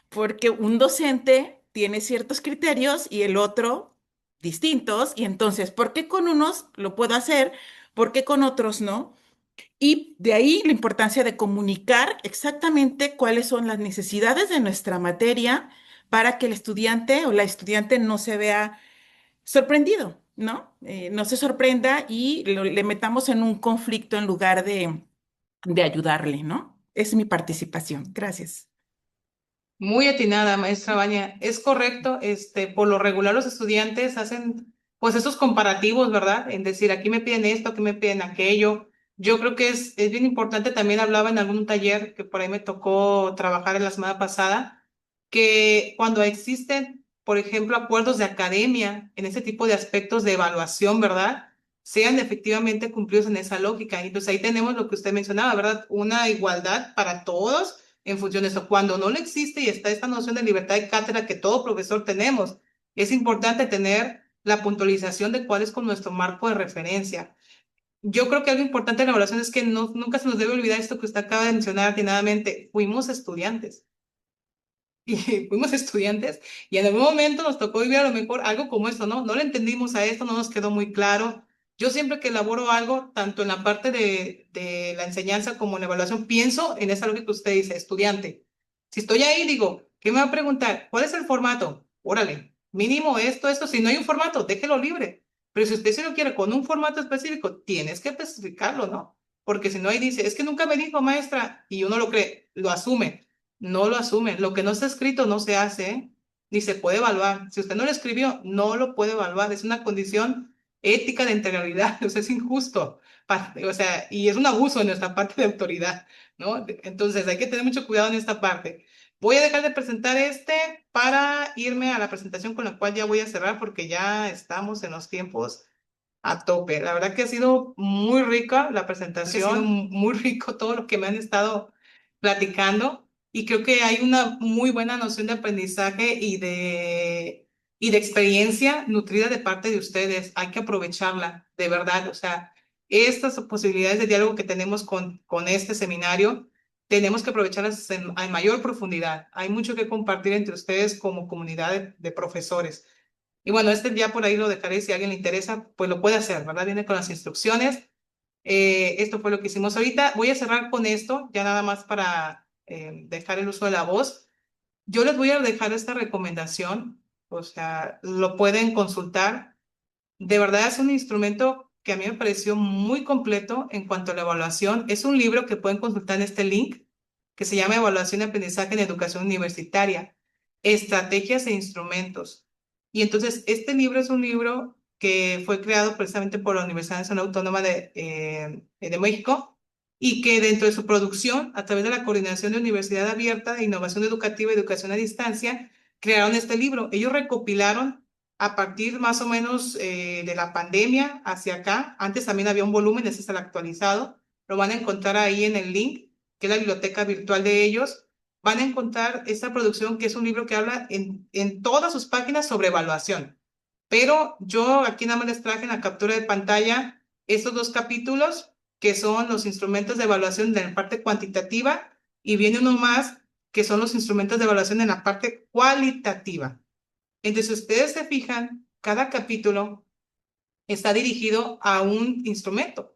porque un docente tiene ciertos criterios y el otro distintos y entonces, ¿por qué con unos lo puedo hacer? ¿Por qué con otros no? Y de ahí la importancia de comunicar exactamente cuáles son las necesidades de nuestra materia para que el estudiante o la estudiante no se vea sorprendido, ¿no? No se sorprenda y le metamos en un conflicto en lugar de ayudarle, ¿no? Es mi participación. Gracias. Muy atinada, maestra Baña. Es correcto, por lo regular los estudiantes hacen pues esos comparativos, ¿verdad? En decir, aquí me piden esto, aquí me piden aquello. Yo creo que es bien importante, también hablaba en algún taller que por ahí me tocó trabajar en la semana pasada, que cuando existen, por ejemplo, acuerdos de academia en ese tipo de aspectos de evaluación, ¿verdad? Sean efectivamente cumplidos en esa lógica. Entonces ahí tenemos lo que usted mencionaba, ¿verdad? Una igualdad para todos en función de eso. Cuando no le existe y está esta noción de libertad de cátedra que todo profesor tenemos, es importante tener la puntualización de cuál es con nuestro marco de referencia. Yo creo que algo importante en la evaluación es que nunca se nos debe olvidar esto que usted acaba de mencionar atinadamente. Fuimos estudiantes. Y fuimos estudiantes y en algún momento nos tocó vivir a lo mejor algo como esto, ¿no? No le entendimos a esto, no nos quedó muy claro. Yo siempre que elaboro algo, tanto en la parte de la enseñanza como en la evaluación, pienso en esa lógica que usted dice, estudiante. Si estoy ahí, digo, ¿qué me va a preguntar? ¿Cuál es el formato? Órale, mínimo esto. Si no hay un formato, déjelo libre. Pero si usted se lo quiere con un formato específico, tienes que especificarlo, ¿no? Porque si no, ahí dice, es que nunca me dijo maestra, y uno lo cree, lo asume. no lo asumen. Lo que no está escrito no se hace, ¿eh? Ni se puede evaluar. Si usted no lo escribió, no lo puede evaluar. Es una condición ética de integralidad. O sea, es injusto. O sea, y es un abuso de nuestra parte de autoridad, ¿no? Entonces, hay que tener mucho cuidado en esta parte. Voy a dejar de presentar para irme a la presentación con la cual ya voy a cerrar porque ya estamos en los tiempos a tope. La verdad que ha sido muy rica la presentación, ha sido muy rico todo lo que me han estado platicando y creo que hay una muy buena noción de aprendizaje y de experiencia nutrida de parte de ustedes. Hay que aprovecharla, de verdad. O sea, estas posibilidades de diálogo que tenemos con este seminario, tenemos que aprovecharlas en mayor profundidad. Hay mucho que compartir entre ustedes como comunidad de profesores. Y bueno, ya por ahí lo dejaré, si a alguien le interesa, pues lo puede hacer, ¿verdad? Viene con las instrucciones. Esto fue lo que hicimos ahorita. Voy a cerrar con esto, ya nada más para dejar el uso de la voz. Yo les voy a dejar esta recomendación, o sea, lo pueden consultar. De verdad es un instrumento que a mí me pareció muy completo en cuanto a la evaluación. Es un libro que pueden consultar en este link, que se llama Evaluación y Aprendizaje en Educación Universitaria, Estrategias e Instrumentos. Y entonces, este libro es un libro que fue creado precisamente por la Universidad Nacional Autónoma de México y que dentro de su producción, a través de la Coordinación de Universidad Abierta de Innovación Educativa y Educación a Distancia, crearon este libro. Ellos recopilaron a partir más o menos de la pandemia hacia acá. Antes también había un volumen, ese está actualizado. Lo van a encontrar ahí en el link, que es la biblioteca virtual de ellos. Van a encontrar esta producción, que es un libro que habla en todas sus páginas sobre evaluación. Pero yo aquí nada más les traje en la captura de pantalla estos dos capítulos, que son los instrumentos de evaluación de la parte cuantitativa, y viene uno más, que son los instrumentos de evaluación en la parte cualitativa. Entonces, si ustedes se fijan, cada capítulo está dirigido a un instrumento,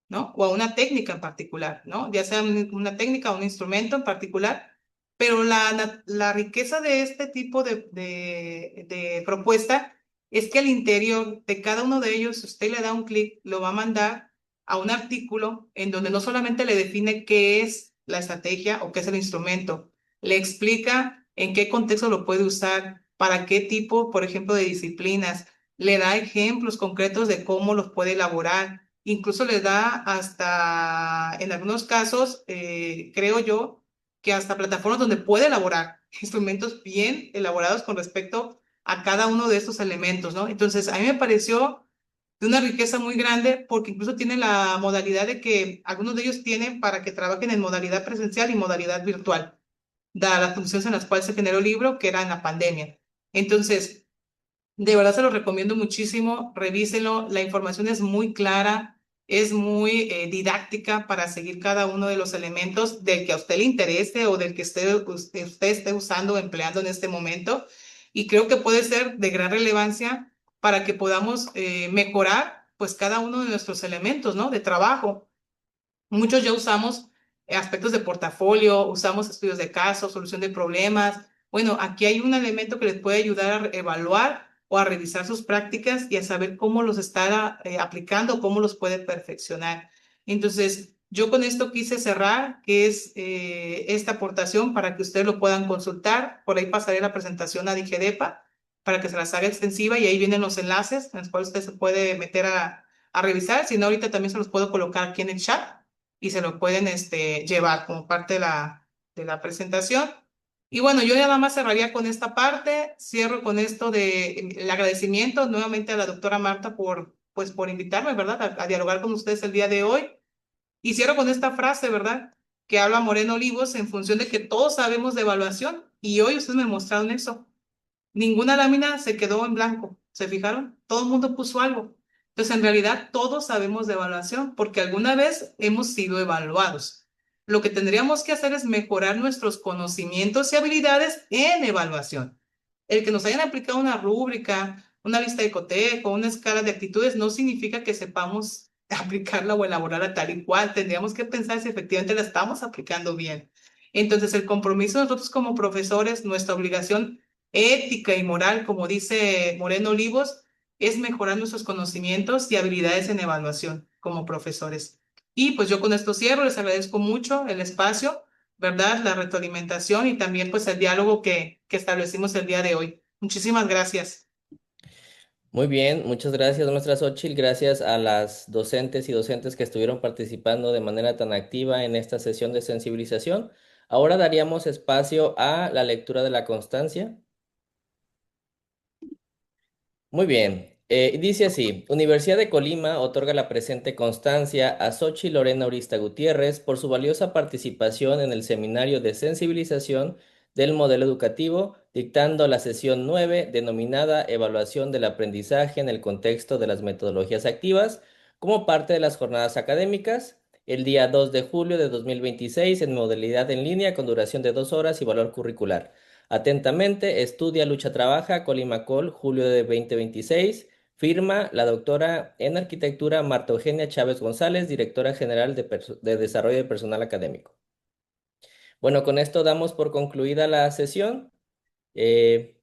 ¿no? O a una técnica en particular, ¿no? Ya sea una técnica o un instrumento en particular, pero la riqueza de este tipo de propuesta es que al interior de cada uno de ellos, si usted le da un clic, lo va a mandar a un artículo en donde no solamente le define qué es la estrategia o qué es el instrumento, le explica en qué contexto lo puede usar, para qué tipo, por ejemplo, de disciplinas, le da ejemplos concretos de cómo los puede elaborar. Incluso les da hasta, en algunos casos, creo yo, que hasta plataformas donde puede elaborar instrumentos bien elaborados con respecto a cada uno de estos elementos, ¿no? Entonces, a mí me pareció de una riqueza muy grande porque incluso tiene la modalidad de que algunos de ellos tienen para que trabajen en modalidad presencial y modalidad virtual, dadas las condiciones en las cuales se generó el libro, que era en la pandemia. Entonces, de verdad se lo recomiendo muchísimo, revísenlo, la información es muy clara, es muy didáctica para seguir cada uno de los elementos del que a usted le interese o del que usted esté usando o empleando en este momento. Y creo que puede ser de gran relevancia para que podamos mejorar pues cada uno de nuestros elementos, ¿no? De trabajo. Muchos ya usamos aspectos de portafolio, usamos estudios de casos, solución de problemas. Bueno, aquí hay un elemento que les puede ayudar a evaluar o a revisar sus prácticas y a saber cómo los está aplicando, cómo los puede perfeccionar. Entonces, yo con esto quise cerrar, que es esta aportación para que ustedes lo puedan consultar. Por ahí pasaré la presentación a DIGEDEPA para que se las haga extensiva y ahí vienen los enlaces en los cuales usted se puede meter a revisar. Si no, ahorita también se los puedo colocar aquí en el chat y se lo pueden llevar como parte de la presentación. Y bueno, yo nada más cerraría con esta parte, cierro con esto el agradecimiento nuevamente a la doctora Marta por invitarme, ¿verdad? A dialogar con ustedes el día de hoy. Y cierro con esta frase, ¿verdad? Que habla Moreno Olivos en función de que todos sabemos de evaluación y hoy ustedes me mostraron eso. Ninguna lámina se quedó en blanco, ¿se fijaron? Todo el mundo puso algo. Entonces, en realidad, todos sabemos de evaluación porque alguna vez hemos sido evaluados. Lo que tendríamos que hacer es mejorar nuestros conocimientos y habilidades en evaluación. El que nos hayan aplicado una rúbrica, una lista de cotejo, una escala de actitudes, no significa que sepamos aplicarla o elaborarla tal y cual. Tendríamos que pensar si efectivamente la estamos aplicando bien. Entonces, el compromiso de nosotros como profesores, nuestra obligación ética y moral, como dice Moreno Olivos, es mejorar nuestros conocimientos y habilidades en evaluación como profesores. Y pues yo con esto cierro, les agradezco mucho el espacio. ¿verdad? La retroalimentación y también pues el diálogo que establecimos el día de hoy. Muchísimas gracias. Muy bien, muchas gracias, maestra Xochitl. Gracias a las docentes y docentes que estuvieron participando de manera tan activa en esta sesión de sensibilización. Ahora daríamos espacio a la lectura de la constancia. Muy bien. Dice así, Universidad de Colima otorga la presente constancia a Xochitl Lorena Urista Gutiérrez por su valiosa participación en el seminario de sensibilización del modelo educativo, dictando la sesión 9 denominada Evaluación del aprendizaje en el contexto de las metodologías activas, como parte de las jornadas académicas, el día 2 de julio de 2026 en modalidad en línea con duración de 2 horas y valor curricular. Atentamente, estudia, lucha, trabaja, Colimacol, julio de 2026. Firma la doctora en arquitectura Marta Eugenia Chávez González, directora general de Desarrollo de Personal Académico. Bueno, con esto damos por concluida la sesión.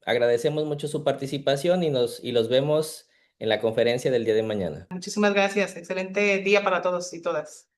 Agradecemos mucho su participación y los vemos en la conferencia del día de mañana. Muchísimas gracias. Excelente día para todos y todas.